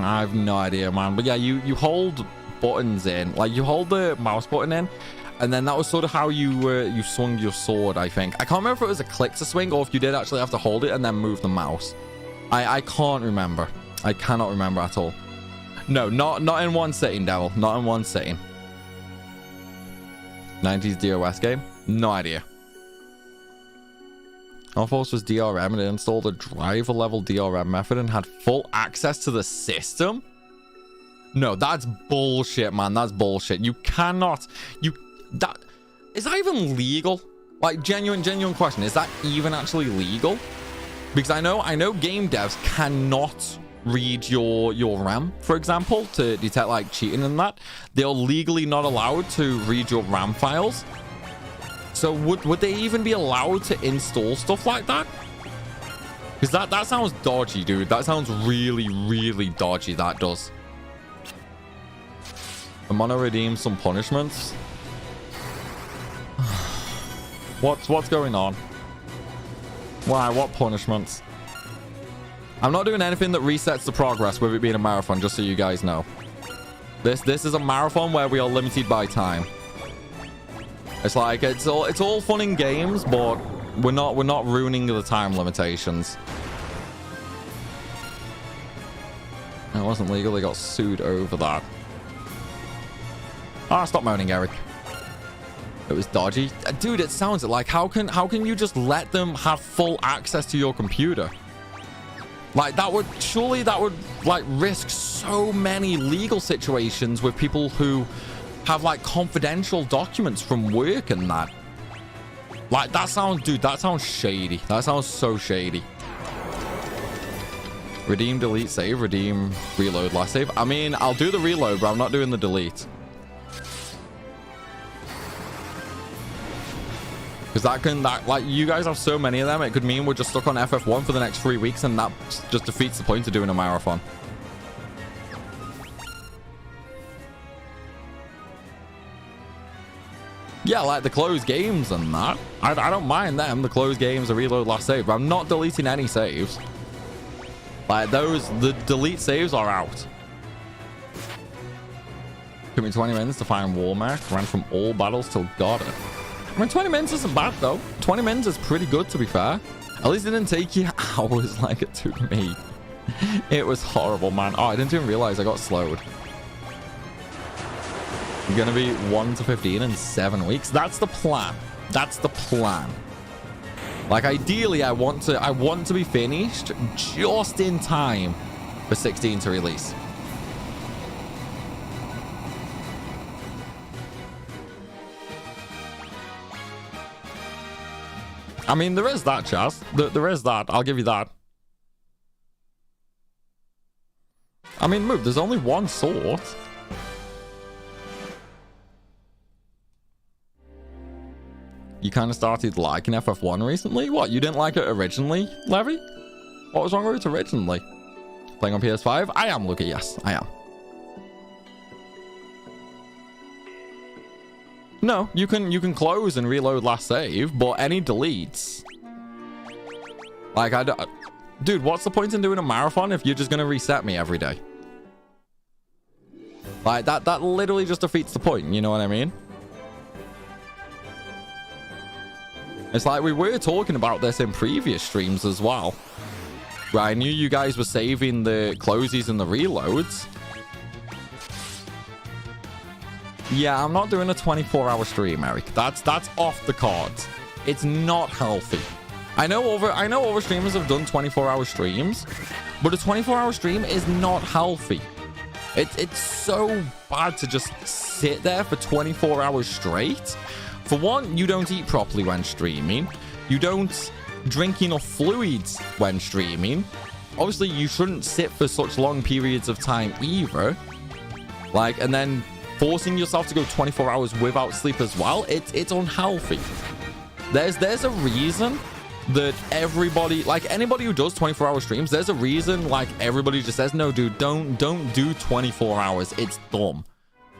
I have no idea, man. But yeah, you hold buttons in, like you hold the mouse button in, and then that was sort of how you swung your sword, I think. I can't remember if it was a click to swing or if you did actually have to hold it and then move the mouse. I can't remember. I cannot remember at all. No, not in one sitting, Devil. Not in one sitting. 90s DOS game? No idea. Alphos was DRM and it installed a driver level DRM method and had full access to the system? No, that's bullshit, man. That's bullshit. You cannot... Is that even legal? Like, genuine question. Is that even actually legal? Because I know game devs cannot read your RAM, for example, to detect like cheating and that. They're legally not allowed to read your RAM files. So would they even be allowed to install stuff like that? Because that sounds dodgy, dude. That sounds really, really dodgy, that does. I'm gonna redeem some punishments. What's going on? Why? What punishments? I'm not doing anything that resets the progress with it being a marathon, just so you guys know. This is a marathon where we are limited by time. It's like it's all fun in games, but we're not ruining the time limitations. It wasn't legal. They got sued over that. Ah, stop moaning, Eric. It was dodgy. Dude, it sounds like how can you just let them have full access to your computer? Like that would like risk so many legal situations with people who have like confidential documents from work and that. Like that sounds shady. That sounds so shady. Redeem, delete, save, redeem, reload, last save. I mean, I'll do the reload, but I'm not doing the delete. Because like, you guys have so many of them, it could mean we're just stuck on FF1 for the next 3 weeks, and that just defeats the point of doing a marathon. Yeah, like the closed games and that. I don't mind them, the closed games, the reload, last save, but I'm not deleting any saves. Like the delete saves are out. Took me 20 minutes to find Warmech, ran from all battles till got it. I mean, 20 minutes isn't bad, though. 20 minutes is pretty good, to be fair. At least it didn't take you hours like it took me. It was horrible, man. Oh, I didn't even realize I got slowed. I'm going to be 1 to 15 in 7 weeks. That's the plan. That's the plan. Like, ideally, I want to be finished just in time for 16 to release. I mean, there is that, Chaz. There is that. I'll give you that. I mean, move. There's only one sword. you kind of started liking FF1 recently. What, you didn't like it originally, Levy? What was wrong with it originally? Playing on PS5? I am, Luca, yes, I am. No, you can close and reload last save, but any deletes... Like, dude, what's the point in doing a marathon if you're just going to reset me every day? Like, that literally just defeats the point, you know what I mean? It's like we were talking about this in previous streams as well. Right, I knew you guys were saving the closes and the reloads. Yeah, I'm not doing a 24-hour stream, Eric. That's off the cards. It's not healthy. I know other streamers have done 24-hour streams, but a 24-hour stream is not healthy. It's so bad to just sit there for 24 hours straight. For one, you don't eat properly when streaming. You don't drink enough fluids when streaming. Obviously, you shouldn't sit for such long periods of time either. Like, and then forcing yourself to go 24 hours without sleep as well, it's unhealthy. There's a reason that everybody, like anybody who does 24-hour streams, there's a reason like everybody just says, no, dude, don't do 24 hours. It's dumb.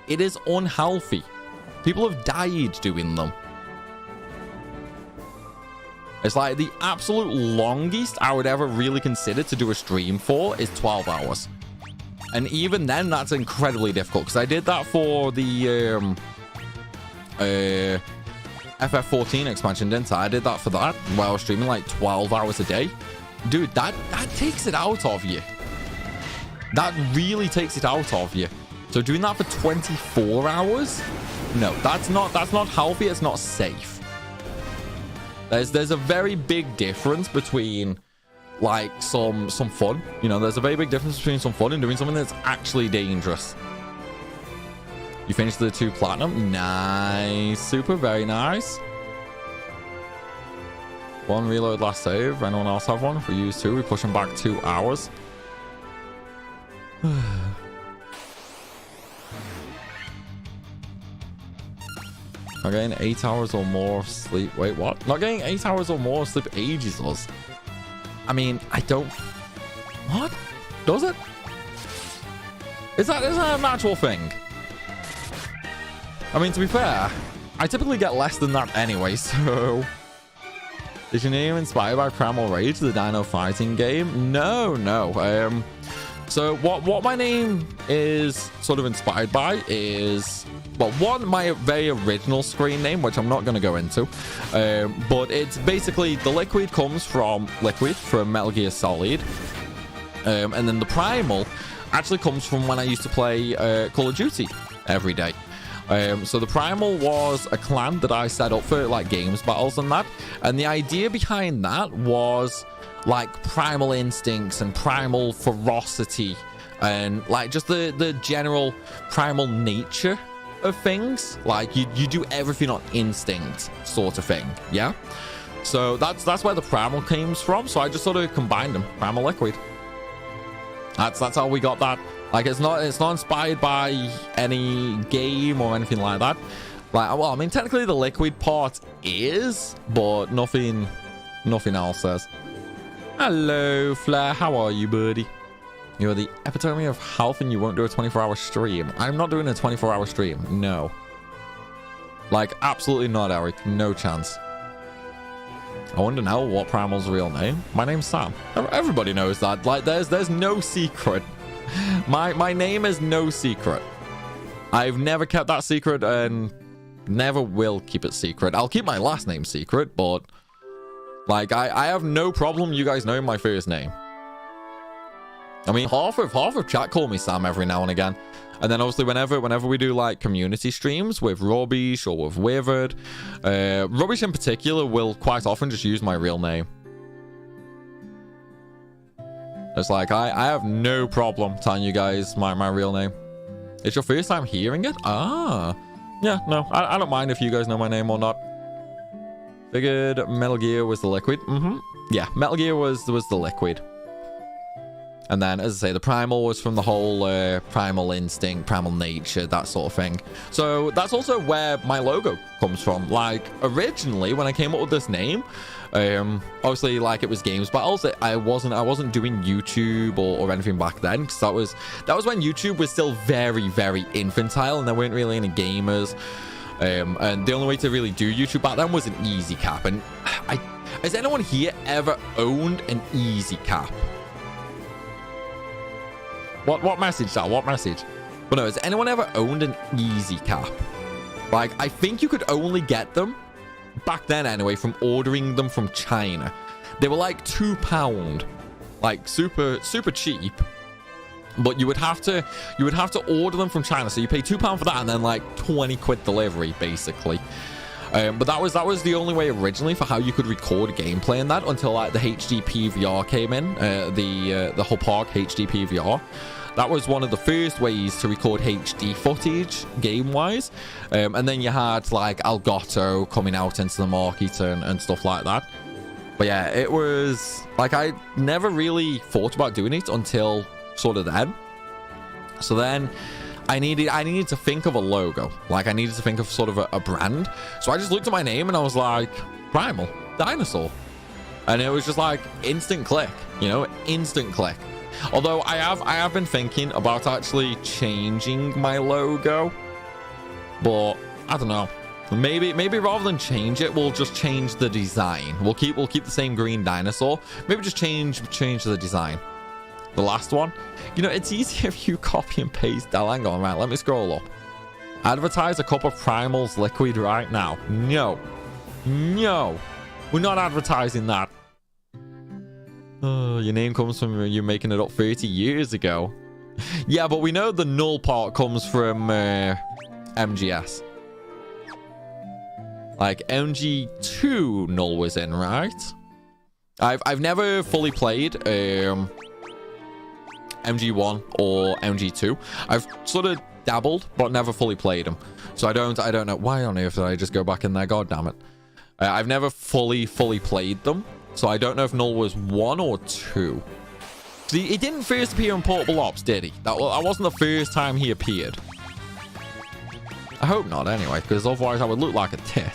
It is unhealthy. People have died doing them. It's like the absolute longest I would ever really consider to do a stream for is 12 hours. And even then, that's incredibly difficult because I did that for the FF14 expansion, didn't I? I did that for that while I was streaming like 12 hours a day. Dude, that takes it out of you. That really takes it out of you. So doing that for 24 hours? No, that's not healthy. It's not safe. There's a very big difference between like some fun. You know, there's a very big difference between some fun and doing something that's actually dangerous. You finished the 2 platinum. Nice. Super, very nice. 1 reload last save. Anyone else have one? If we use 2, we push them back 2 hours. Not getting 8 hours or more of sleep. Wait, what? Not getting 8 hours or more of sleep ages us. I mean, I don't... What? Does it? Is that an actual thing? I mean, to be fair, I typically get less than that anyway, so... Is your name inspired by Primal Rage, the dino fighting game? No. So what my name is sort of inspired by is... Well, one, my very original screen name, which I'm not going to go into. But it's basically... The Liquid comes from Liquid, from Metal Gear Solid. And then the Primal actually comes from when I used to play Call of Duty every day. So the Primal was a clan that I set up for like games battles and that. And the idea behind that was like primal instincts and primal ferocity and like just the general primal nature of things. Like you do everything on instinct sort of thing. Yeah. So that's where the Primal came from. So I just sort of combined them. Primal Liquid. That's how we got that. Like it's not inspired by any game or anything like that. Like, well, I mean, technically the Liquid part is, but nothing else says. Hello, Flair. How are you, buddy? You're the epitome of health and you won't do a 24-hour stream. I'm not doing a 24-hour stream. No. Like, absolutely not, Eric. No chance. I wonder now what Primal's real name. My name's Sam. Everybody knows that. Like, there's no secret. My name is no secret. I've never kept that secret and never will keep it secret. I'll keep my last name secret, but like I have no problem you guys knowing my first name. I mean, half of chat call me Sam every now and again. And then obviously whenever we do like community streams with Rubbish or with Withered, Rubbish in particular will quite often just use my real name. It's like, I have no problem telling you guys my real name. It's your first time hearing it? Ah. Yeah, no, I don't mind if you guys know my name or not. Figured Metal Gear was the Liquid. Yeah, Metal Gear was the Liquid. And then, as I say, the Primal was from the whole Primal Instinct, Primal Nature, that sort of thing. So that's also where my logo comes from. Like, originally, when I came up with this name, obviously, like, it was games, but also I wasn't doing YouTube or anything back then, because that was when YouTube was still very, very infantile, and there weren't really any gamers. And the only way to really do YouTube back then was an easy cap. And has anyone here ever owned an easy cap? What message, Sal? What message? But no, has anyone ever owned an easy cap? Like, I think you could only get them, back then anyway, from ordering them from China. They were like £2, like super cheap. But you would have to order them from China. So you pay £2 for that, and then like 20 quid delivery, basically. But that was the only way originally for how you could record gameplay in that, until like the HD PVR came in, the Hauppauge HD PVR. That was one of the first ways to record HD footage game-wise. And then you had like Elgato coming out into the market and stuff like that. But yeah, it was like, I never really thought about doing it until sort of then. So then I needed to think of a logo. Like, I needed to think of sort of a brand. So I just looked at my name and I was like, Primal, dinosaur. And it was just like instant click, you know, instant click. Although I have been thinking about actually changing my logo, but I don't know. Maybe rather than change it, we'll just change the design. We'll keep the same green dinosaur. Maybe just change the design. The last one, you know, it's easier if you copy and paste. Hang on, right? Let me scroll up. Advertise a cup of Primal's liquid right now. No, we're not advertising that. Oh, your name comes from you making it up 30 years ago. Yeah, but we know the null part comes from MGS. Like, MG2 null was in, right? I've never fully played MG1 or MG2. I've sort of dabbled, but never fully played them. So I don't know. Why on earth did I just go back in there? God damn it. I've never fully played them. So I don't know if null was 1 or 2. See, he didn't first appear in Portable Ops, did he? That wasn't the first time he appeared. I hope not, anyway, because otherwise I would look like a tit.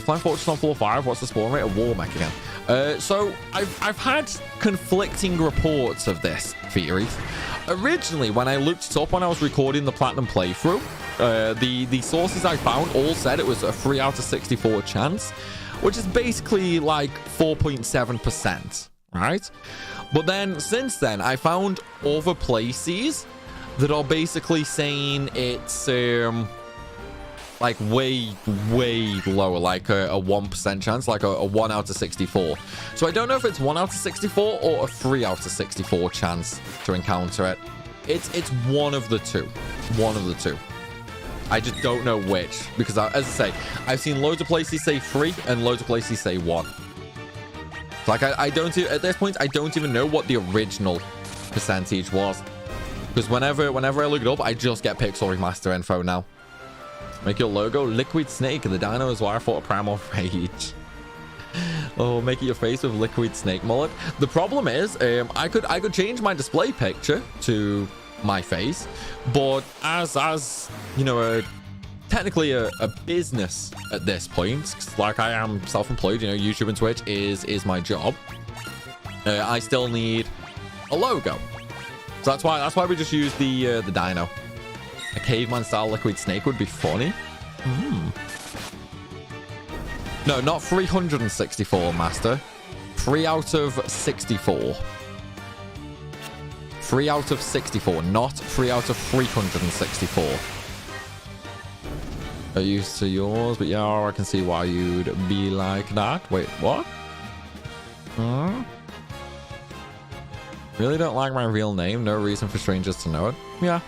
Flying Fortress on floor 5. What's the spawn rate of War Mech again? So I've had conflicting reports of this theory. Originally, when I looked it up when I was recording the Platinum playthrough, the sources I found all said it was a 3 out of 64 chance, which is basically like 4.7%, right? But then since then, I found other places that are basically saying it's like way lower, like a 1% chance, like a 1 out of 64. So I don't know if it's 1 out of 64 or a 3 out of 64 chance to encounter it. It's one of the two. I just don't know which, because as I say, I've seen loads of places say 3 and loads of places say 1. Like, I don't, at this point, I don't even know what the original percentage was, because whenever I look it up, I just get Pixel Remaster info now. Make your logo Liquid Snake. The dino is why I thought a Primal Rage. Oh, make it your face with Liquid Snake mullet. The problem is, I could change my display picture to my face, but as you know, technically a business at this point, like I am self-employed, you know, YouTube and Twitch is my job. I still need a logo, so that's why we just use the dino. A caveman style Liquid Snake would be funny. No, not 364, Master. 3 out of 64. 3 out of 64, not 3 out of 364. Are used to yours, but yeah, I can see why you'd be like that. Wait, what? Really don't like my real name. No reason for strangers to know it. Yeah.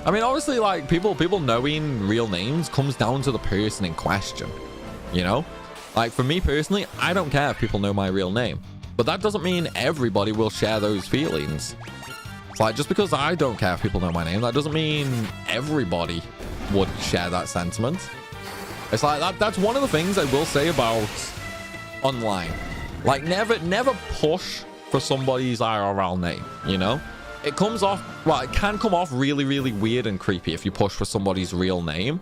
I mean, obviously, like, people knowing real names comes down to the person in question, you know? Like, for me personally, I don't care if people know my real name, but that doesn't mean everybody will share those feelings. It's like, just because I don't care if people know my name, that doesn't mean everybody would share that sentiment. It's like, that's one of the things I will say about online. Like, never push for somebody's IRL name, you know? It comes off, well, it can come off really, really weird and creepy if you push for somebody's real name.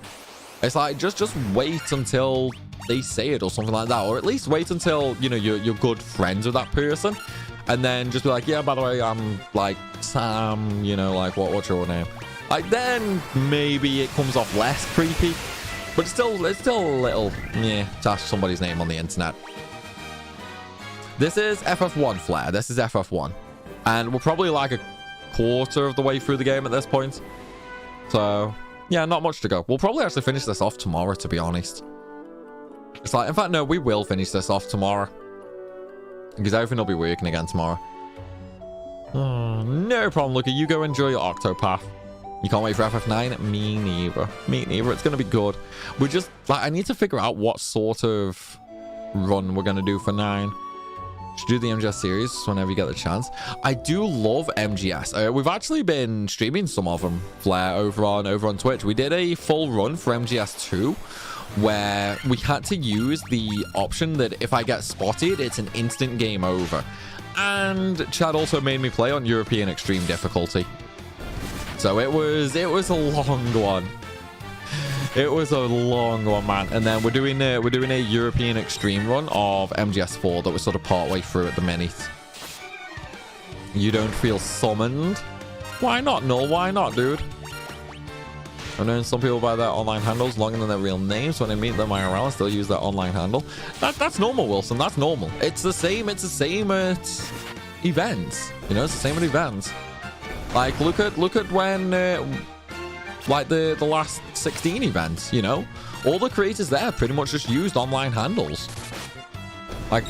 It's like, just wait until they say it or something like that. Or at least wait until, you know, you're good friends with that person. And then just be like, yeah, by the way, I'm like Sam, you know, like what's your name? Like then maybe it comes off less creepy. But it's still a little, yeah, to ask somebody's name on the internet. This is FF1 Flare. This is FF1. And we're probably like a quarter of the way through the game at this point. So, yeah, not much to go. We'll probably actually finish this off tomorrow, to be honest. It's like, in fact, no, we will finish this off tomorrow. Because everything will be working again tomorrow. Oh, no problem, Luca. You go enjoy your Octopath. You can't wait for FF9? Me neither. Me neither. It's going to be good. We're just, like, I need to figure out what sort of run we're going to do for 9. Should do the MGS series whenever you get the chance. I do love MGS. We've actually been streaming some of them, Flair, over on Twitch. We did a full run for MGS 2 where we had to use the option that if I get spotted, it's an instant game over. And Chad also made me play on European Extreme difficulty. So it was a long one. It was a long one, man. And then we're doing a European Extreme run of MGS4 that we're sort of part way through at the minute. You don't feel summoned? Why not, Null? Why not, dude? I've known some people by their online handles longer than their real names. When I meet them IRL, I still use their online handle. That's normal, Wilson. That's normal. It's the same at events. You know, it's the same at events. Like, look at when, like the last 16 events, you know? All the creators there pretty much just used online handles. Like,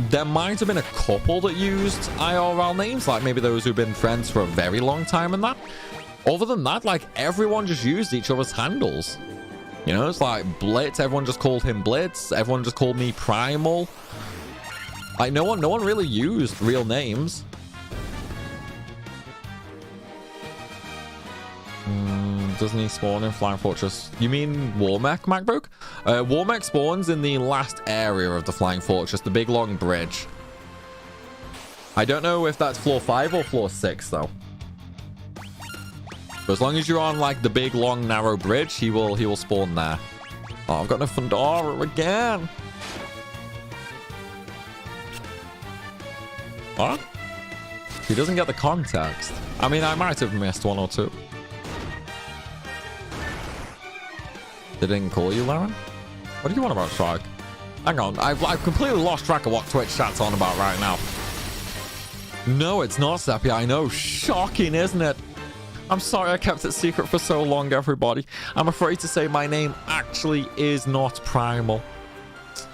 there might have been a couple that used IRL names, like maybe those who've been friends for a very long time and that. Other than that, like, everyone just used each other's handles. You know, it's like Blitz, everyone just called him Blitz. Everyone just called me Primal. Like, no one really used real names. Doesn't he spawn in Flying Fortress? You mean Warmech, MacBook? Warmech spawns in the last area of the Flying Fortress, the big long bridge. I don't know if that's floor 5 or floor 6 though. But as long as you're on like the big long narrow bridge, he will spawn there. Oh, I've got no Fundora again. What? He doesn't get the context. I mean, I might have missed one or two. They didn't call you, Lauren? What do you want about Shark? Hang on, I've completely lost track of what Twitch chat's on about right now. No, it's not Seppi, I know. Shocking, isn't it? I'm sorry I kept it secret for so long, everybody. I'm afraid to say my name actually is not Primal.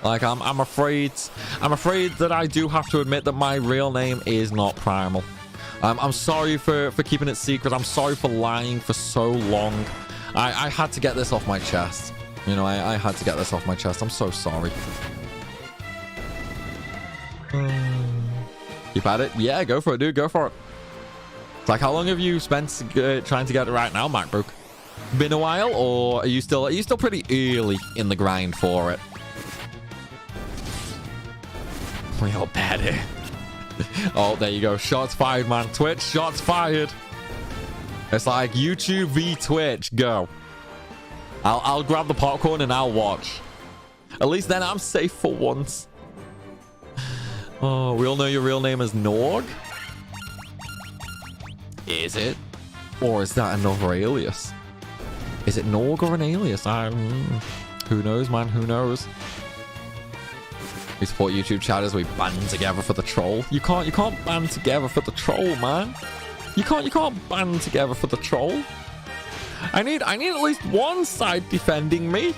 Like, I'm afraid that I do have to admit that my real name is not Primal. I'm sorry for keeping it secret. I'm sorry for lying for so long. I had to get this off my chest. You know, I had to get this off my chest. I'm so sorry. Keep at it. Yeah, go for it, dude. Go for it. It's like, how long have you spent trying to get it right now, MacBook? Been a while, or are you still pretty early in the grind for it? You're better. Oh, there you go. Shots fired, man. Twitch, shots fired. It's like YouTube v Twitch. Go. I'll grab the popcorn and I'll watch. At least then I'm safe for once. Oh, we all know your real name is Norg. Is it? Or is that another alias? Is it Norg or an alias? Who knows, man? Who knows? We support YouTube chatters. We band together for the troll. You can't band together for the troll, man. You can't band together for the troll. I need at least one side defending me.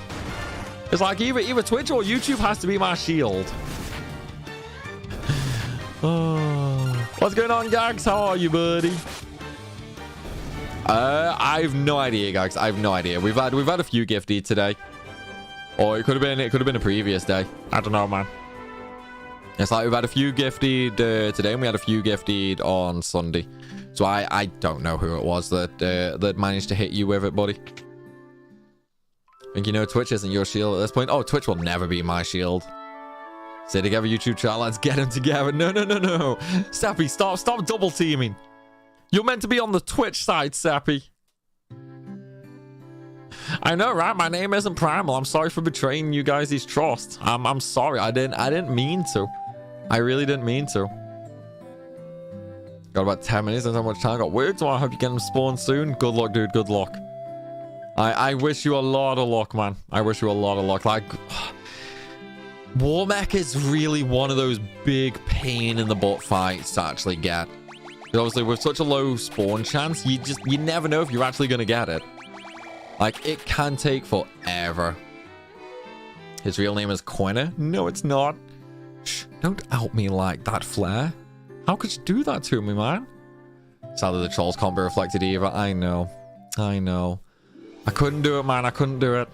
It's like either Twitch or YouTube has to be my shield. Oh. What's going on, Gags? How are you, buddy? I've no idea, Gags. I have no idea. We've had a few gifted today. Or it could have been a previous day. I don't know, man. It's like we've had a few gifted today, and we had a few gifted on Sunday. So I don't know who it was that managed to hit you with it, buddy. I think you know Twitch isn't your shield at this point. Oh, Twitch will never be my shield. Stay together, YouTube chat. Let's get them together. No, no, no, no. Sappy, stop double teaming. You're meant to be on the Twitch side, Sappy. I know, right? My name isn't Primal. I'm sorry for betraying you guys' trust. I'm sorry. I didn't mean to. I really didn't mean to. Got about 10 minutes. That's how much time I got. Work tomorrow. I hope you get them spawned soon. Good luck, dude. Good luck. I wish you a lot of luck, man. I wish you a lot of luck. Like, War Mech is really one of those big pain in the butt fights to actually get. Obviously, with such a low spawn chance, you never know if you're actually going to get it. Like, it can take forever. His real name is Quinner? No, it's not. Shh, don't out me like that, Flair. How could you do that to me, man? Sadly, the trolls can't be reflected either. I know. I know. I couldn't do it, man. I couldn't do it.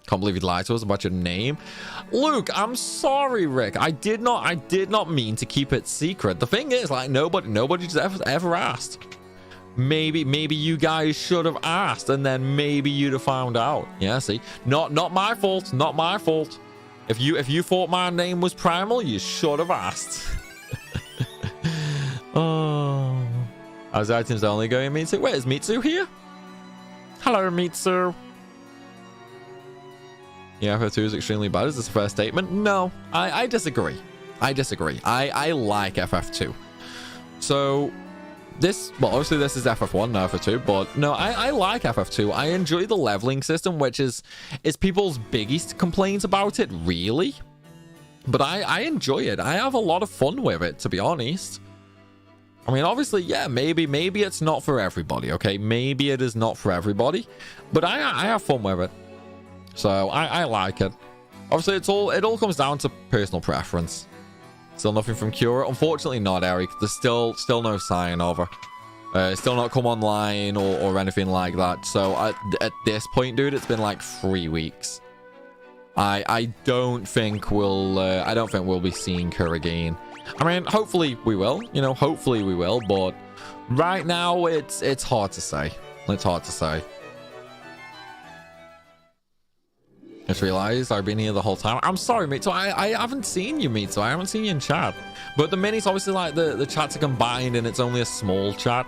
Can't believe you lied to us about your name. Luke, I'm sorry, Rick. I did not mean to keep it secret. The thing is, like, nobody's ever asked. Maybe you guys should have asked, and then maybe you'd have found out. Yeah, see? Not my fault. Not my fault. If you thought my name was Primal, you should have asked. Oh. How's items only going, Mitsu? Wait, is Mitsu here? Hello, Mitsu. Yeah, FF2 is extremely bad. Is this a fair statement? No, I disagree. I disagree. I like FF2. So, well, obviously this is FF1, not FF2, but no, I like FF2. I enjoy the leveling system, which is people's biggest complaints about it, really. But I enjoy it. I have a lot of fun with it, to be honest. I mean, obviously, yeah, maybe it's not for everybody, okay? Maybe it is not for everybody, but I have fun with it. So I like it. Obviously, it all comes down to personal preference. Still nothing from Cura. Unfortunately not, Eric. There's still no sign of her. Still not come online or anything like that. So at this point, dude, it's been like 3 weeks. I don't think we'll be seeing her again. I mean, hopefully we will. You know, hopefully we will. But right now, it's hard to say. It's hard to say. Just realized I've been here the whole time. I'm sorry, mate. So I haven't seen you, mate. So I haven't seen you in chat. But the minis, obviously, like the chats are combined and it's only a small chat.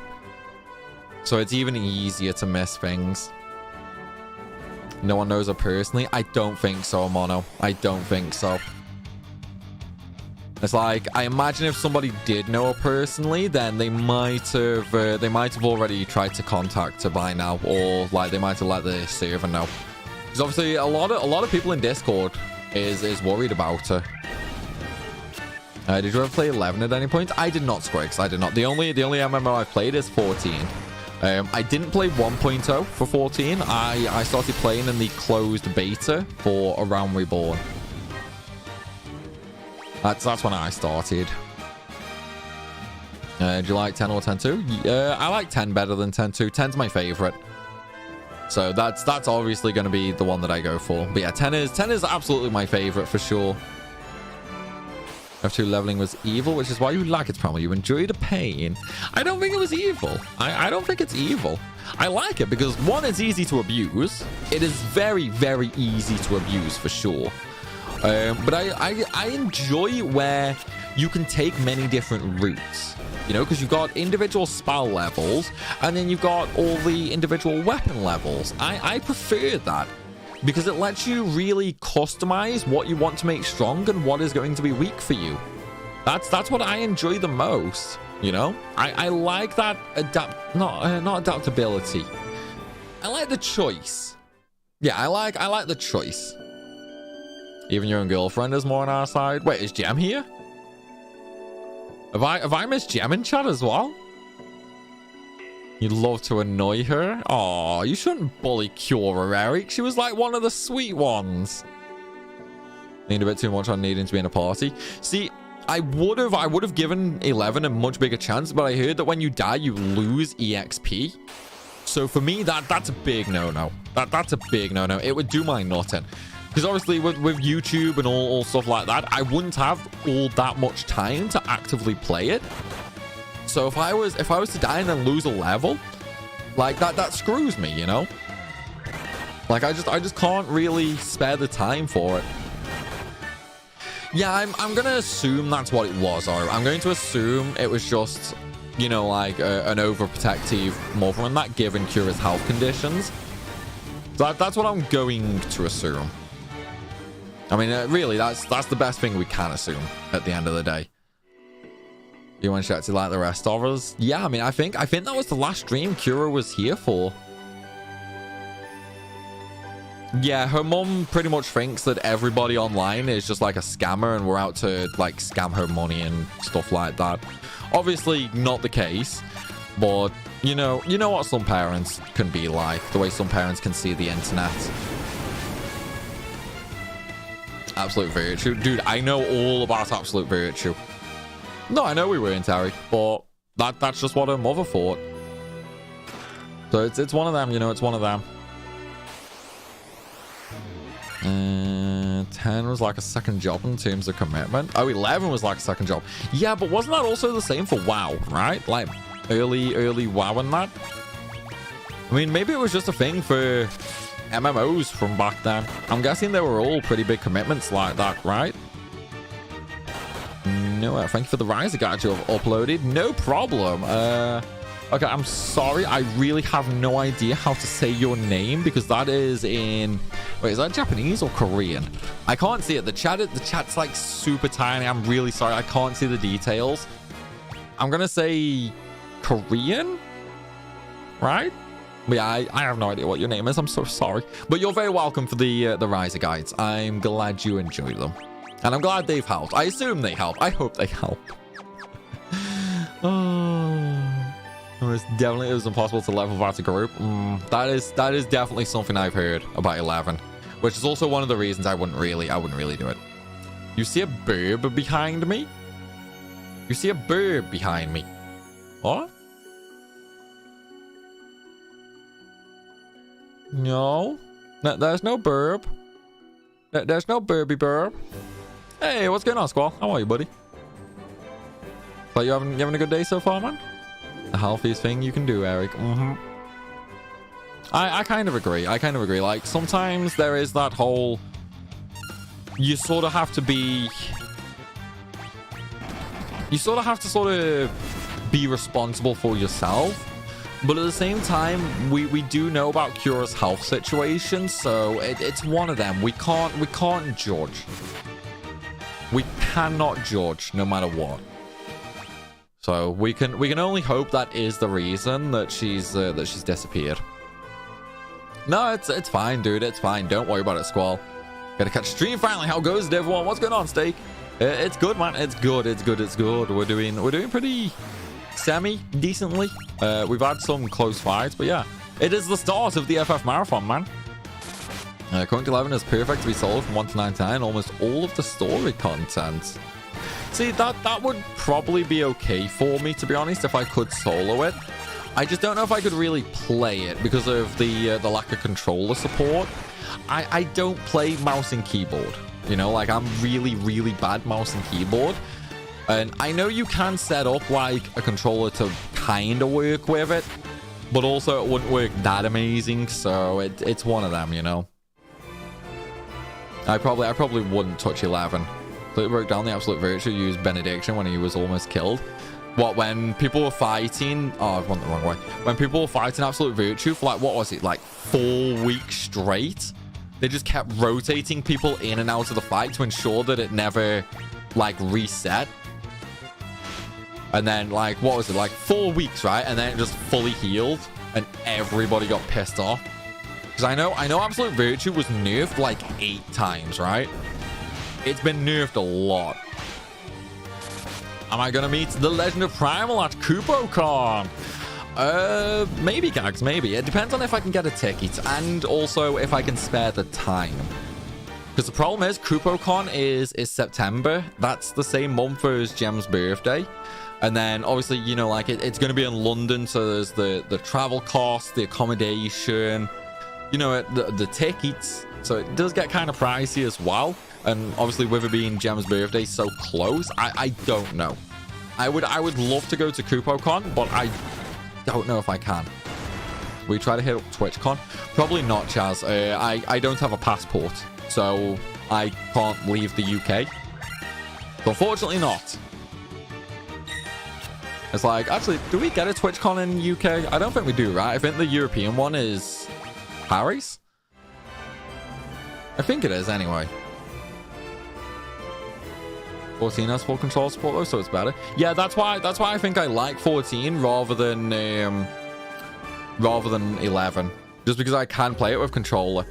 So it's even easier to miss things. No one knows her personally. I don't think so, Mono. I don't think so. It's like, I imagine if somebody did know her personally, then they might have already tried to contact her by now, or like they might have let the server know. Because obviously a lot of people in Discord is worried about her. Did you ever play 11 at any point? I did not, Squigs. I did not. The only MMO I've played is 14. I didn't play 1.0 for 14. I started playing in the closed beta for A Realm Reborn. That's when I started. Do you like 10 or 10.2? I like 10 better than 10.2. 10's my favorite. So that's obviously going to be the one that I go for. But yeah, 10 is absolutely my favorite for sure. F2 leveling was evil, which is why you like it, Primal. You enjoy the pain. I don't think it was evil. I don't think it's evil. I like it because, one, it's easy to abuse. It is very, very easy to abuse for sure. But I enjoy where you can take many different routes, you know, because you've got individual spell levels and then you've got all the individual weapon levels. I prefer that because it lets you really customize what you want to make strong and what is going to be weak for you. That's what I enjoy the most, you know. I like that not adaptability. I like the choice. Yeah, I like the choice. Even your own girlfriend is more on our side. Wait, is Gem here? Have I missed Gem in chat as well? You'd love to annoy her? Oh, you shouldn't bully Cura, Eric. She was like one of the sweet ones. Need a bit too much on needing to be in a party. See, I would have given 11 a much bigger chance, but I heard that when you die, you lose EXP. So for me, that's a big no-no. That's a big no-no. It would do my nothing. Because obviously with YouTube and all stuff like that, I wouldn't have all that much time to actively play it. So if I was to die and then lose a level, like that screws me, you know? Like I just can't really spare the time for it. Yeah, I'm going to assume that's what it was. Or I'm going to assume it was just, you know, like an overprotective mother and that given Kira's health conditions. That's what I'm going to assume. I mean, really, that's the best thing we can assume at the end of the day. You want Shetty like the rest of us? Yeah, I mean, I think that was the last stream Kira was here for. Yeah, her mum pretty much thinks that everybody online is just like a scammer and we're out to like scam her money and stuff like that. Obviously not the case, but you know what some parents can be like, the way some parents can see the internet. Absolute Virtue. Dude, I know all about Absolute Virtue. No, I know we weren't, Harry, but that's just what her mother thought. So it's one of them, you know, it's one of them. 10 was like a second job in terms of commitment. Oh, 11 was like a second job. Yeah, but wasn't that also the same for WoW, right? Like early WoW and that? I mean, maybe it was just a thing for MMOs from back then. I'm guessing they were all pretty big commitments like that, right? No, thank you for the Ryza guide you have uploaded. No problem. Okay, I'm sorry. I really have no idea how to say your name because that is in... Wait, is that Japanese or Korean? I can't see it. The chat's like super tiny. I'm really sorry. I can't see the details. I'm going to say Korean, right? But yeah, I have no idea what your name is. I'm so sorry. But you're very welcome for the Ryza guides. I'm glad you enjoyed them. And I'm glad they've helped. I assume they help. I hope they help. It's definitely it was impossible to level without a group. That is definitely something I've heard about 11, which is also one of the reasons I wouldn't really do it. You see a Pbird behind me? You see a Pbird behind me? What? No, there's no Pbird. There's no Pbird. Hey, what's going on, Squall? How are you, buddy? Like you having a good day so far, man? The healthiest thing you can do, Eric. I kind of agree. Like, sometimes there is that whole... You sort of have to be... You sort of have to sort of be responsible for yourself. But at the same time, we do know about Kira's health situation, so it's one of them. We can't judge. We cannot judge, no matter what. So we can only hope that is the reason that she's disappeared. No, it's fine, dude. It's fine. Don't worry about it, Squall. Gotta catch stream finally. How goes it, everyone? What's going on, Steak? It's good, man. It's good. We're doing pretty semi-decently. We've had some close fights, but yeah. It is the start of the FF Marathon, man. Current 11 is perfect to be sold from 1 to 99. Almost all of the story content. See, that would probably be okay for me, to be honest, if I could solo it. I just don't know if I could really play it because of the lack of controller support. I don't play mouse and keyboard. You know, like, I'm really bad mouse and keyboard. And I know you can set up, like, a controller to kind of work with it, but also it wouldn't work that amazing, so it's one of them, you know. I probably wouldn't touch 11. So it broke down the Absolute Virtue, used Benediction when he was almost killed. What, when people were fighting... Oh, I went the wrong way. When people were fighting Absolute Virtue for, like, what was it? Like, 4 weeks straight? They just kept rotating people in and out of the fight to ensure that it never, like, reset. And then, like, what was it? Like, 4 weeks, right? And then it just fully healed. And everybody got pissed off. Because I know Absolute Virtue was nerfed, like, 8 times, right? It's been nerfed a lot. Am I gonna meet the Legend of Primal at KupoCon? Maybe, Gags, maybe. It depends on if I can get a ticket and also if I can spare the time. Because the problem is, KupoCon is September. That's the same month as Gem's birthday. And then, obviously, you know, like, it's going to be in London, so there's the travel costs, the accommodation, you know, the tickets. So it does get kind of pricey as well. And obviously, with it being Gem's birthday so close, I don't know. I would love to go to KupoCon, but I don't know if I can. We try to hit up TwitchCon? Probably not, Chaz. I don't have a passport, so I can't leave the UK. So unfortunately not. It's like, actually, do we get a TwitchCon in UK? I don't think we do, right? I think the European one is Paris. I think it is anyway. 14 has full control support though, so it's better. Yeah, that's why I think I like 14 rather than 11. Just because I can play it with controller.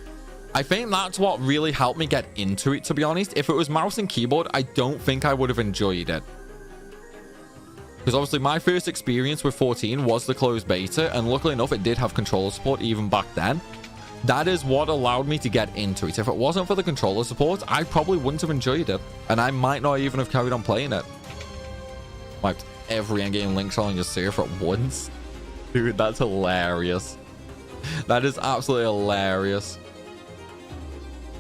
I think that's what really helped me get into it, to be honest. If it was mouse and keyboard, I don't think I would have enjoyed it. Because obviously my first experience with 14 was the closed beta, and luckily enough it did have controller support even back then. That is what allowed me to get into it. If it wasn't for the controller support, I probably wouldn't have enjoyed it, and I might not even have carried on playing it. Wiped every endgame link shell on your server at once. Dude, that's hilarious. That is absolutely hilarious.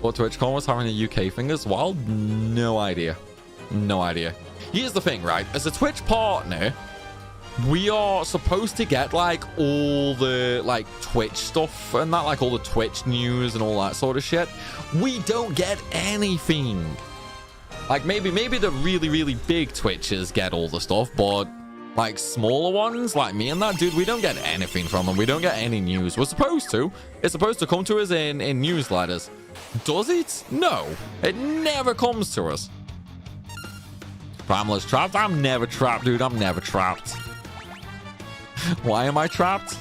What TwitchCon was having a UK thing as well? No idea. No idea. Here's the thing, right? As a Twitch partner, we are supposed to get like all the like Twitch stuff and that, like all the Twitch news and all that sort of shit. We don't get anything. Like maybe the really big Twitchers get all the stuff, but like smaller ones like me and that, dude, we don't get anything from them. We don't get any news. We're supposed to. It's supposed to come to us in newsletters. Does it? No, it never comes to us. Primal is trapped. I'm never trapped, dude. I'm never trapped. Why am I trapped?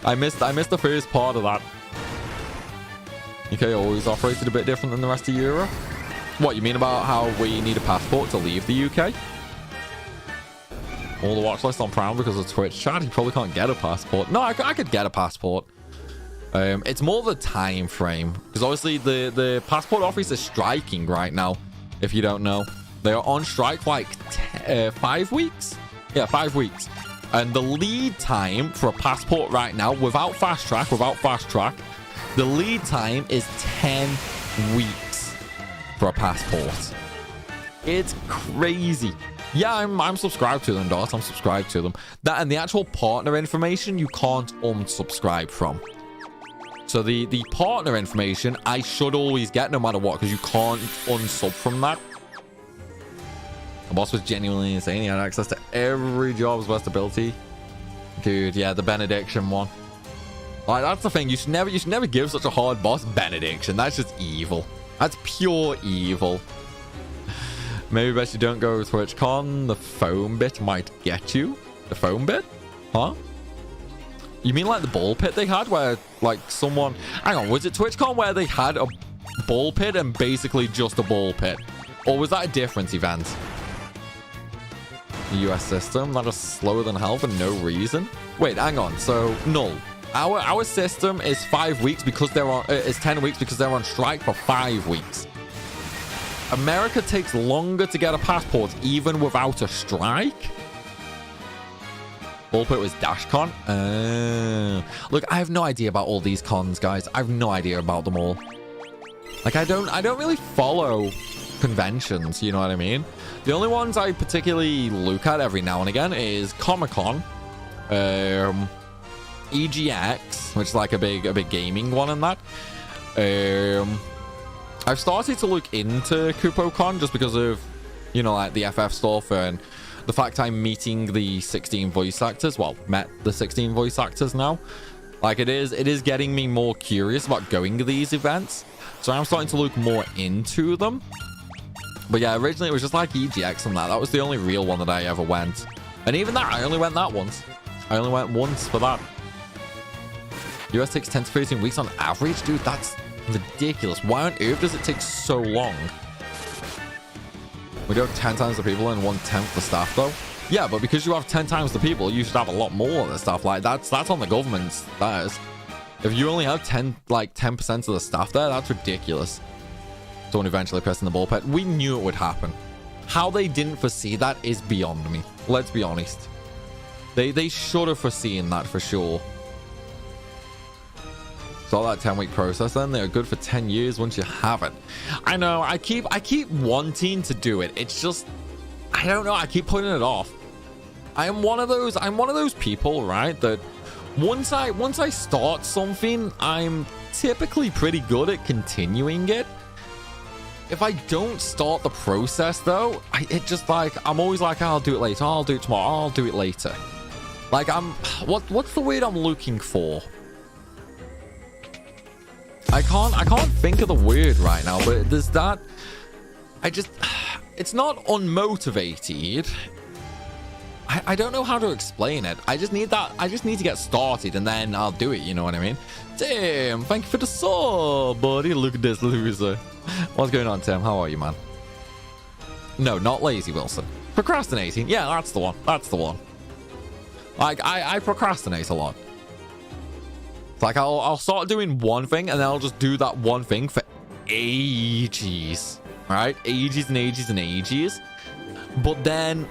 I missed the first part of that. UK always operated a bit different than the rest of Europe. What, you mean about how we need a passport to leave the UK? All the watch list on Primal because of Twitch chat. You probably can't get a passport. No, I could get a passport. It's more the time frame, because obviously the passport office is striking right now. If you don't know, they are on strike for like 5 weeks. Yeah, 5 weeks. And the lead time for a passport right now, without fast track, the lead time is 10 weeks for a passport. It's crazy. Yeah, I'm subscribed to them, Dot. I'm subscribed to them. That and the actual partner information you can't unsubscribe from. So the partner information I should always get no matter what, because you can't unsub from that. The boss was genuinely insane. He had access to every job's best ability. Dude, yeah, the benediction one. Like, that's the thing. You should never give such a hard boss benediction. That's just evil. That's pure evil. Maybe best you don't go to TwitchCon. The foam bit might get you. The foam bit? Huh? You mean like the ball pit they had where like someone... Hang on, was it TwitchCon where they had a ball pit and basically just a ball pit? Or was that a different event? The US system that is slower than hell for no reason. Wait, hang on. So null. Our system is 5 weeks because they're on. Is 10 weeks because they're on strike for 5 weeks. America takes longer to get a passport even without a strike. Bullpit was Dashcon. Look, I have no idea about all these cons, guys. I have no idea about them all. Like I don't really follow conventions, you know what I mean? The only ones I particularly look at every now and again is Comic-Con, EGX, which is like a big gaming one and that. I've started to look into CupoCon just because of, you know, like the FF stuff and the fact I'm meeting the 16 voice actors. Well, met the 16 voice actors now. Like it is getting me more curious about going to these events. So I'm starting to look more into them. But yeah, originally it was just like EGX and that. That was the only real one that I ever went. And even that, I only went that once. I only went once for that. US takes 10 to 13 weeks on average? Dude, that's ridiculous. Why on earth does it take so long? We do have 10 times the people and 1/10 the staff though. Yeah, but because you have 10 times the people, you should have a lot more of the stuff. Like that's on the government's. That is. If you only have 10% of the staff there, that's ridiculous. Someone eventually pressing the ball pit. We knew it would happen. How they didn't foresee that is beyond me. Let's be honest. They should have foreseen that for sure. So that 10-week process, then they're good for 10 years once you have it. I know. I keep wanting to do it. It's just, I don't know. I keep putting it off. I'm one of those people, right? That once I start something, I'm typically pretty good at continuing it. if I don't start the process though, it just like, I'm always like, I'll do it later, I'll do it tomorrow, I'll do it later. Like what's the word I'm looking for? I can't think of the word right now, but there's that. It's not unmotivated. I don't know how to explain it. I just need to get started and then I'll do it, you know what I mean? Tim, thank you for the sub, buddy. Look at this loser. What's going on, Tim? How are you, man? No, not lazy, Wilson. Procrastinating. Yeah, that's the one. That's the one. Like, I procrastinate a lot. Like, I'll start doing one thing and then I'll just do that one thing for ages. Right? Ages and ages and ages. But then,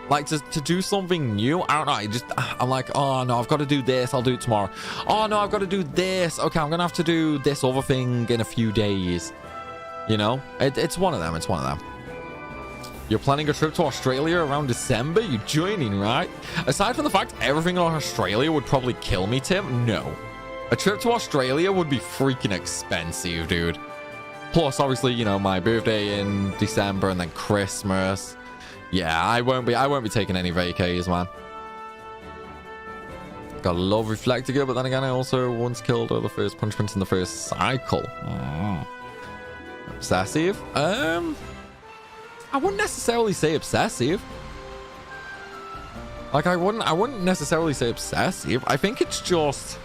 like, to do something new, I don't know, I'm like, oh no, I've got to do this, I'll do it tomorrow. Oh no, I've got to do this. Okay, I'm gonna have to do this other thing in a few days. You know? It's one of them, it's one of them. You're planning a trip to Australia around December? You're joining, right? Aside from the fact everything in Australia would probably kill me, Tim, no. A trip to Australia would be freaking expensive, dude. Plus, obviously, you know, my birthday in December and then Christmas. Yeah, I won't be taking any vacays, man. Gotta love Reflector Gear, but then again, I also once killed the first punishment in the first cycle. Obsessive? I wouldn't necessarily say obsessive. Like, I wouldn't necessarily say obsessive. I think it's just...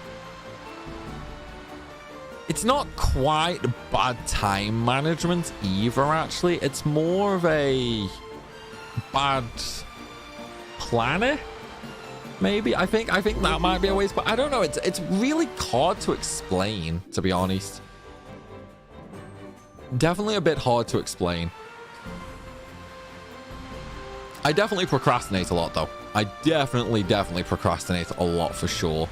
It's not quite bad time management either, actually. It's more of a bad planner, maybe. I think that might be a waste, but I don't know. It's really hard to explain, to be honest. Definitely a bit hard to explain. I definitely procrastinate a lot, though. I definitely procrastinate a lot for sure.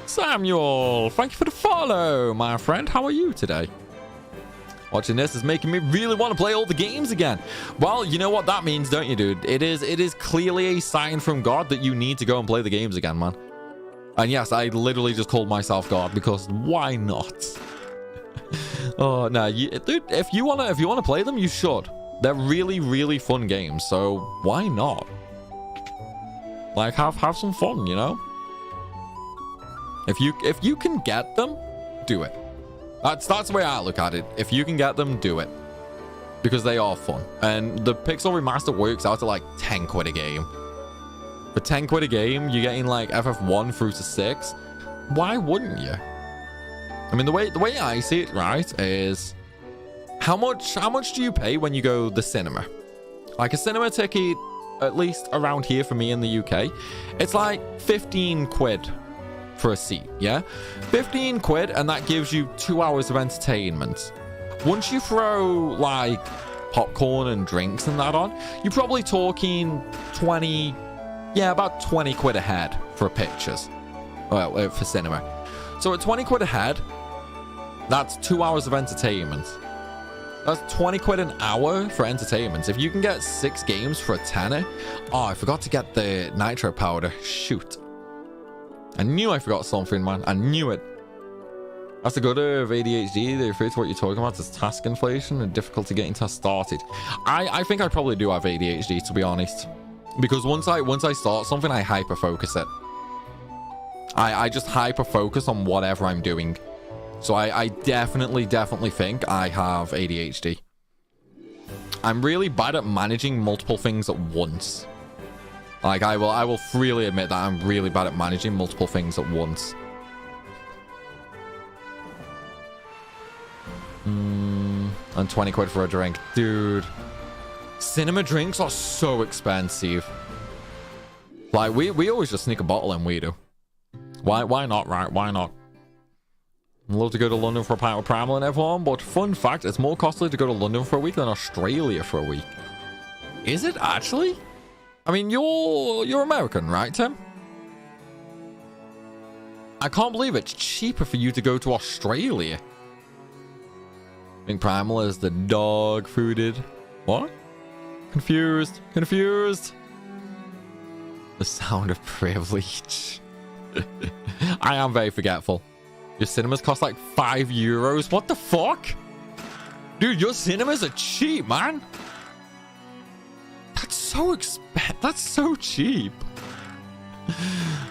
Samuel, thank you for the follow, my friend. How are you today? Watching this is making me really want to play all the games again. Well, you know what that means, don't you, dude? It is clearly a sign from God that you need to go and play the games again, man. And yes, I literally just called myself God because why not? Oh no, dude, if you wanna play them, you should. They're really, really fun games, so why not? Like, have some fun, you know? If you can get them, do it. That's the way I look at it. If you can get them, do it. Because they are fun. And the Pixel Remaster works out at like 10 quid a game. For 10 quid a game, you're getting like FF1 through to 6. Why wouldn't you? I mean, the way I see it, right, is how much do you pay when you go the cinema? Like a cinema ticket, at least around here for me in the UK, it's like 15 quid. For a seat, yeah? 15 quid, and that gives you 2 hours of entertainment. Once you throw, like, popcorn and drinks and that on, you're probably talking 20... Yeah, about 20 quid a head for pictures. Well, for cinema. So at 20 quid a head, that's 2 hours of entertainment. That's 20 quid an hour for entertainment. If you can get 6 games for a tenner... Oh, I forgot to get the nitro powder. Shoot. I knew I forgot something, man. I knew it. That's the good of ADHD. They refer to what you're talking about as task inflation and difficulty getting tasks started. I think I probably do have ADHD, to be honest. Because once I start something, I hyper-focus it. I just hyper-focus on whatever I'm doing. So I definitely think I have ADHD. I'm really bad at managing multiple things at once. Like, I will freely admit that I'm really bad at managing multiple things at once. And 20 quid for a drink. Dude. Cinema drinks are so expensive. Like, we always just sneak a bottle in, we do. Why not, right? Why not? I'd love to go to London for a pint with Primal and everyone, but fun fact, it's more costly to go to London for a week than Australia for a week. Is it actually? I mean, you're American, right, Tim? I can't believe it's cheaper for you to go to Australia. I think Primal is the dog-fooded. What? Confused. The sound of privilege. I am very forgetful. Your cinemas cost like €5. What the fuck? Dude, your cinemas are cheap, man. That's so That's so cheap.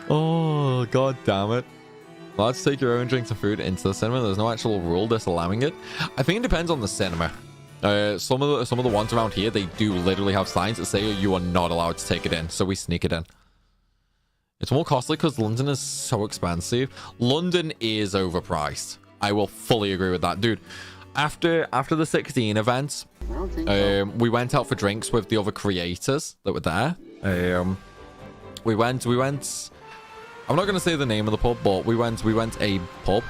Oh, god damn it. Let's take your own drinks and food into the cinema. There's no actual rule disallowing it. I think it depends on the cinema. Some of the ones around here, they do literally have signs that say you are not allowed to take it in, so we sneak it in. It's more costly because London is so expensive. London is overpriced. I will fully agree with that, dude. After the 16 events, we went out for drinks with the other creators that were there. We went. I'm not going to say the name of the pub, but we went a pub.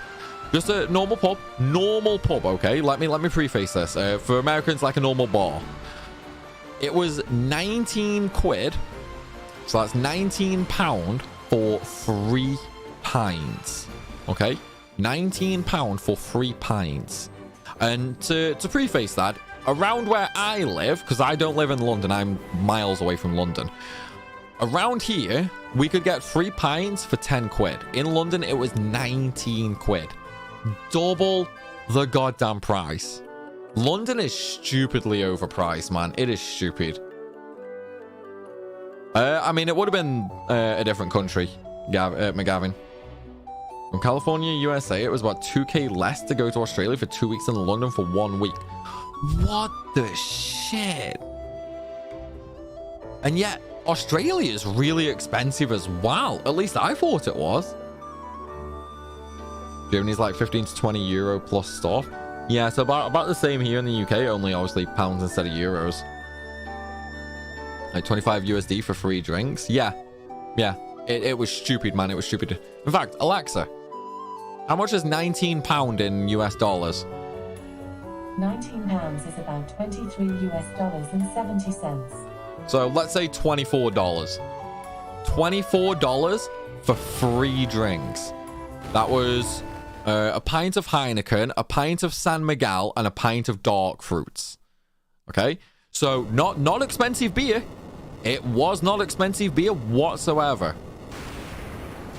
Just a normal pub, okay? Let me preface this. For Americans, like a normal bar. It was 19 quid. So that's £19 for 3 pints. Okay? £19 for 3 pints. And to preface that, around where I live, because I don't live in London, I'm miles away from London. Around here, we could get 3 pints for 10 quid. In London, it was 19 quid. Double the goddamn price. London is stupidly overpriced, man. It is stupid. I mean, it would have been a different country, McGavin. From California, USA, it was about 2k less to go to Australia for 2 weeks and London for 1 week. What the shit? And yet, Australia is really expensive as well. At least I thought it was. Germany's like 15 to 20 euro plus stuff. Yeah, so about the same here in the UK, only obviously pounds instead of euros. Like 25 USD for 3 drinks. Yeah. It was stupid, man. It was stupid. In fact, Alexa, how much is £19 in US dollars? £19 is about 23 US dollars and 70 cents. So let's say $24. $24 for 3 drinks. That was a pint of Heineken, a pint of San Miguel, and a pint of dark fruits. Okay? So not expensive beer. It was not expensive beer whatsoever.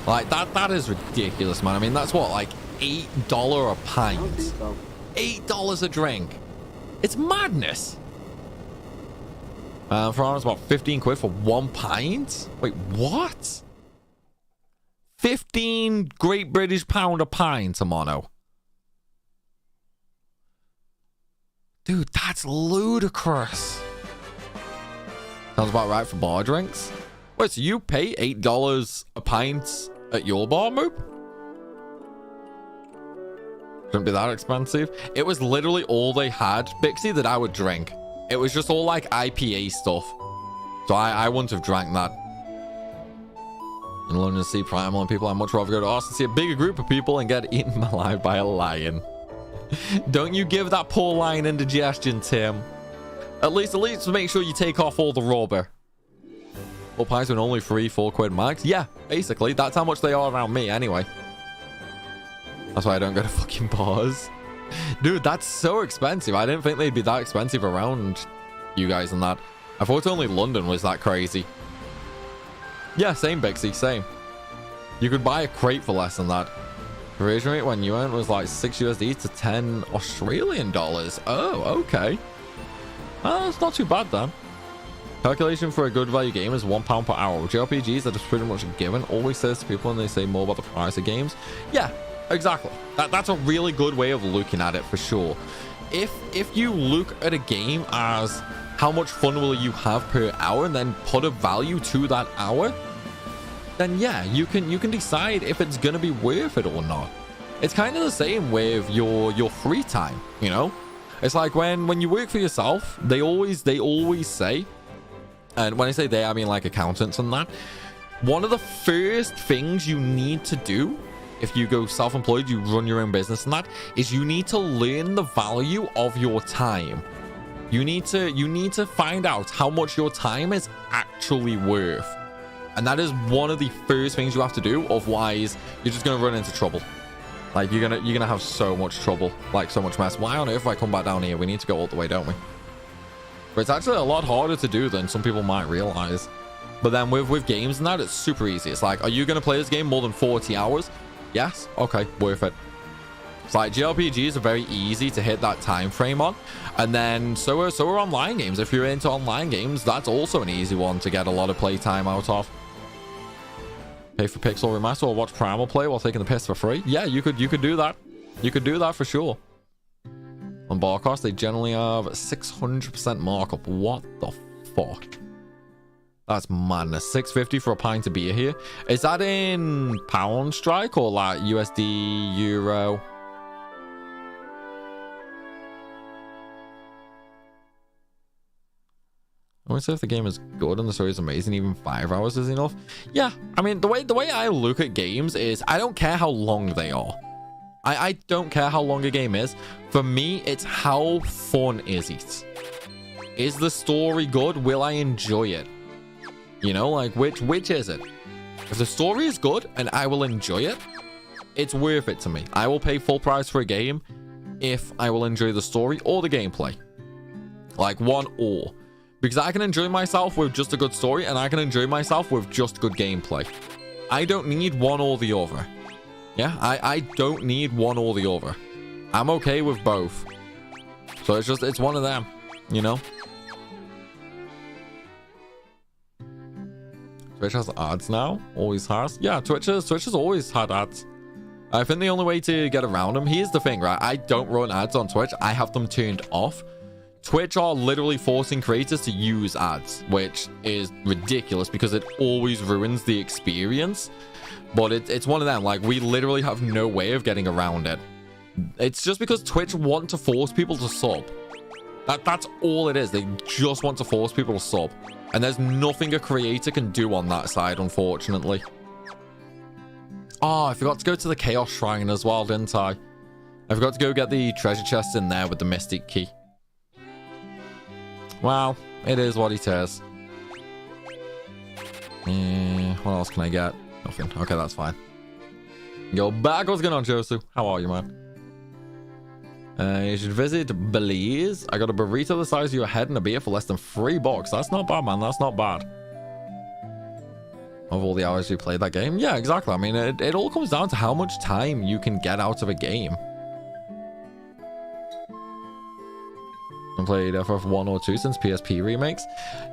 Like, that is ridiculous, man. I mean, that's what, like $8 a pint. $8 a drink. It's madness. For honest, about 15 quid for 1 pint? Wait, what? 15 Great British pound a pint, Amano. Dude, that's ludicrous. Sounds about right for bar drinks. Wait, so you pay $8 a pint at your bar, Moop? Shouldn't be that expensive. It was literally all they had, Bixie, that I would drink. It was just all like IPA stuff. So I wouldn't have drank that. In London to see Primal and people, I'd much rather go to Austin to see a bigger group of people and get eaten alive by a lion. Don't you give that poor lion indigestion, Tim. At least make sure you take off all the rubber. All pints with only 3-4 quid max. Yeah, basically. That's how much they are around me anyway. That's why I don't go to fucking bars. Dude, that's so expensive. I didn't think they'd be that expensive around you guys and that. I thought only London was that crazy. Yeah, same, Bixie, same. You could buy a crate for less than that. Conversion rate when you went was like 6 USD to 10 Australian dollars. Oh, okay. Well, that's not too bad then. Calculation for a good value game is £1 per hour. JRPGs that is pretty much a given. Always says to people when they say more about the price of games. Yeah, exactly. That's a really good way of looking at it for sure. If you look at a game as how much fun will you have per hour and then put a value to that hour, then yeah, you can decide if it's gonna be worth it or not. It's kind of the same with your free time, you know? It's like when you work for yourself, they always say, and when I say they, I mean like accountants and that, one of the first things you need to do if you go self-employed, you run your own business and that, is you need to learn the value of your time. You need to find out how much your time is actually worth. And that is one of the first things you have to do, otherwise you're just gonna run into trouble. Like you're gonna have so much trouble, like so much mess. Why on earth if I come back down here? We need to go all the way, don't we? But it's actually a lot harder to do than some people might realize. But then with games and that, it's super easy. It's like, are you gonna play this game more than 40 hours? Yes? Okay, worth it. It's like JRPGs are very easy to hit that time frame on, and then so are online games. If you're into online games, that's also an easy one to get a lot of playtime out of. Pay for Pixel Remaster or watch Primal play while taking the piss for free. Yeah, you could do that. You could do that for sure. On bar cost, they generally have 600% markup. What the fuck? That's madness. 650 for a pint of beer here. Is that in pound strike or like USD, euro? I wonder if the game is good and the story is amazing, even 5 hours is enough. Yeah, I mean, the way I look at games is I don't care how long they are. I don't care how long a game is. For me, it's how fun is it? Is the story good? Will I enjoy it? You know, like which is it? If the story is good and I will enjoy it, it's worth it to me. I will pay full price for a game if I will enjoy the story or the gameplay. Like one or. Because I can enjoy myself with just a good story and I can enjoy myself with just good gameplay. I don't need one or the other. Yeah, I don't need one or the other. I'm okay with both. So it's one of them, you know? Twitch has ads now? Always has? Yeah, Twitch has always had ads. I think the only way to get around them, here's the thing, right? I don't run ads on Twitch. I have them turned off. Twitch are literally forcing creators to use ads, which is ridiculous because it always ruins the experience. But it's one of them, like, we literally have no way of getting around it. It's just because Twitch want to force people to sub. That's all it is. They just want to force people to sub. And there's nothing a creator can do on that side, unfortunately. Oh, I forgot to go to the Chaos Shrine as well, didn't I? I forgot to go get the treasure chests in there with the Mystic Key. Well, it is what it is. What else can I get? Nothing. Okay, that's fine. Go back. What's going on, Josu? How are you, man? You should visit Belize. I got a burrito the size of your head and a beer for less than $3. That's not bad, man. That's not bad. Of all the hours you played that game? Yeah, exactly. I mean, it all comes down to how much time you can get out of a game. I played FF1 or 2 since PSP remakes.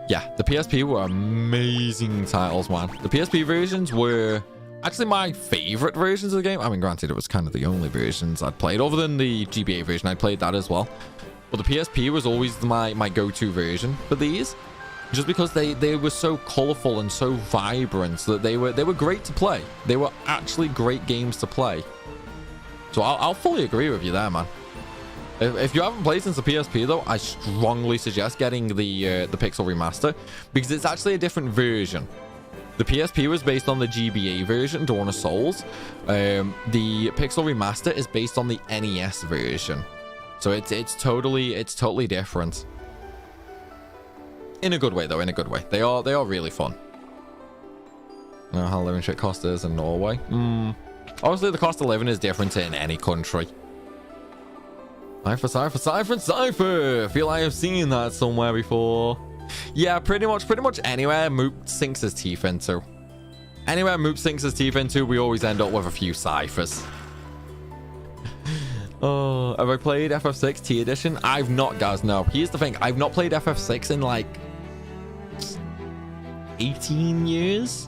Yeah, the PSP were amazing titles, man. The PSP versions were actually my favorite versions of the game. I mean, granted, it was kind of the only versions I'd played. Other than the GBA version, I played that as well. But the PSP was always my go-to version for these. Just because they were so colorful and so vibrant that they were great to play. They were actually great games to play. So I'll fully agree with you there, man. If you haven't played since the PSP, though, I strongly suggest getting the Pixel Remaster because it's actually a different version. The PSP was based on the GBA version, Dawn of Souls. The Pixel Remaster is based on the NES version, so it's totally different. In a good way, though. In a good way. They are really fun. I know how living shit cost is in Norway. Obviously, the cost of living is different in any country. Cypher. Feel I have seen that somewhere before. Yeah, pretty much anywhere Moop sinks his teeth into. Anywhere Moop sinks his teeth into, we always end up with a few ciphers. Oh, have I played FF6 T Edition? I've not, guys, no. Here's the thing, I've not played FF6 in like 18 years.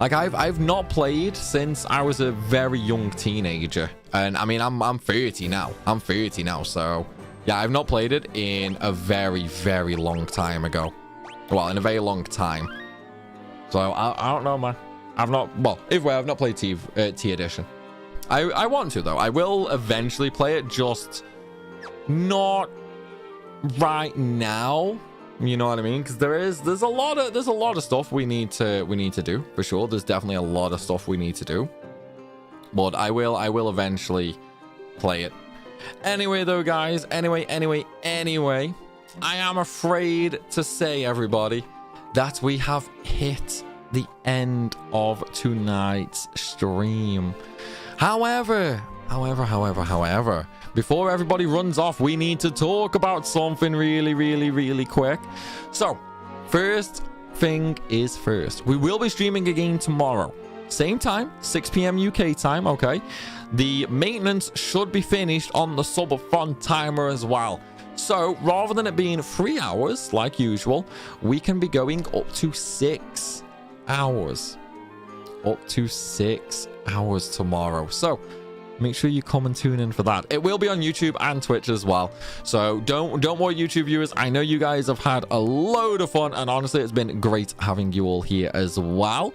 Like I've not played since I was a very young teenager. And I mean, I'm 30 now. I'm 30 now, so yeah, I've not played it in a very, very long time ago. Well, in a very long time. So I don't know, man. I've not played T Edition. I want to, though. I will eventually play it, just not right now. You know what I mean? Because there's a lot of stuff we need to do, for sure. There's definitely a lot of stuff we need to do. But I will eventually play it. Anyway, though, guys. Anyway, I am afraid to say, everybody, that we have hit the end of tonight's stream. However, before everybody runs off, we need to talk about something really quick. So, first thing is first. We will be streaming again tomorrow. Same time, 6 p.m. UK time, okay? The maintenance should be finished on the subathon timer as well. So rather than it being 3 hours like usual, we can be going up to 6 hours. Up to 6 hours tomorrow. So make sure you come and tune in for that. It will be on YouTube and Twitch as well. So don't worry, YouTube viewers. I know you guys have had a load of fun, and honestly, it's been great having you all here as well.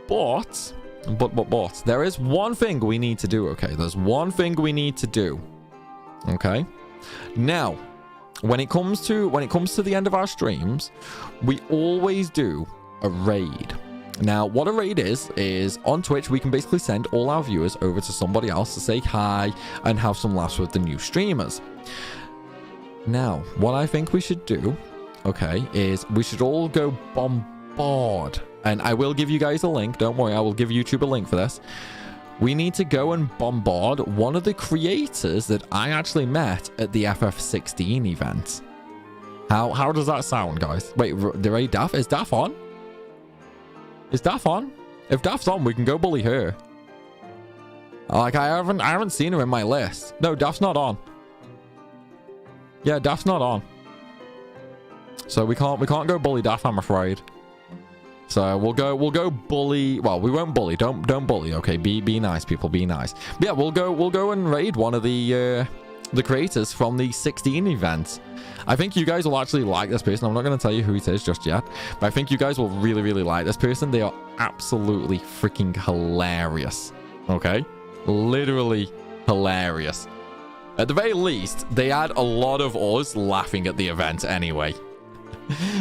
But there is one thing we need to do, okay? There's one thing we need to do. Okay? Now, when it comes to the end of our streams, we always do a raid. Now, what a raid is on Twitch, we can basically send all our viewers over to somebody else to say hi and have some laughs with the new streamers. Now, what I think we should do, okay, is we should all go bombard. And I will give you guys a link. Don't worry, I will give YouTube a link for this. We need to go and bombard one of the creators that I actually met at the FF16 event. How does that sound, guys? Wait, the raid Daff? Is Daff on? Is Daff on? If Daff's on, we can go bully her. Like, I haven't seen her in my list. No, Daff's not on. Yeah, Daff's not on. So we can't go bully Daff, I'm afraid. So we'll go bully. Well, we won't bully. Don't bully. Okay, be nice, people. Be nice. But yeah, we'll go and raid one of the creators from the 16 event. I think you guys will actually like this person. I'm not going to tell you who it is just yet, but I think you guys will really, really like this person. They are absolutely freaking hilarious. Okay, literally hilarious. At the very least, they had a lot of us laughing at the event anyway.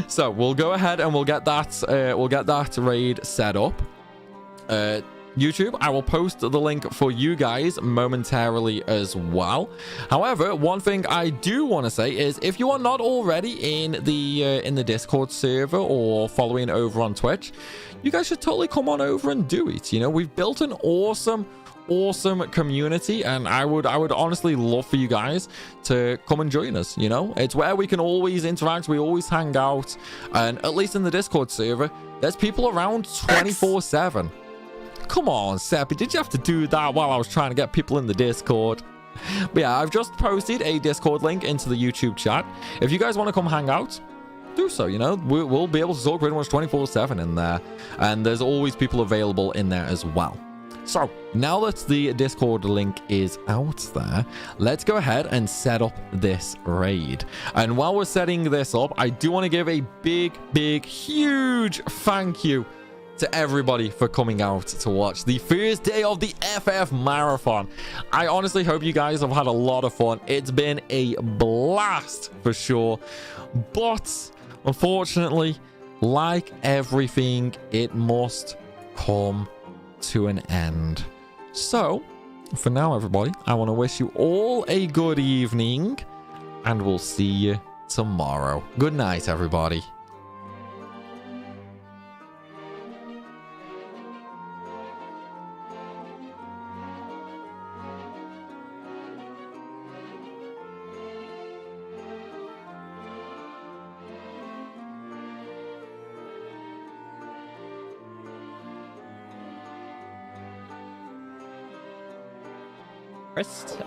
So we'll go ahead and we'll get that raid set up. YouTube, I will post the link for you guys momentarily as well. However, one thing I do want to say is, if you are not already in the Discord server or following over on Twitch, you guys should totally come on over and do it. You know, we've built an awesome community, and I would honestly love for you guys to come and join us. You know, it's where we can always interact, we always hang out, and at least in the Discord server, there's people around 24/7. Come on, Seppi, did you have to do that while I was trying to get people in the Discord? But yeah, I've just posted a Discord link into the YouTube chat. If you guys want to come hang out, do so. You know, we'll be able to talk pretty much 24/7 in there, and there's always people available in there as well. So now that the Discord link is out there, let's go ahead and set up this raid. And while we're setting this up, I do want to give a big, huge thank you to everybody for coming out to watch the first day of the FF Marathon. I honestly hope you guys have had a lot of fun. It's been a blast for sure. But unfortunately, like everything, it must come to an end. So for now, everybody, I want to wish you all a good evening, and we'll see you tomorrow. Good night, everybody. First,